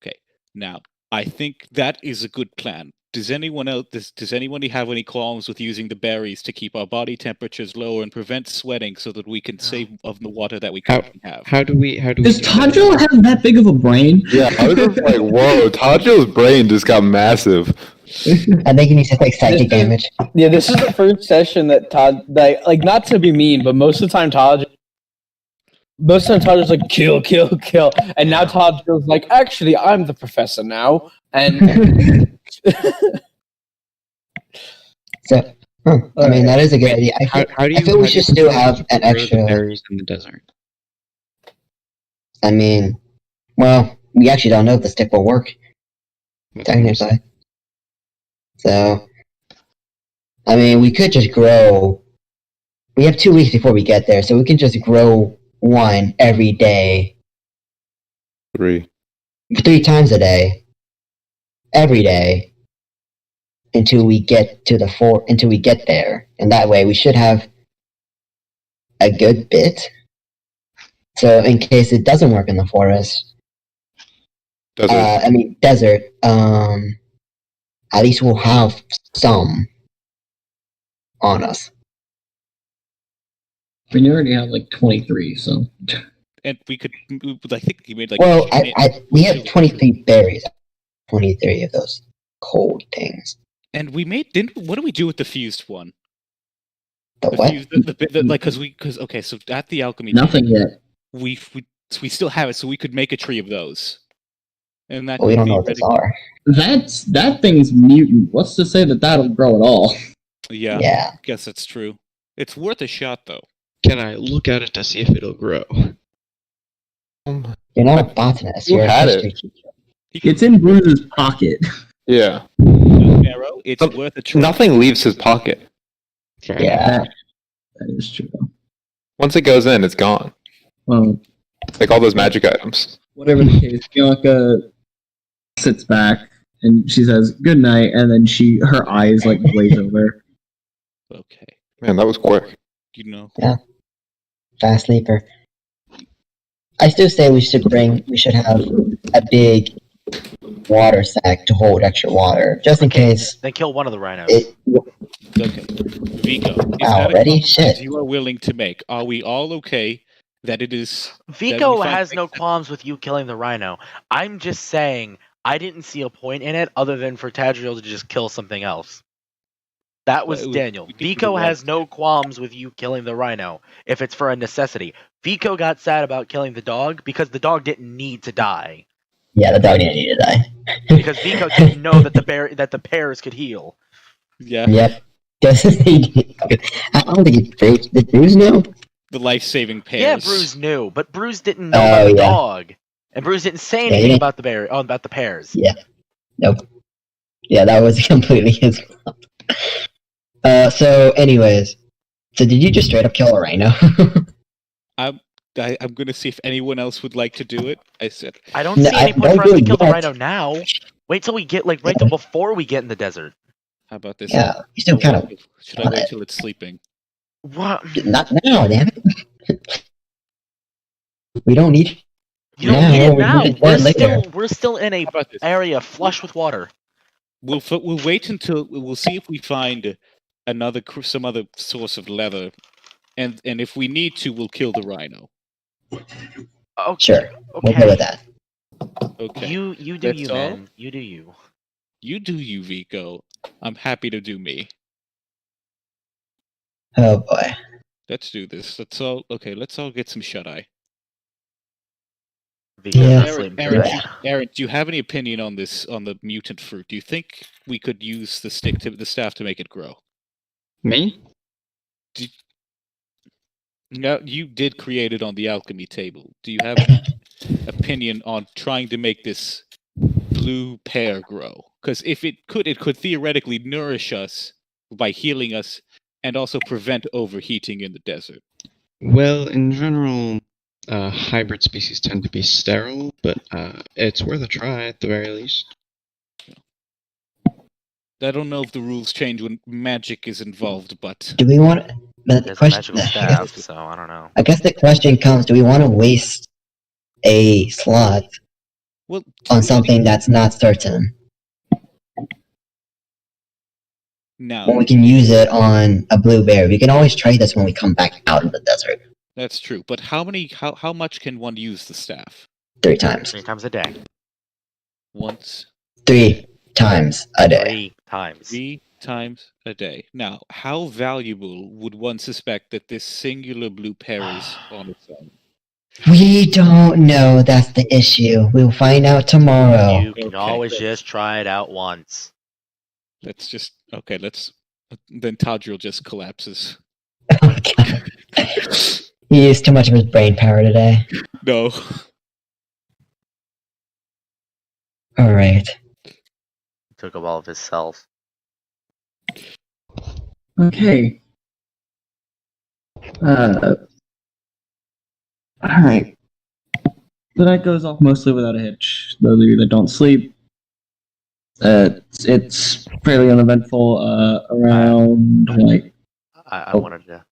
Okay. Now, I think that is a good plan. Does anyone else? Does anybody have any qualms with using the berries to keep our body temperatures lower and prevent sweating, so that we can save of the water that we currently have? How do we Does do that? Tadriel have that big of a brain? Yeah, I was just like, whoa, Tadriel's brain just got massive. I think he needs to take psychic damage. Yeah, this is the first session that Todd, like, not to be mean, but most of the time Todd is like, kill, kill, kill. And now Todd feels like, actually, I'm the professor now. And So, I mean, that is a good idea. I feel we should still have an extra. berries in the desert. I mean, well, we actually don't know if the stick will work, technically. So, I mean, we could just grow. We have 2 weeks before we get there, so we can just grow one every day, 3. 3 times a day, every day, until we get to until we get there, and that way we should have a good bit. So, in case it doesn't work in the forest, desert. At least we'll have some on us. I mean, you already have like 23, so. And we could. I think he made like. Well, we have 23 berries. 23 of those cold things. And we made. What do we do with the fused one? The what? Okay, so at the alchemy Nothing yet. we still have it, so we could make a tree of those. And that Well, we don't know what those are. That thing's mutant. What's to say that that'll grow at all? Yeah. Yeah. I guess that's true. It's worth a shot, though. Can I look at it to see if it'll grow? You're not a botanist. Who You're a had history it? teacher. It's in Bruise's pocket. Yeah. Nero, it's worth a try. Nothing leaves his pocket. Yeah. That is true. Once it goes in, it's gone. Well, Like all those magic items. whatever the case, Bianca sits back and she says good night, and then her eyes like glaze over. Okay. Man, that was quick. You know. Yeah. Fast sleeper. I still say we should have a big water sack to hold extra water, just in case. Then kill one of the rhinos. Okay. Vico, is that a Already? compromise Shit. you are willing to make? Are we all okay that it is... Vico that we find has no things- qualms with you killing the rhino. I'm just saying I didn't see a point in it other than for Tadriel to just kill something else. That was Well, Daniel. we need to Vico do has one. no qualms with you killing the rhino if it's for a necessity. Vico got sad about killing the dog because the dog didn't need to die. Yeah, the dog didn't need to die. Because Vico didn't know that the pears could heal. Yeah. Yep. I don't think Bruise. Did Bruise know? The life-saving pears. Yeah, Bruise knew, but Bruise didn't know Oh, about the yeah. dog. And Bruise didn't say Yeah, he anything didn't- about the pears. Yeah. Nope. Yeah, that was completely his fault. So, anyways. So, did you just straight up kill a rhino? I'm going to see if anyone else would like to do it. I said... I don't No, see any I point don't for us to do kill the yet. rhino now. Wait till we get, wait till before we get in the desert. How about this? Yeah, you still kind of. Should I wait till it's sleeping? What? Not now, damn it. We don't need. You don't No, need it we now. need it later. We're still in a How about this? area flush with water. We'll wait until we'll see if we find some other source of leather, and if we need to, we'll kill the rhino. Okay. Sure, we'll Okay. go with that. Okay. You do That's you, all? man. You do you. You do you, Vico. I'm happy to do me. Oh boy. Let's do this. Let's all get some shut eye. Because Yeah. I'm Aaron, sleeping Aaron, through do, it. Aaron, do you have any opinion on the mutant fruit? Do you think we could use the staff to make it grow? Me? No, you did create it on the alchemy table. Do you have any opinion on trying to make this blue pear grow? Because if it could theoretically nourish us by healing us and also prevent overheating in the desert. Well, in general, Hybrid species tend to be sterile, but it's worth a try at the very least. I don't know if the rules change when magic is involved, but Do we want? But the There's a question, magical staff, so I don't know. I guess the question comes: do we want to waste a slot well, on something that's not certain now when we can use it on a blueberry? We can always trade this when we come back out of the desert. that's true. But how much can one use the staff? 3 times. 3 times a day. Once, 3 times a day. 3 times. 3 times a day. Now, how valuable would one suspect that this singular blue pear is on its own? We don't know. That's the issue. We'll find out tomorrow. You can Okay. always just try it out once. Let's just then Tadriel just collapses. Oh, God. He used too much of his brain power today. No. Alright. Took up all of his self. Okay. Alright. The night goes off mostly without a hitch. Those of you that don't sleep, it's fairly uneventful. Around like I wanted to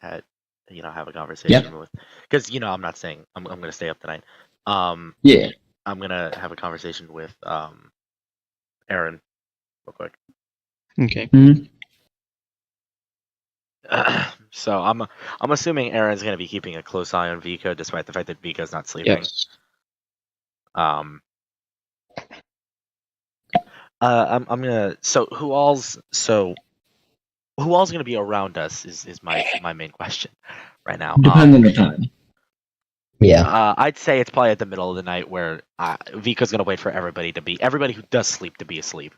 have a conversation with, because I'm not saying I'm gonna stay up tonight. yeah. I'm gonna have a conversation with Erin real quick. Okay. So I'm assuming Erin's gonna be keeping a close eye on Vico, despite the fact that Vico's not sleeping. Yes. I'm gonna. So who all's gonna be around us is my main question right now. Depends on the time. Yeah. I'd say it's probably at the middle of the night where Vico's gonna wait for everybody who does sleep to be asleep.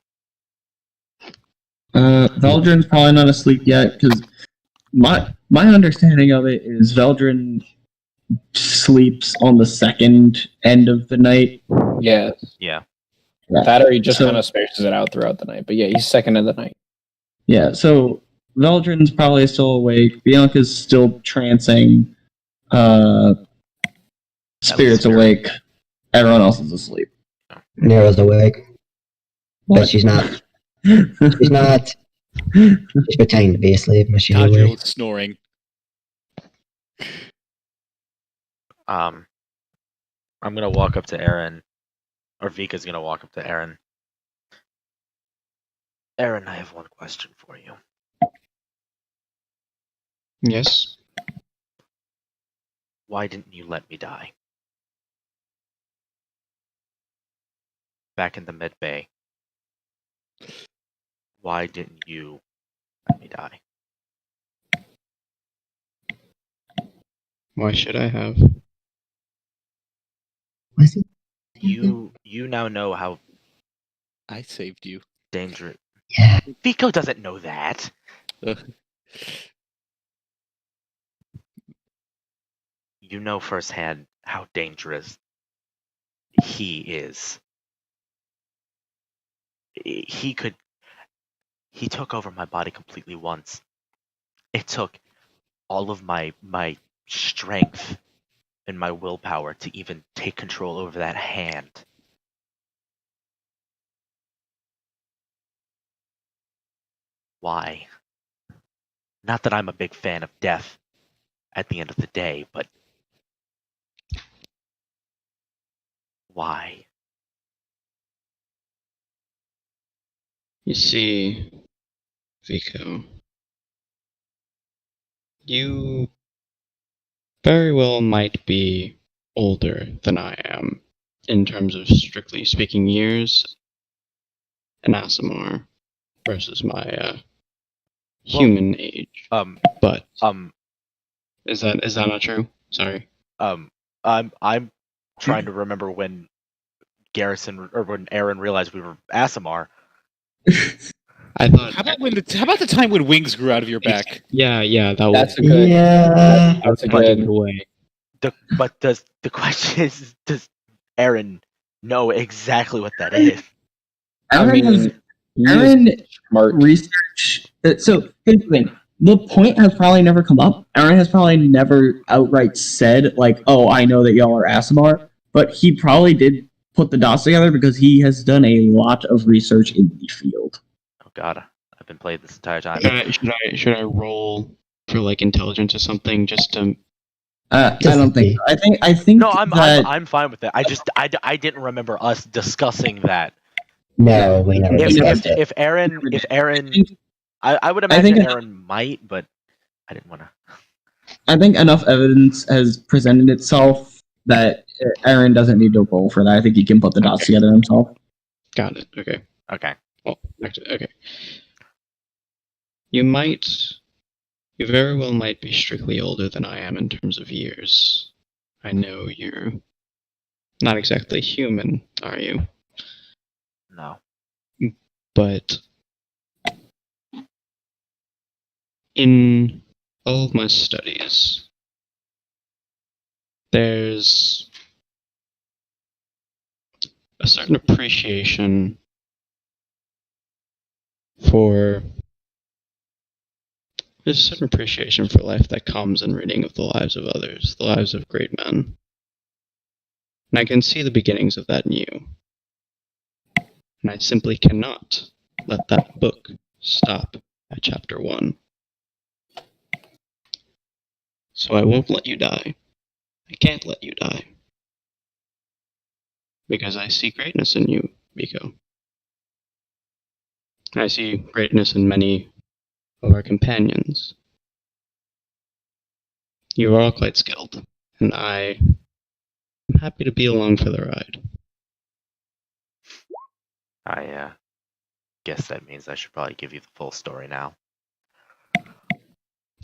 Veldrin's probably not asleep yet because my understanding of it is Veldrin sleeps on the second end of the night. Yeah. Yeah. That or he just So- kind of spaces it out throughout the night. But yeah, he's second of the night. Yeah, so Veldrin's probably still awake. Bianca's still trancing. Spirit's awake. Everyone else is asleep. Nero's awake. But she's not. She's not. She's pretending to be asleep, but she's Tadriel awake. is snoring. I'm gonna walk up to Erin, or Vika's gonna walk up to Erin. Erin, I have one question for you. Yes. Why didn't you let me die? Back in the mid bay. Why didn't you let me die? Why should I have? Was it? You now know how I saved you. dangerous. Yeah. Vico doesn't know that. You know firsthand how dangerous he is. He took over my body completely once. It took all of my strength and my willpower to even take control over that hand. Why? Not that I'm a big fan of death at the end of the day, but why? You see, Vico, you very well might be older than I am, in terms of strictly speaking years, an Aasimar versus my human age. But is that not true? Sorry. I'm trying to remember when Garrison or when Erin realized we were Aasimar. I thought. How about the time when wings grew out of your back? Yeah, That's a good. Yeah. That's a But good. either way. But the question is, does Erin know exactly what that is? I Erin mean, has he's Erin smart. research. So here's the thing: the point has probably never come up. Erin has probably never outright said, like, oh, I know that y'all are Asimar, but he probably did put the dots together because he has done a lot of research in the field. Oh god, I've been playing this entire time. Should I roll for like intelligence or something just to? I don't think so. I think No, that I'm fine with it. I didn't remember us discussing that. No, we never discussed it. If Erin, I would imagine Erin might, but I didn't want to. I think enough evidence has presented itself that Erin doesn't need to roll for that. I think he can put the dots together himself. Got it. Okay. Okay. Well, actually, okay. You very well might be strictly older than I am in terms of years. I know you're not exactly human, are you? No. But in all of my studies, there's a certain appreciation for life that comes in reading of the lives of others, the lives of great men. And I can see the beginnings of that in you. And I simply cannot let that book stop at chapter 1. So I won't let you die. I can't let you die. Because I see greatness in you, Vico. I see greatness in many of our companions. You are all quite skilled, and I am happy to be along for the ride. I guess that means I should probably give you the full story now.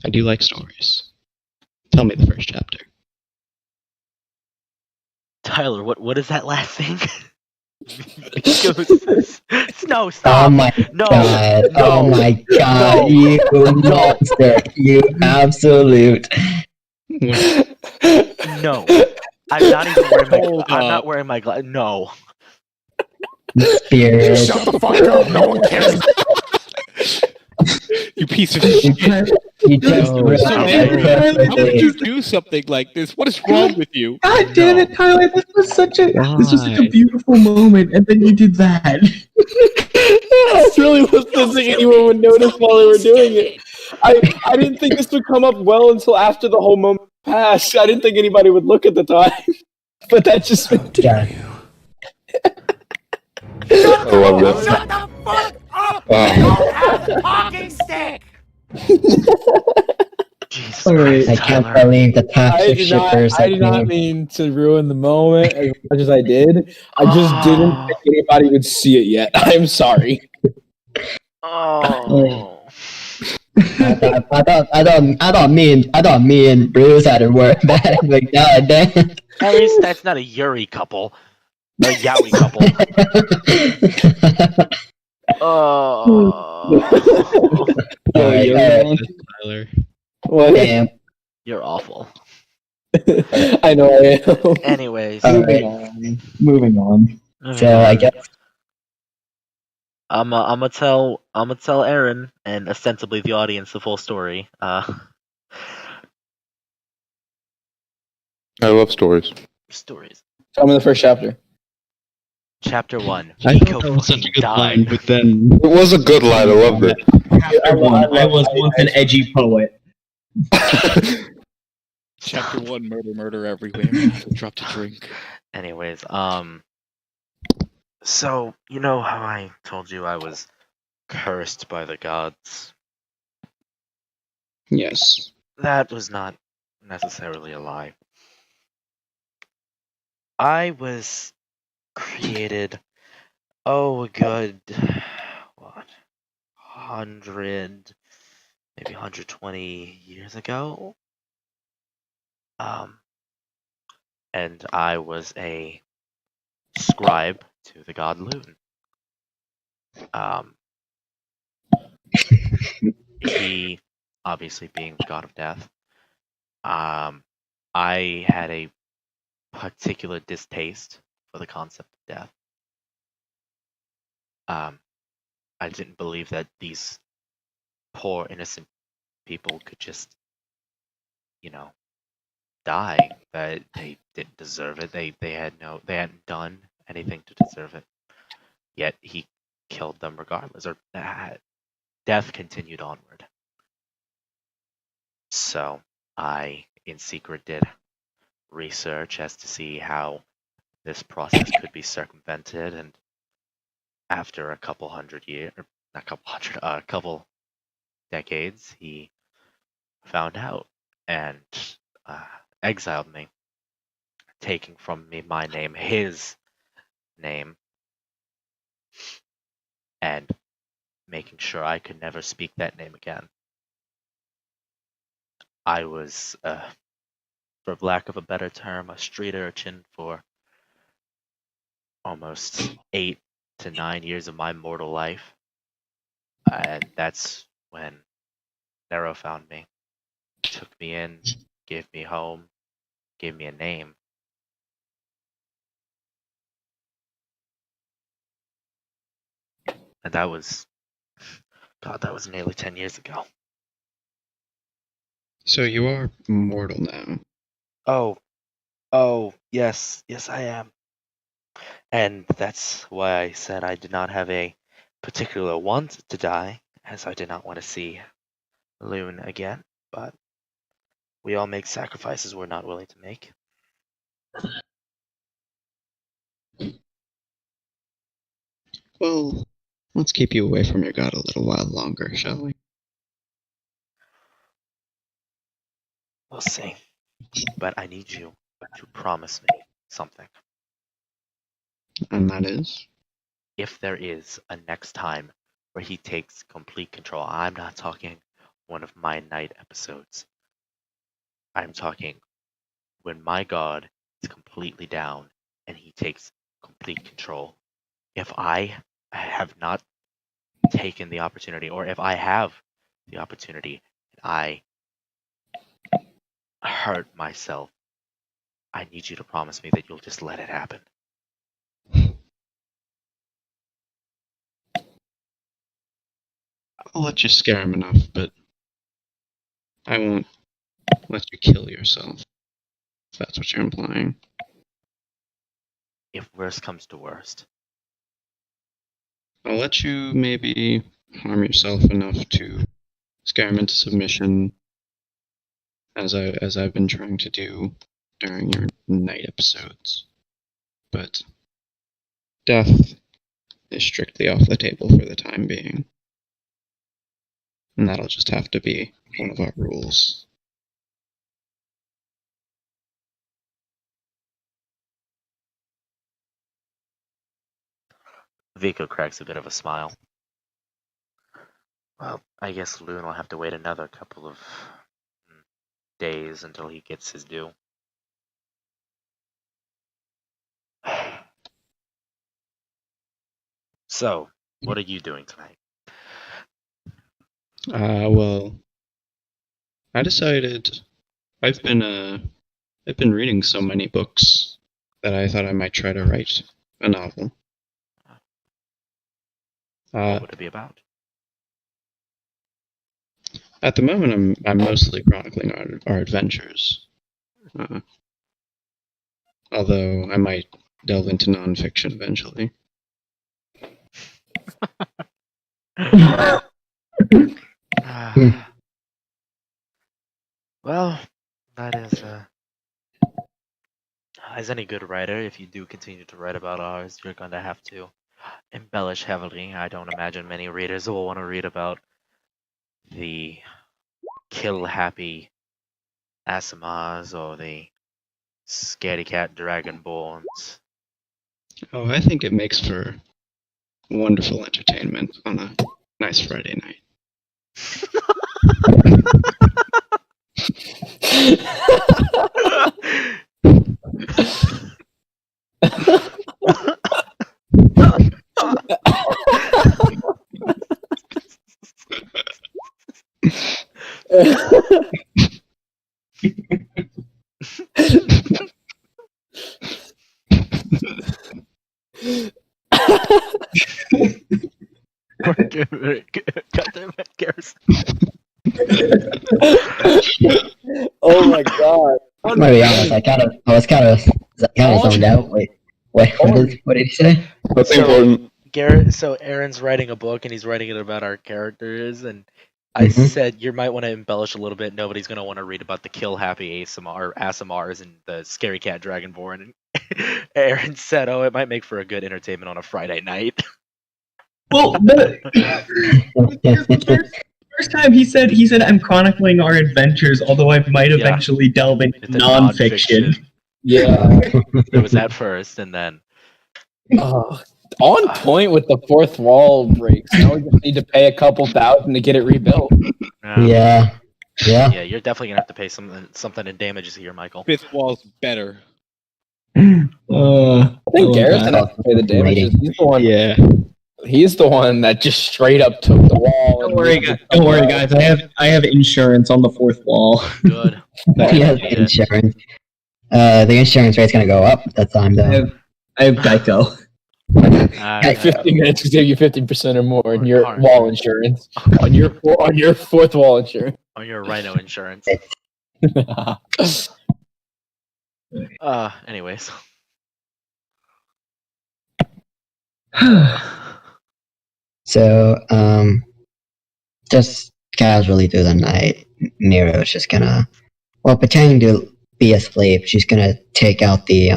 I do like stories. Tell me the first chapter. Tyler, what is that last thing? No, stop. Oh my No, god. no, Oh my god. no, You monster. You absolute. no. I'm not even wearing my. Hold I'm not up. wearing my glasses. No. Spirit. Shut the fuck up! No one cares. You piece of shit. You just So, ruined Aaron, it how would you perfectly. do something like this? What is wrong with you? God damn it, Tyler! This was such a Why? beautiful moment, and then you did that. I really wasn't thinking anyone would notice while they were doing it. I didn't think this would come up well until after the whole moment passed. I didn't think anybody would look at the time. But that just Yeah. I love this. Shut the fuck up! Oh. I don't have a talking stick! Jesus Alright. Christ, I can't Tyler. believe the toxic shippers. I did not mean to ruin the moment as much as I did. I just didn't think anybody would see it yet. I'm sorry. Oh. I thought me and Bruise had to work that, but god damn. At least that's not a Yuri couple. Or Yowie couple. Oh. Alright, Tyler. What? damn. You're awful. I know I am. Anyways. Moving on. So I guess I'm gonna tell Erin and ostensibly the audience the full story. I love stories. Stories. Tell me the first chapter. Chapter 1. I Vico thought that was such a fucking good died. line, but then It was a good line. I loved it. Chapter 1. I was once an edgy poet. Chapter 1, murder everywhere. Dropped a drink. Anyways, so you know how I told you I was cursed by the gods? yes. That was not necessarily a lie. I was created, a good, 100, maybe 120 years ago. And I was a scribe to the god Lione. He, obviously being the god of death, I had a particular distaste for the concept of death. I didn't believe that these poor innocent people could just, die. That they didn't deserve it. They hadn't done anything to deserve it. Yet he killed them regardless, or death continued onward. So I, in secret, did research as to see how this process could be circumvented, and after a couple decades, he found out and exiled me, taking from me my name, his name, and making sure I could never speak that name again. I was, for lack of a better term, a street urchin for almost 8 to 9 years of my mortal life. And that's when Nero found me, took me in, gave me home, gave me a name. And that was nearly 10 years ago. So you are mortal now. Oh, yes, I am. And that's why I said I did not have a particular want to die, as I did not want to see Lione again, but we all make sacrifices we're not willing to make. Well, let's keep you away from your god a little while longer, shall we? We'll see. But I need you to promise me something. And that is? If there is a next time where he takes complete control, I'm not talking one of my night episodes. I'm talking when my god is completely down and he takes complete control. If I have not taken the opportunity, or if I have the opportunity and I hurt myself, I need you to promise me that you'll just let it happen. I'll let you scare him enough, but I won't let you kill yourself. If that's what you're implying. If worst comes to worst. I'll let you maybe harm yourself enough to scare him into submission, as I've been trying to do during your night episodes. But death is strictly off the table for the time being. And that'll just have to be one of our rules. Vico cracks a bit of a smile. Well, I guess Lione will have to wait another couple of days until he gets his due. So, what are you doing tonight? Well, I decided I've been reading so many books that I thought I might try to write a novel. What would it be about? At the moment, I'm mostly chronicling our adventures. Although I might delve into nonfiction eventually. Well, that is, as any good writer, if you do continue to write about ours, you're going to have to embellish heavily. I don't imagine many readers will want to read about the kill-happy Asimas or the scaredy cat dragonborns. Oh, I think it makes for wonderful entertainment on a nice Friday night. Goddamn it, Garrison. gonna be honest, I was kind of zoned out. Wait, what did he say? That's So- important. So Aaron's writing a book and he's writing it about our characters, and I Mhm. said you might want to embellish a little bit. Nobody's gonna want to read about the kill happy ASMRs and the scary cat dragonborn. And Aaron said, "Oh, it might make for a good entertainment on a Friday night." Well, the first time he said I'm chronicling our adventures, although I might Yeah. eventually delve into It's a nonfiction. Yeah. It was at first, and then On point with the fourth wall breaks. Now we just need to pay a couple thousand to get it rebuilt. Yeah. yeah, you're definitely gonna have to pay something in damages here, Michael. Fifth wall's better. I think Garrison has to pay the damages. He's the one. Yeah. He's the one that just straight up took the wall. Don't worry, guys. I have insurance on the fourth wall. Good. He has insurance. The insurance rate's gonna go up that time though. I have Geico. 50 minutes to give you 50% or more in your wall insurance. on your fourth wall insurance. On your rhino insurance. Anyways. So, just casually through the night, Nero's just gonna, pretending to be asleep, she's gonna take out the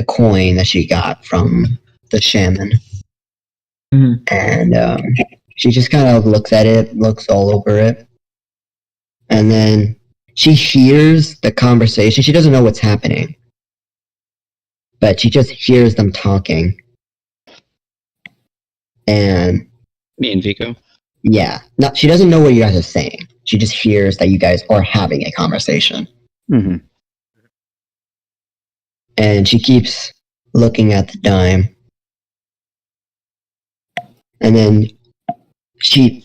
coin that she got from the shaman. Mhm. And, she just kind of looks at it, looks all over it, and then she hears the conversation. She doesn't know what's happening, but she just hears them talking. And Me and Vico. yeah, she doesn't know what you guys are saying. She just hears that you guys are having a conversation. Mm-hmm. And she keeps looking at the dime. And then she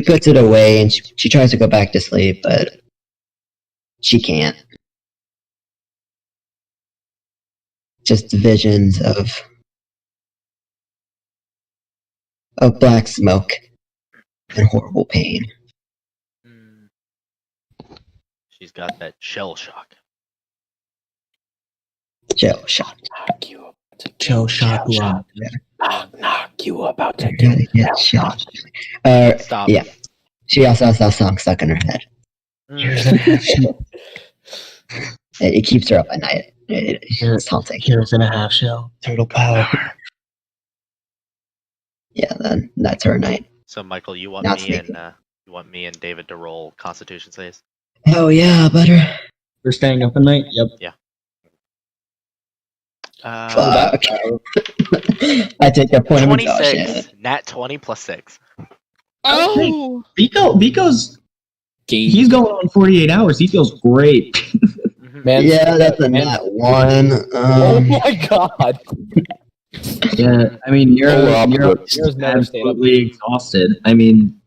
puts it away and she tries to go back to sleep, but she can't. Just visions of black smoke and horrible pain. She's got that shell shock. Shell shock. Shell shock. Knock you about to Gotta get shot. Stop. Yeah. She also has that song stuck in her head. It keeps her up at night. It's haunting. Heroes in a half shell. Turtle power. Yeah, then that's her night. So Michael, you want Not me sleeping. and David to roll Constitution saves? Oh yeah, butter. We're staying up at night? Yep. Fuck. I take that point of 26. exhaustion. Nat 20 plus 6. Oh! Vico's he's going on 48 hours. He feels great. Man, Yeah, that's a nat one. Oh my god. Yeah, I mean, you're Heroes never stayed up. absolutely exhausted. I mean,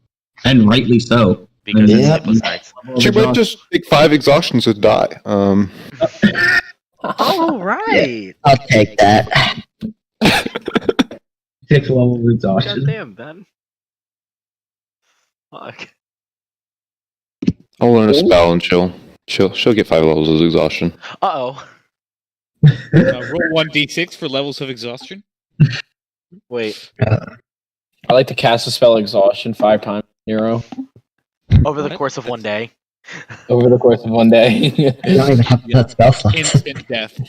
and rightly so. Because it's Yep. sleepless nights. She might just take 5 exhaustions to die. Oh, right. I'll take that. 6 level of exhaustion. Goddamn, Ben. Fuck. I'll learn a spell and she'll get 5 levels of exhaustion. Uh-oh. Roll 1d6 for levels of exhaustion. Wait. I like to cast a spell exhaustion 5 times, Nero, Over the course of one day. over the course of one day. You don't even have to put spell slots. Instant death.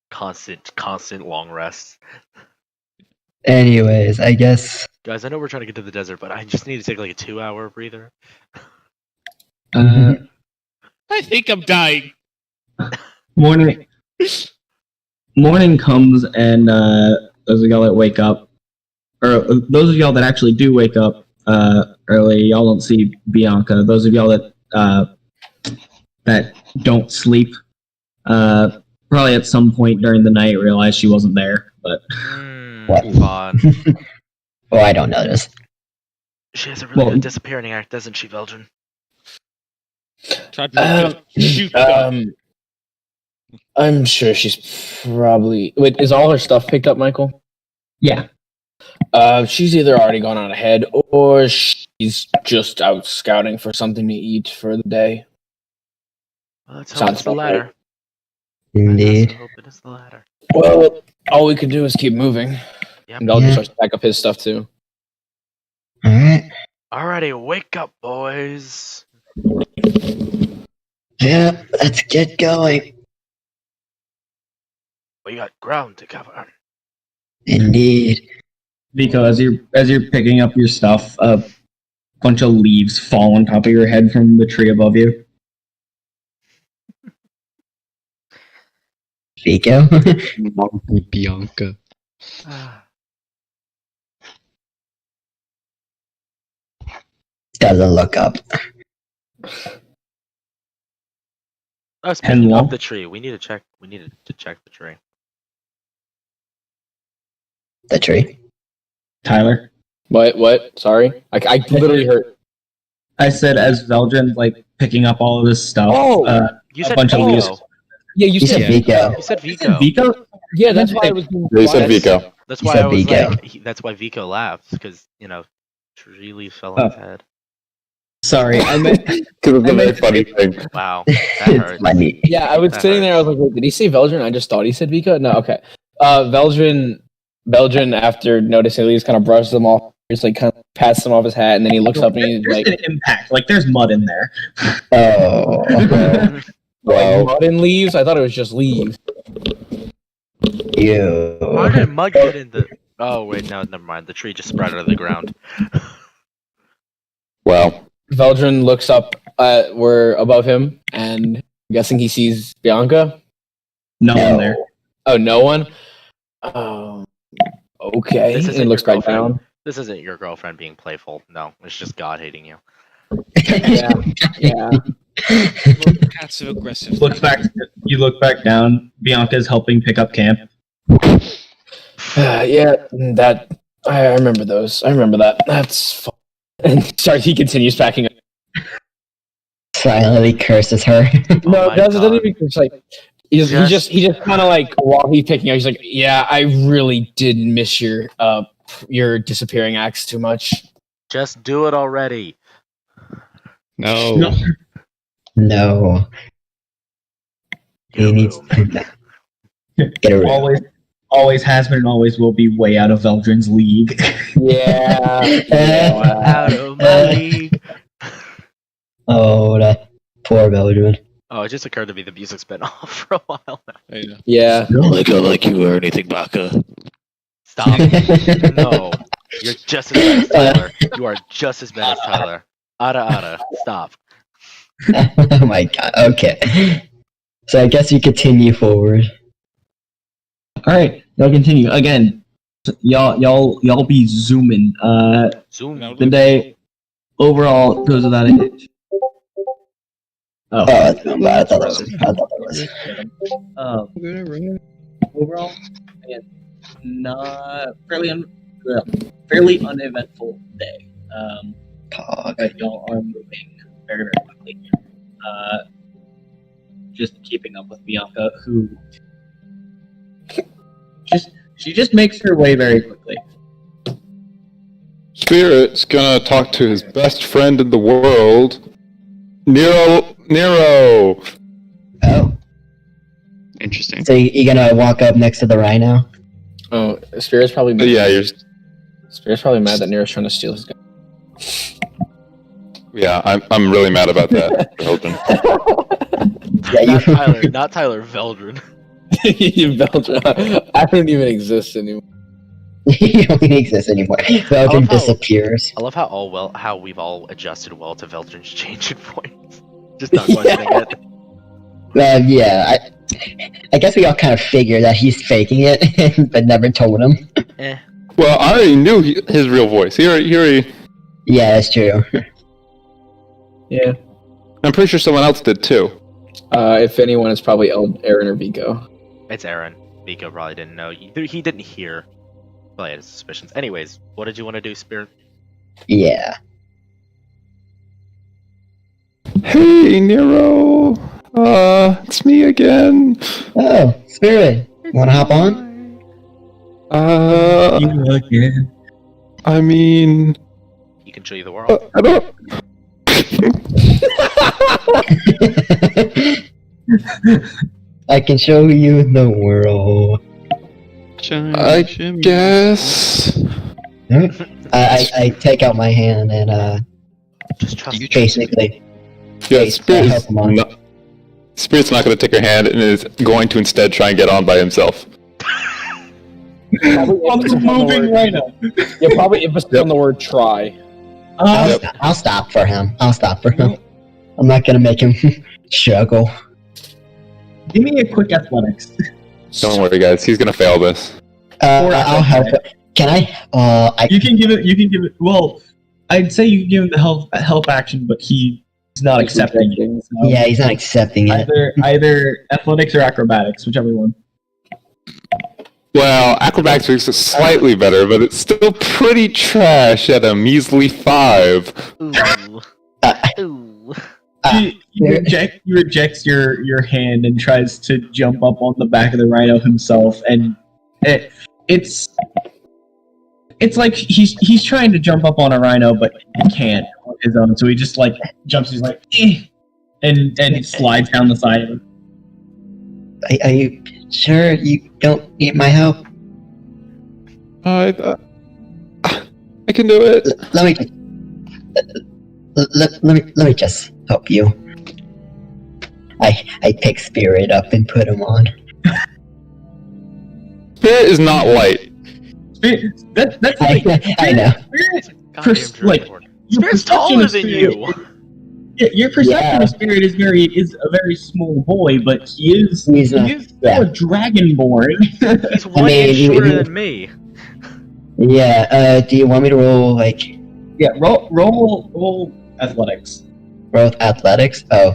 Constant long rests. Anyways, I guess. Guys, I know we're trying to get to the desert, but I just need to take like a 2-hour breather. I think I'm dying. Morning comes, and those of y'all that wake up, or those of y'all that actually do wake up early, y'all don't see Bianca. Those of y'all that don't sleep, probably at some point during the night realize she wasn't there. But What? Fun. Oh, I don't notice. She has a really good disappearing act, doesn't she, Veldrin? Shoot. I'm sure she's probably. Wait, is all her stuff picked up, Michael? yeah, She's either already gone on ahead or she's just out scouting for something to eat for the day. Well, let's hope Sounds it's the about right. latter. Indeed. I hope it is the latter. Well, all we can do is keep moving. Yep. And Veldrin starts to pack up his stuff too. Alright. Alrighty, wake up, boys. Yeah, let's get going. We got ground to cover. Indeed. Vico, as you're picking up your stuff, a bunch of leaves fall on top of your head from the tree above you. Vico? Bianca. Doesn't look up. Oh, speaking Hello? of the tree, we needed to check the tree. The tree? Tyler? What? Sorry? I literally heard. I said as Veldrin's like picking up all of this stuff, You a said bunch of leaves. Vico. Yeah, you You said said Vico. You said Vico. Vico? Yeah, that's why I was being They said quiet. Vico. That's You why said I was Vico. like, that's why Vico laughed, because, tree leaf fell on his head. Sorry, I meant Because it's a very funny thing. Wow, that It's hurts. funny. Yeah, I was That sitting there. I was like, wait, did he say Veldrin? I just thought he said Vico. No, okay. Veldrin, after noticing leaves, kind of brushes them off. Just like kind of pats them off his hat, and then he looks up and he's there's like, an impact. Like there's mud in there. Oh. like mud and leaves. I thought it was just leaves. Ew. How did mud get in the... Oh, wait, no, never mind. The tree just spread out of the ground. Wow. Veldrin looks up we're above him, and I'm guessing he sees Bianca. No one there. Oh, no one. Oh, okay. This And isn't he looks your back girlfriend. down. This isn't your girlfriend being playful. No, it's just God hating you. Yeah, yeah. Passive aggressive. You look back down. Bianca's helping pick up camp. Yeah, that I remember those. I remember that. That's fun. And sorry, he continues packing up. Silently curses her. No, my it doesn't God. even. It's like he just kind of like while he's picking up, he's like, "Yeah, I really did miss your disappearing acts too much." Just do it already. No. No. He needs to get a room. Always has been and always will be way out of Veldrin's league. Yeah. Out of my league. Oh, that poor Veldrin. Oh, it just occurred to me the music's been off for a while now. Yeah. Like I like you or anything, Baka. Stop. No. You're just as bad as Tyler. You are just as bad as Tyler. Ada. Stop. Oh my god. Okay. So I guess you continue forward. All right, y'all continue again. Y'all be zooming. Zoom. The day overall goes without a hitch. Oh, that's not bad. I thought that was. Overall, again, not fairly uneventful day. But y'all are moving very, very quickly. Just keeping up with Bianca, who she just makes her way very quickly. Spirit's gonna talk to his best friend in the world, Nero. Oh. Interesting. So you gonna walk up next to the rhino? Oh, Spirit's probably mad. Yeah, Spirit's probably mad that Nero's trying to steal his gun. I'm really mad about that, Veldrin. Yeah, Not Tyler, Veldrin. Veldrin. I don't even exist anymore. You don't exist anymore. Veldrin disappears. I love how we've all adjusted well to Veldrin's change in voice. Just not questioning it. Yeah, I guess we all kind of figured that he's faking it, but never told him. Well, I already knew his real voice. He already. Yeah, that's true. Yeah. I'm pretty sure someone else did too. If anyone, it's probably Erin or Vico. It's Erin. Vico probably didn't know. He didn't hear. Well, he had his suspicions. Anyways, what did you want to do, Spirit? Yeah. Hey, Nero. It's me again. Oh, Spirit. Wanna hop on? You again. I mean, He can show you the world. I don't. I can show you the world. I guess. I take out my hand and Just trust me. basically. Yeah, Spirit's not going to take her hand and is going to instead try and get on by himself. On the moving rhino. Yeah, probably emphasis on the word try. I'll stop for him. I'm not gonna make him struggle. Give me a quick athletics. Don't worry, guys. He's going to fail this. I'll help. Can I? You can give it. Well, I'd say you can give him the help action, but he's not accepting it. So Yeah, he's not accepting it. either athletics or acrobatics, whichever one. Well, acrobatics is slightly better, but it's still pretty trash at a measly 5. Ooh. Ooh. He rejects your hand and tries to jump up on the back of the rhino himself, and it's like he's trying to jump up on a rhino, but he can't on his own. So he just like jumps. He's like, and slides down the side of him. Are you sure you don't need my help? I can do it. Let me just help you. I pick Spirit up and put him on. Spirit is not light. That's I know. Spirit's taller than you. Yeah, your perception of Spirit is a very small boy, but he is still a dragonborn. He's one inch shorter than me. Yeah. Do you want me to roll like? Yeah. Roll athletics. Roll athletics. Oh.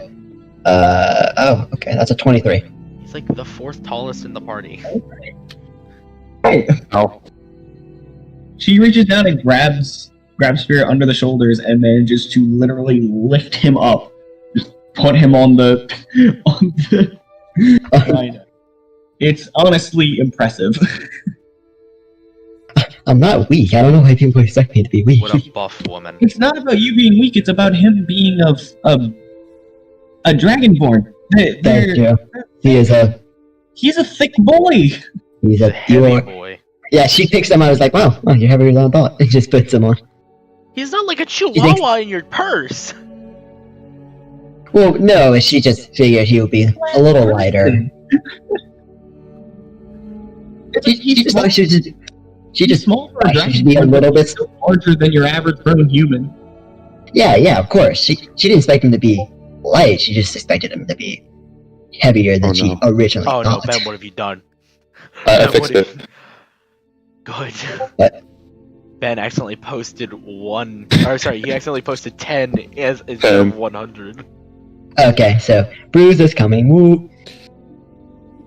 Okay. That's a 23. He's like the 4th tallest in the party. Oh. She reaches down and grabs Spirit under the shoulders and manages to literally lift him up. Just put him on the rhino. It's honestly impressive. I'm not weak. I don't know why people expect me to be weak. What a buff woman. It's not about you being weak, it's about him being a dragonborn. Thank you. He's a thick boy. He's a Heavy boy. Yeah, she picks him. I was like, wow, you're heavier than I thought. And just puts him on. He's not like a chihuahua in your purse. Well, no, she just figured he would be a little lighter. She just thought she just small for a dragon. Should be a little bit larger than your average grown human. Yeah, of course. She didn't expect him to be light. She just expected him to be heavier than she originally thought. Oh no, Ben, what have you done? I fixed it. Good. What? Ben accidentally posted he accidentally posted 10 instead of 100. Okay, so Bruise is coming. Woo.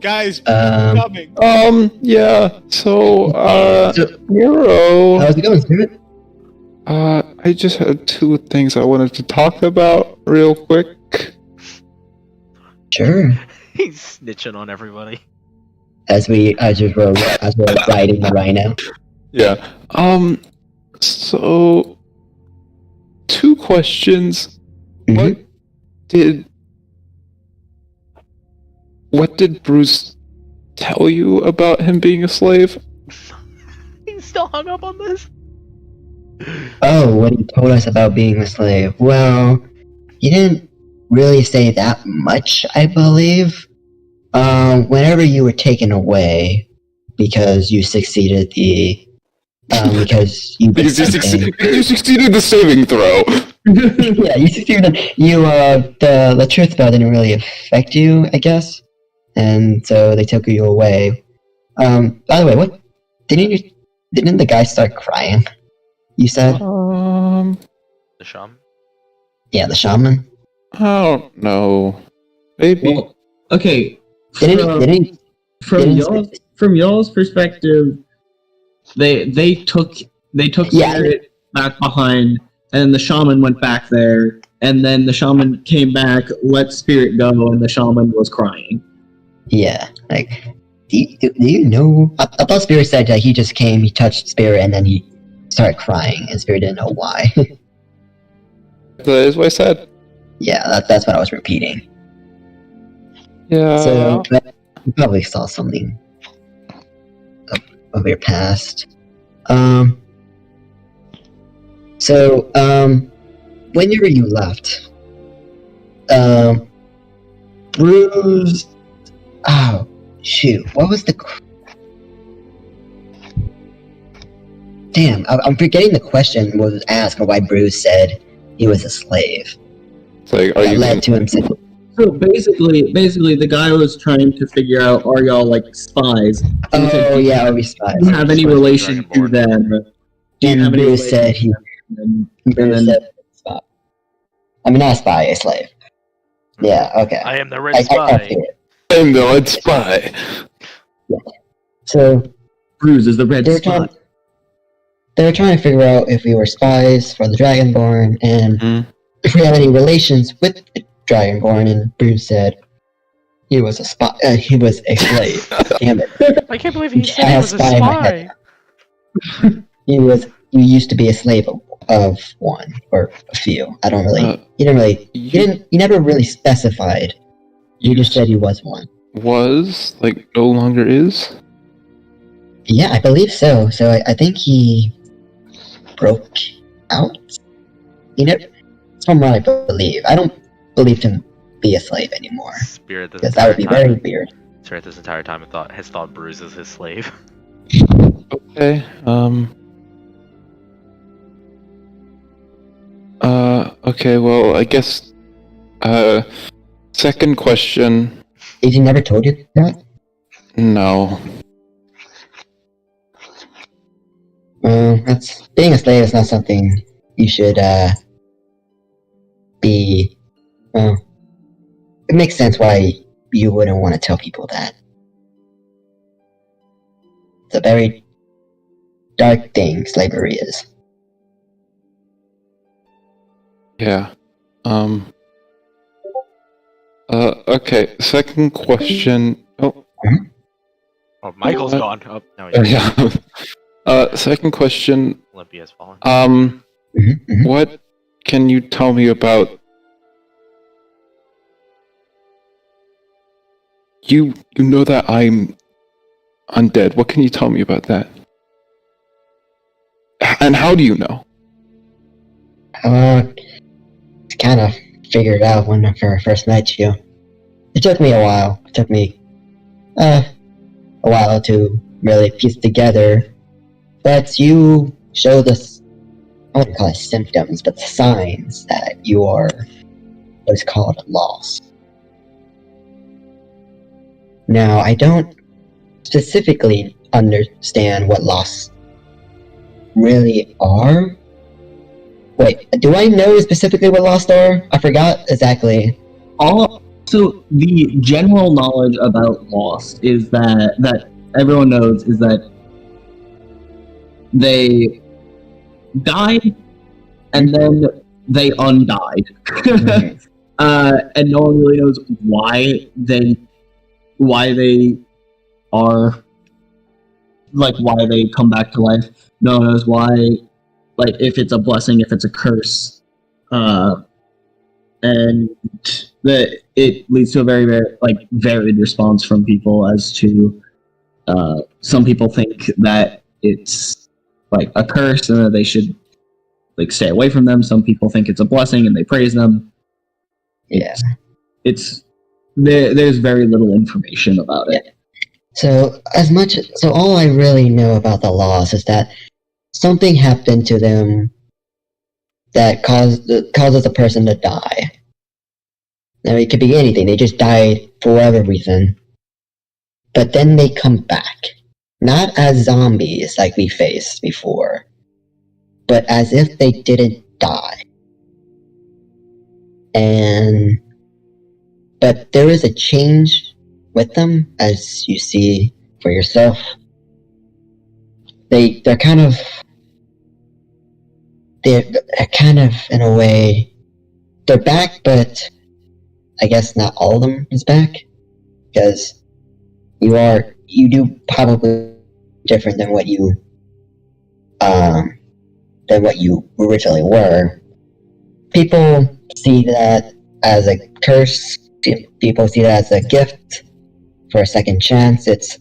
Guys, coming. Yeah. So, Nero. How's it going, Spirit? I just had 2 things I wanted to talk about real quick. Sure. He's snitching on everybody. As we're riding the rhino. Yeah. So 2 questions. Mm-hmm. What did Bruce tell you about him being a slave? He's still hung up on this? Oh, what he told us about being a slave. Well, he didn't really say that much, I believe. Whenever you were taken away because you succeeded because you succeeded the saving throw. Yeah, you succeeded. The truth spell didn't really affect you, I guess, and so they took you away. By the way, what didn't the guy start crying? You said the shaman. Yeah, the shaman. I don't know. Maybe. Well, okay. From y'all's perspective, they took Spirit back behind, and the shaman went back there, and then the shaman came back, let Spirit go, and the shaman was crying. Yeah, like, do you know? I thought Spirit said that he just came, he touched Spirit, and then he started crying, and Spirit didn't know why. That is what I said. Yeah, that's what I was repeating. Yeah. So, but you probably saw something of your past. So, whenever you left, Bruise. Oh, shoot. What was the. Damn, I'm forgetting the question was asked or why Bruce said he was a slave. It's like, are That you led to him saying. So basically, the guy was trying to figure out, are y'all like spies? And he said, Oh, yeah, are we spies? do you have any relation to them? Do you And have any Bruce said he. relation? Bruce said spy. I mean, not a spy, a slave. Yeah, okay. I am the red I spy. see it. I'm the red spy. So, Bruise is the red spy. they were trying to figure out if we were spies for the Dragonborn and if we have any relations with the Dragonborn. And Bruce said he was a spy. He was a slave. Damn it! I can't believe he said I he have was a spy in my spy. head. He used to be a slave of one or a few. I don't really. He didn't really. He never really specified. He just said he was one. Was like no longer is. Yeah, I believe so. So I think he broke out. You know, from what I believe. I don't believe him be a slave anymore. Spirit this Because that would be entire very time. weird. Spirit this entire time has thought Bruise is his slave. Okay. Okay. Well, I guess. Second question. Did he never told you that? No. That's being a slave is not something you should be. Well, it makes sense why you wouldn't want to tell people that. It's a very dark thing slavery is. Yeah. Okay. Second question. Oh. Oh, Michael's gone. Oh, no, Yeah. Second question. Olympia's fallen. What can you tell me about? You know that I'm undead. What can you tell me about that? And how do you know? Kind of figured out when I first met you. It took me a while. It took me a while to really piece together. But you showed us, I wouldn't call it symptoms, but signs that you are what's called lost. Now, I don't specifically understand what lost really are. Wait, do I know specifically what lost are? I forgot exactly. So the general knowledge about Lost is that everyone knows is that they died and then they undied. And no one really knows why they are like why they come back to life. No one knows why, like if it's a blessing, if it's a curse. And that it leads to a very, very varied response from people as to some people think that it's like a curse and that they should stay away from them. Some people think it's a blessing and they praise them. Yeah. There's very little information about it. So all I really know about the loss is that something happened to them that causes a person to die. Now it could be anything. They just died for whatever reason. But then they come back. Not as zombies like we faced before, but as if they didn't die. But there is a change with them, as you see for yourself. They're kind of in a way, they're back, but I guess not all of them is back, because you do probably different than what you than what you originally were. People see that as a curse. People see that as a gift for a second chance. It's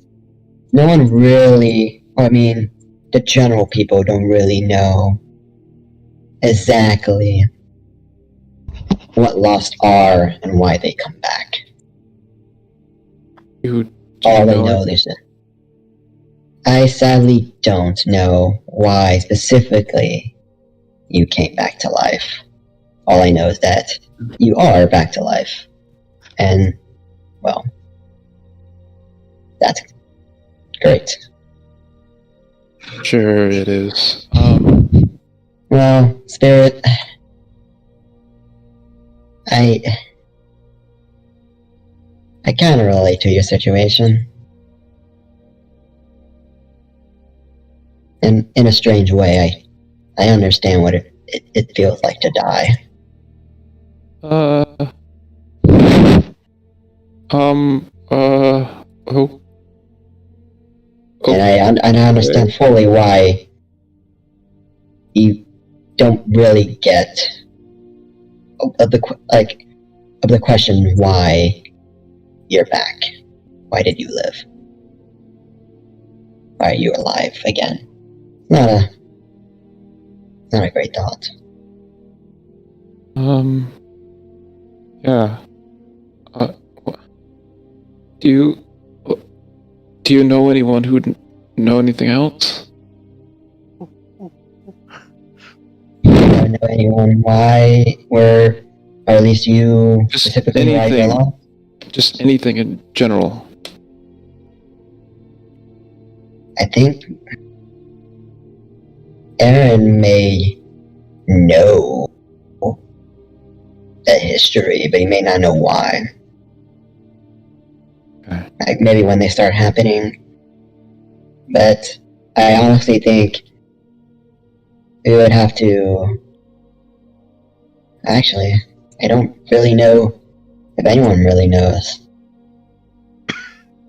no one really. I mean, the general people don't really know exactly what lost are and why they come back. All they know is that I sadly don't know why specifically you came back to life. All I know is that you are back to life. And, well, that's great. Sure it is. Well, Spirit, I kind of relate to your situation. And in a strange way, I understand what it feels like to die. Oh. And I understand fully why you don't really get of the question why you're back. Why did you live? Why are you alive again? Not a great thought. Yeah. Do you know anyone who'd know anything else? Do you know anyone why or at least you Just specifically why you're alive? Just anything in general. I think Erin may know the history, but he may not know why. Okay. Like maybe when they start happening. But I honestly think we would have to... Actually, I don't really know if anyone really knows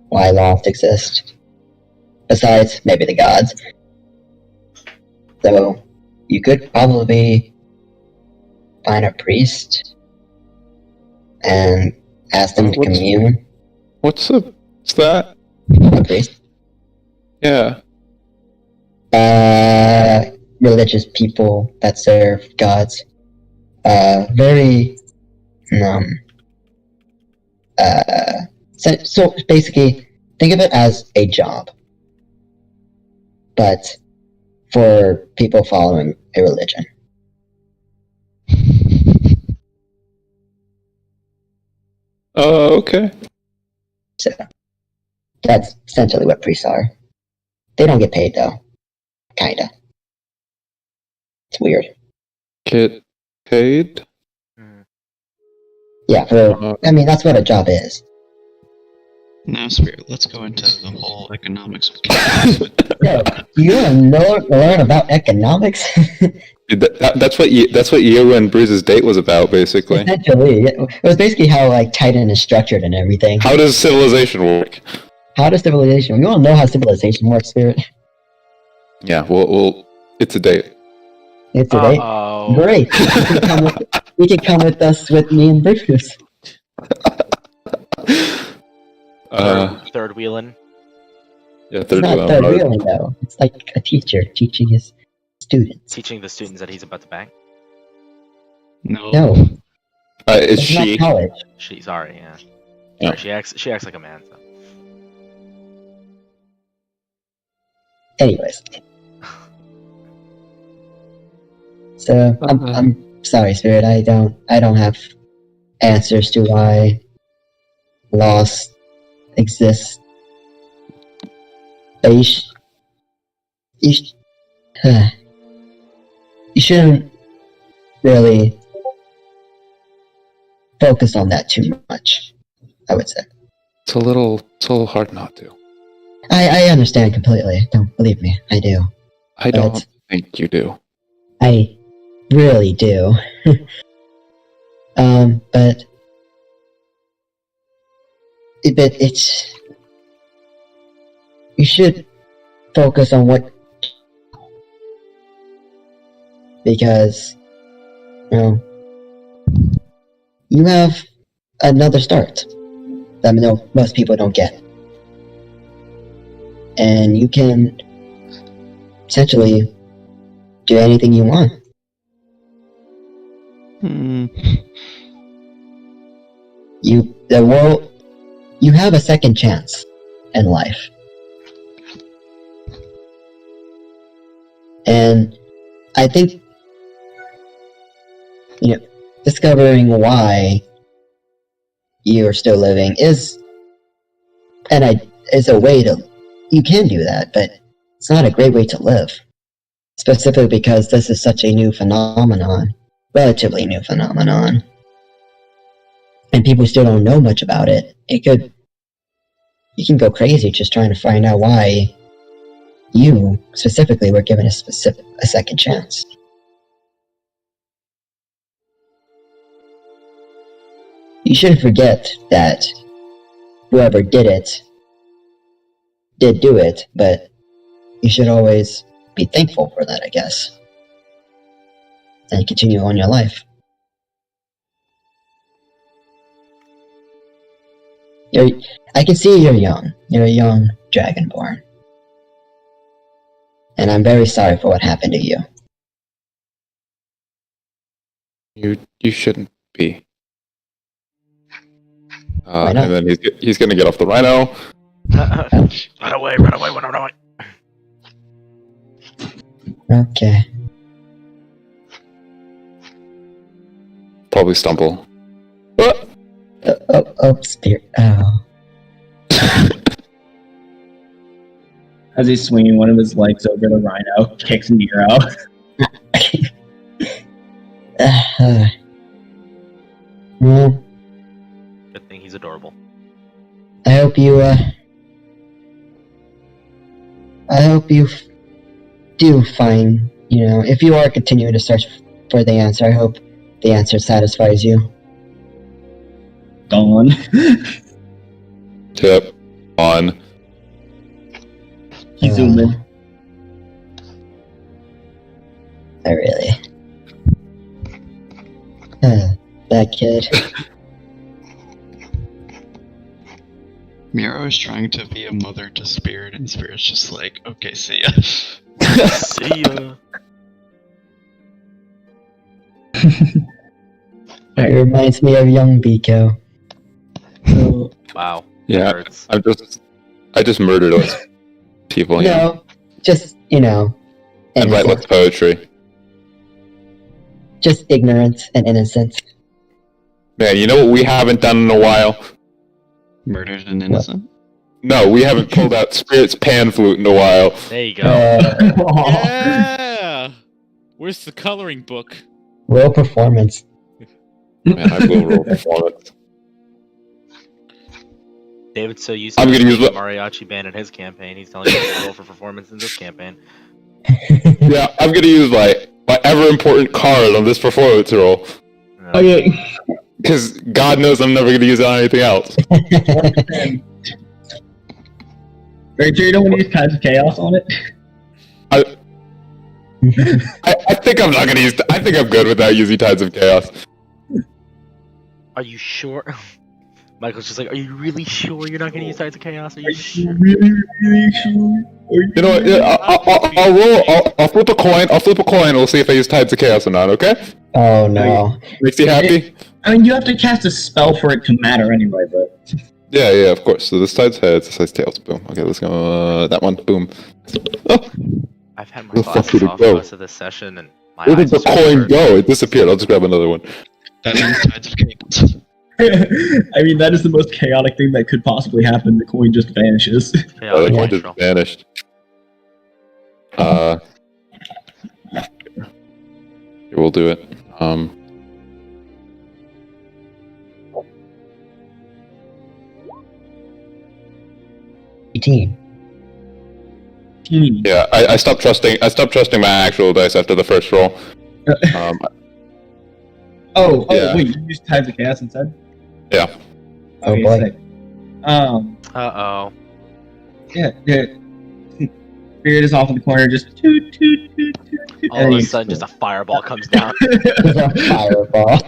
why Lost exists. Besides, maybe the gods. So, you could probably find a priest and ask them to commune. What's that? A priest? Yeah. Religious people that serve gods. Very, so basically, think of it as a job. But for people following a religion. Oh, okay. So, that's essentially what priests are. They don't get paid, though. Kinda. It's weird. Get paid? Yeah, I mean, that's what a job is. Now, Spirit, let's go into the whole economics of Yeah, you want to learn about economics? That's what you and Bruise's date was about, basically. Essentially, it was basically how like Titan is structured and everything. How does civilization work? How does civilization? You want to know how civilization works, Spirit? Yeah, well, it's a date. It's a date. Great. You can come with us with me and Bruce. Third wheeling. Yeah, It's not third wheeling though. It's like a teacher teaching his students. Teaching the students that he's about to bang. No. Is It's she? not college. Sorry, yeah. Yeah. Sorry, she acts like a man. So. Anyways. So I'm sorry, Spirit. I don't have answers to why Lost exists. But you shouldn't really focus on that too much, I would say. It's a little hard not to. I understand completely. Don't believe me. I do. I don't think you do. I really do. But it's... You should focus on what... because, you know, you have another start that most people don't get. And you can essentially do anything you want. You have a second chance in life. And I think, you know, discovering why you're still living is a way to, you can do that, but it's not a great way to live. Specifically because this is such a new phenomenon, relatively new phenomenon, and people still don't know much about it. You can go crazy just trying to find out why you, specifically, were given a second chance. You shouldn't forget that whoever did it did do it, but you should always be thankful for that, I guess. And continue on your life. I can see you're young. You're a young Dragonborn. And I'm very sorry for what happened to you. You shouldn't be. Why not? And then he's gonna get off the rhino. Run away, run away, run away. Okay. Probably stumble. Spirit. Oh. As he's swinging one of his legs over the rhino, kicks Nero. Well, Good thing he's adorable. I hope you do find, you know, if you are continuing to search for the answer, I hope the answer satisfies you. Gone. Tip on. He's zooming. I really. That kid. Nero is trying to be a mother to Spirit, and Spirit's just like, okay, see ya. See ya. It reminds me of young Vico. Wow. Yeah, Hurts. I just murdered those people. No, just, you know, And write innocent. less poetry. Just ignorance and innocence. Man, you know what we haven't done in a while? Murdered an innocent. No, we haven't pulled out Spirit's pan flute in a while. There you go. Yeah. Where's the coloring book? Real performance. Man, I will roll performance. David's so used I'm to gonna use being a what- mariachi band in his campaign. He's telling you to roll for performance in this campaign. Yeah, I'm gonna use my ever important card on this performance roll. Okay. Because God knows I'm never gonna use it on anything else. Very sure you don't want to use Tides of Chaos on it? I think I'm not gonna use. I think I'm good without using Tides of Chaos. Are you sure? Michael's just like, are you really sure you're not going to use Tides of Chaos? Are you sure? Really sure? You know what? Yeah, I'll roll. I'll flip a coin. I'll flip a coin. And we'll see if I use Tides of Chaos or not. Okay? Oh no. Makes you happy? I mean, you have to cast a spell for it to matter anyway, but... Yeah, of course. So this side's heads, this side's tails. Boom. Okay, let's go. That one. Boom. Oh, I've had my Where the fuck glasses did it off go? most of this session, and my where did eyes the just got coin hurt. go? It disappeared. I'll just grab another one. That means Tides of Chaos. I mean, that is the most chaotic thing that could possibly happen. The coin just vanishes. Yeah, Oh, the coin natural. just vanished. Here, we'll do it. 18. Yeah, I stopped trusting. I stopped trusting my actual dice after the first roll. Yeah. Wait, you used Tides of Chaos instead? Yeah. Oh Okay, boy. sick. Uh-oh. Yeah. Spirit is off in the corner, just toot, toot, toot, toot, All of a sudden, just a fireball comes down. It's a fireball.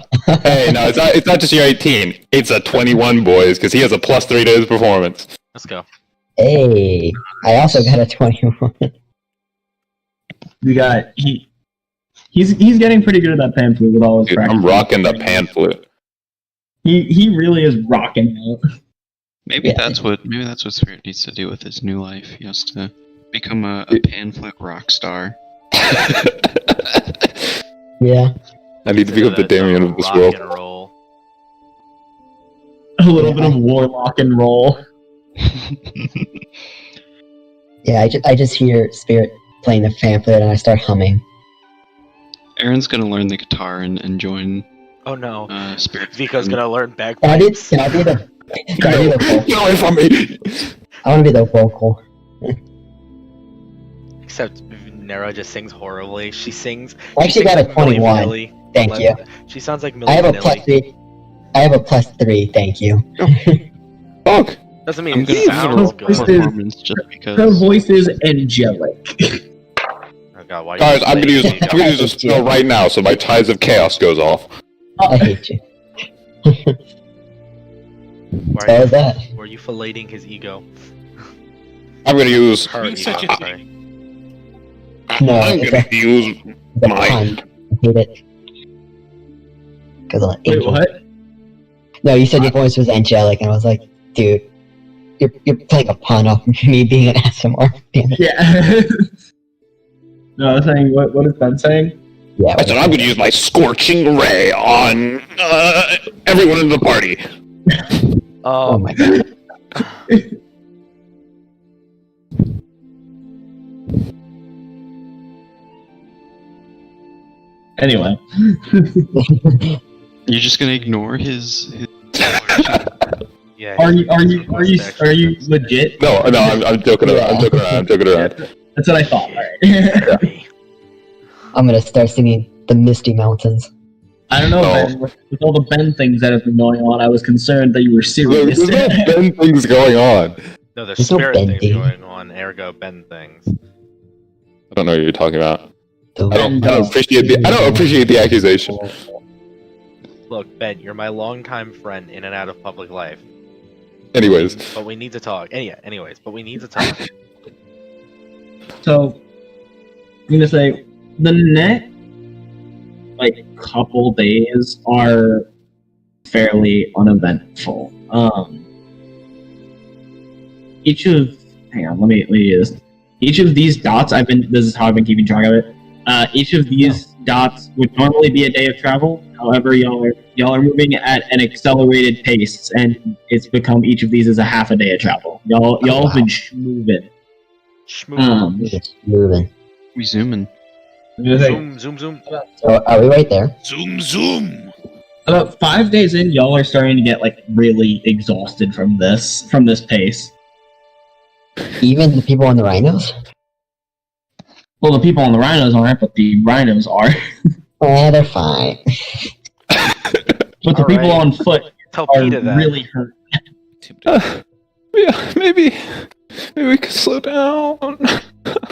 Hey, no, it's not just your 18. It's a 21, boys, because he has a +3 to his performance. Let's go. Hey, I also got a 21. We got he's getting pretty good at that pan flute with all his Dude, practice. I'm rocking the pan flute. He really is rocking it. Maybe that's what Spirit needs to do with his new life. He has to become a pan flute rock star. Yeah. I need to become the Damien of this rock world. and roll. A little bit of warlock and roll. Yeah, I just hear Spirit playing the fan flute and I start humming. Erin's gonna learn the guitar and join Oh no. Spirit. Vico's gonna learn Can I bagpipes. be the vocal? Get away from me! I want to be the vocal. Except Nero just sings horribly. She sings. I actually got a 21. Milli Thank Vanilli. you. She sounds like Milli I have a Vanilli. +3. Thank you. Fuck! Doesn't mean I'm it gonna sounds give good. her a performance just Her because. voice is angelic. Oh god, why Guys, you I'm gonna use Vico? a spell right now, so my Tides of Chaos goes off. I hate you. Why So are is that. you, were you filleting his ego? I'm gonna use. Her You're ego, such a sorry. No, I'm it's gonna a, use it's a my. pun. I hate it. Because I'm an Wait, angel. what? No, you said your voice was angelic, and I was like, dude, you're playing a pun off me being an ASMR. Damn it. Yeah. No, I was saying, what is Ben saying? Yeah. I said I'm gonna use my scorching ray on everyone in the party. Oh my god. Anyway. You're just gonna ignore his Yeah. Are you legit? No, I'm joking around. I'm joking around. That's what I thought. Alright. I'm gonna start singing The Misty Mountains. I don't know, No. Ben. With all the Ben things that have been going on, I was concerned that you were serious. There's no Ben things going on. No, there's There's no spirit things bending. going on. Ergo, bend things. I don't know what you're talking about. The I don't appreciate the accusation. Look, Ben, you're my longtime friend in and out of public life. Anyways, But we need to talk. Anyways, but we need to talk. So, I'm gonna say the next couple days are fairly uneventful. Each of these dots this is how I've been keeping track of it. Each of these dots would normally be a day of travel. However, y'all are moving at an accelerated pace, and it's become each of these is a half a day of travel. Y'all have been schmoving. Moving. We zooming. Zoom. So are we right there? Zoom. About 5 days in, y'all are starting to get really exhausted from this pace. Even the people on the rhinos? Well, the people on the rhinos aren't, but the rhinos are. Yeah, they're fine. But the people Alright. on foot Tell are Peter that. really hurt. yeah, maybe we could slow down.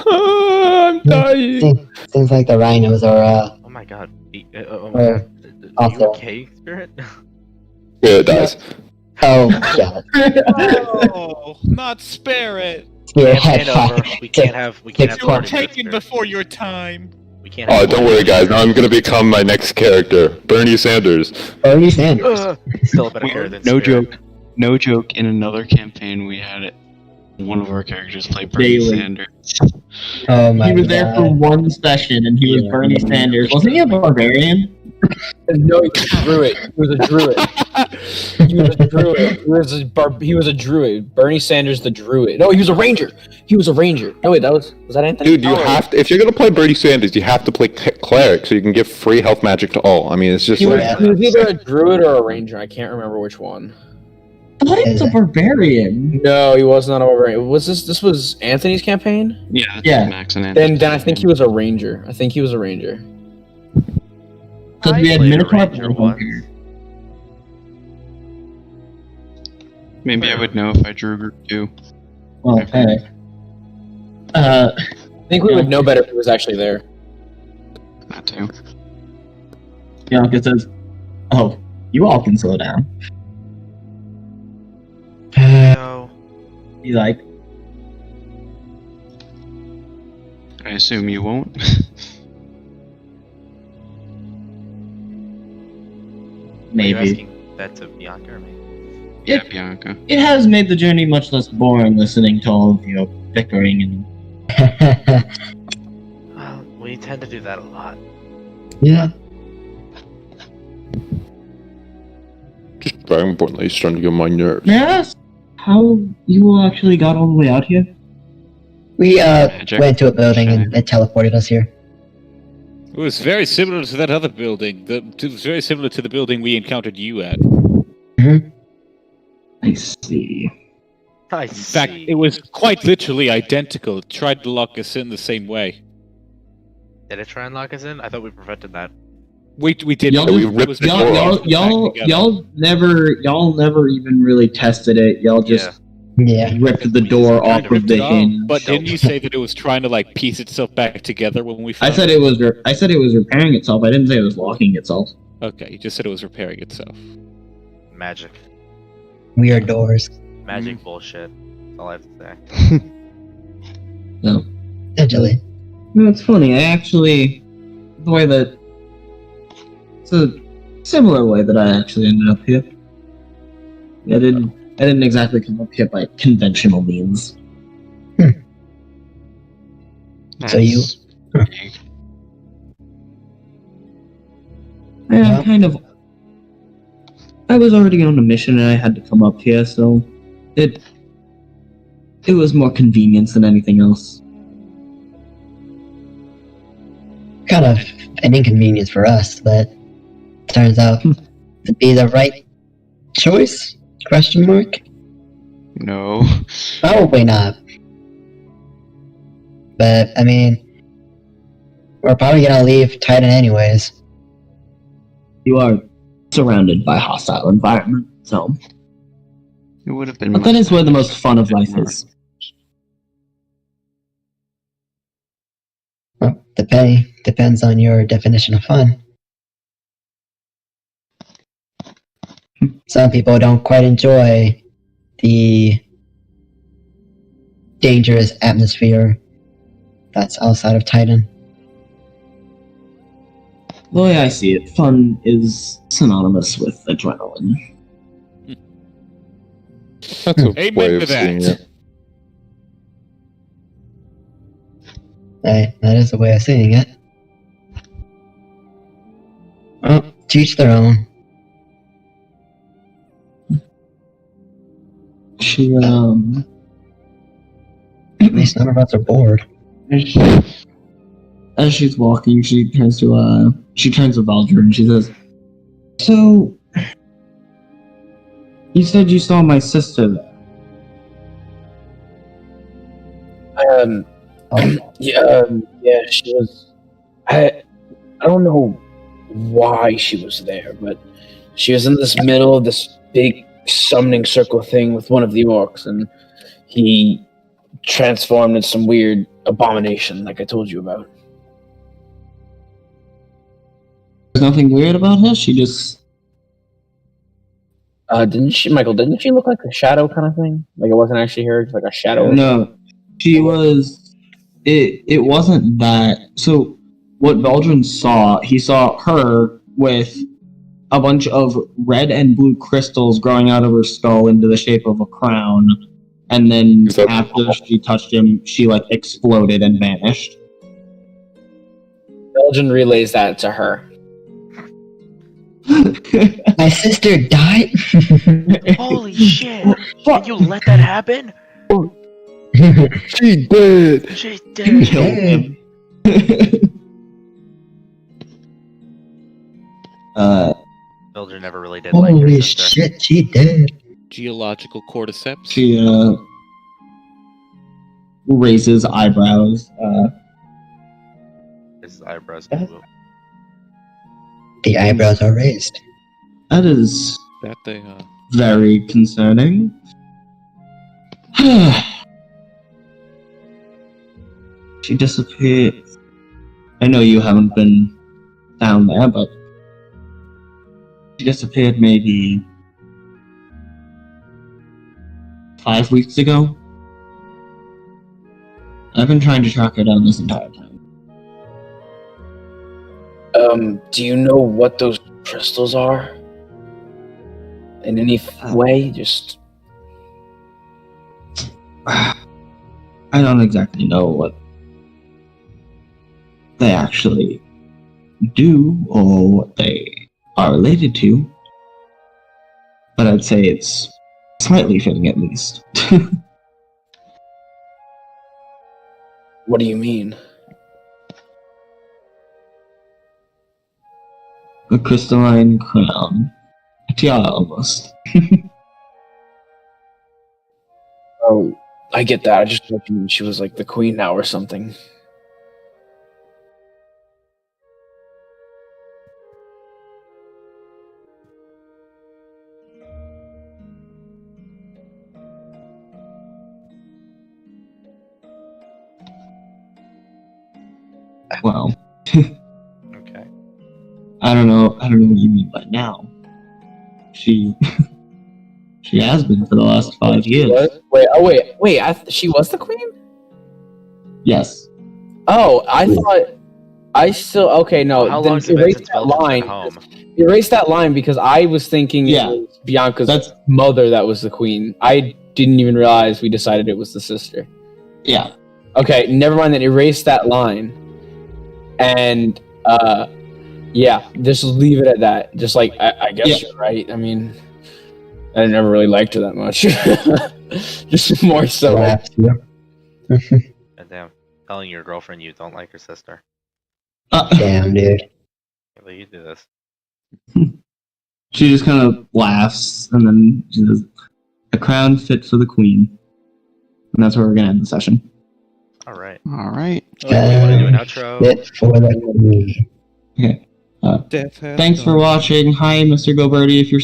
I'm dying. Seems like the rhinos are, Oh my god. Where? Are Off you there. okay, Spirit? Yeah, it does. oh, yeah. Oh, not Spirit. Spirit Hand had over. five. We can't have You were party with taken Spirit. before your time. We can't Oh, have don't party worry, with guys. Spirit. Now I'm gonna become my next character, Bernie Sanders. Bernie Sanders. Still a better character than No Spirit. joke. No joke. In another campaign, we had one of our characters play Bernie Daily. Sanders. Oh my He was there for god. one session, and he was Bernie Sanders. Wasn't he a barbarian? No, he was a druid. He was a druid. He was a druid. He was a druid. Bernie Sanders, the druid. No, he was a ranger. He was a ranger. No, wait, was that Anthony? Dude, you have to, if you're gonna play Bernie Sanders, you have to play cleric so you can give free health magic to all. I mean, it's just He was, like, he was either a druid or a ranger. I can't remember which one. I thought he was a barbarian. No, he was not a barbarian. Was this was Anthony's campaign? Yeah, that's Yeah. Max and Anthony. Then I think he was a ranger. I think he was a ranger. Because we had played a Minotaur ranger once. Maybe I would know if I drew group 2. Well, okay. I think we would know better if he was actually there. that too. Bianca says, "Oh, you all can slow down." No. He's like, I assume you won't. Are you maybe. asking that to Bianca or me? Yeah, Bianca. It has made the journey much less boring listening to all of your bickering and Well, we tend to do that a lot. Yeah. Just very importantly, he's starting to get on my nerves. May I ask how you all actually got all the way out here? We Magic. went to a building and it teleported us here. It was very similar to that other building. It was very similar to the building we encountered you at. I see. I In fact, see. it was quite literally identical. It tried to lock us in the same way. Did it try and lock us in? I thought we prevented that. We did. Y'all, we just- ripped the door off. y'all never even really tested it. Y'all just Yeah. ripped the door Kind off of of ripped the it off. hinge. But didn't you say that it was trying to like piece itself back together when we? I Found said it was. I said it was repairing itself. I didn't say it was locking itself. Okay, you just said it was repairing itself. Magic. Weird doors. Magic bullshit. That's all I have to say. No. Essentially. No, it's funny. I actually, the way that it's a similar way that I actually ended up here. I didn't exactly come up here by conventional means. So you- Vague. I kind of. I was already on a mission and I had to come up here, so it was more convenience than anything else. Kind of an inconvenience for us, but turns out to be the right choice? Question mark? No. Probably not. But, I mean, we're probably gonna leave Titan anyways. You are surrounded by hostile environment, so. It would have been. But that is where the most fun of life is. Well, depends on your definition of fun. Some people don't quite enjoy the dangerous atmosphere that's outside of Titan. The way I see it, fun is synonymous with adrenaline. That's a Amen way to of seeing that. it. That is a way of seeing it. Well, to each their own. She, At least none of us are bored. as she's walking, she turns to Veldrin and she says, "So, you said you saw my sister there." Yeah, she was. I don't know why she was there, but she was in this middle of this big summoning circle thing with one of the orcs, and he transformed into some weird abomination, like I told you about. There's nothing weird about her, she just... Didn't she look like a shadow kind of thing? Like it wasn't actually her, just like a shadow? No, she was... It wasn't that. So, what Veldrin saw, he saw her with a bunch of red and blue crystals growing out of her skull into the shape of a crown, and then Is that- after she touched him, she, like, exploded and vanished. Belgian relays that to her. My sister died? Holy shit! Did you let that happen? She did! She did. Builder never really did like your Holy sister. shit, she did. Geological cordyceps. She, raises eyebrows. His eyebrows move. The eyebrows are raised. That is That they very concerning. She disappeared. I know you haven't been down there, but she disappeared maybe 5 weeks ago. I've been trying to track her down this entire time. Do you know what those crystals are? In any way? Just... I don't exactly know what they actually do or what they are related to, but I'd say it's slightly fitting at least. What do you mean? A crystalline crown. A tiara almost. Oh, I get that. I just thought she was like the queen now or something. Well, Okay. I don't know what you mean by now. She has been for the last 5 years. What? Wait! She was the queen? Yes. Oh, I thought. I still no. How then long has it been erase since that Veldrin's line. been home? Erase that line because I was thinking it was Bianca's mother that was the queen. I didn't even realize we decided it was the sister. Yeah. Okay, never mind. Then erase that line. And yeah, just leave it at that. Just like I guess you're right. I mean, I never really liked her that much. Just more so. Damn, telling your girlfriend you don't like her sister. Damn, dude. Can't believe you do this. She just kind of laughs, and then she says, "A crown fit for the queen." And that's where we're gonna end the session. All right. All right. You want to do an outro? Fit for the queen. Okay. Thanks for watching. Hi, Mr. Goberty, if you're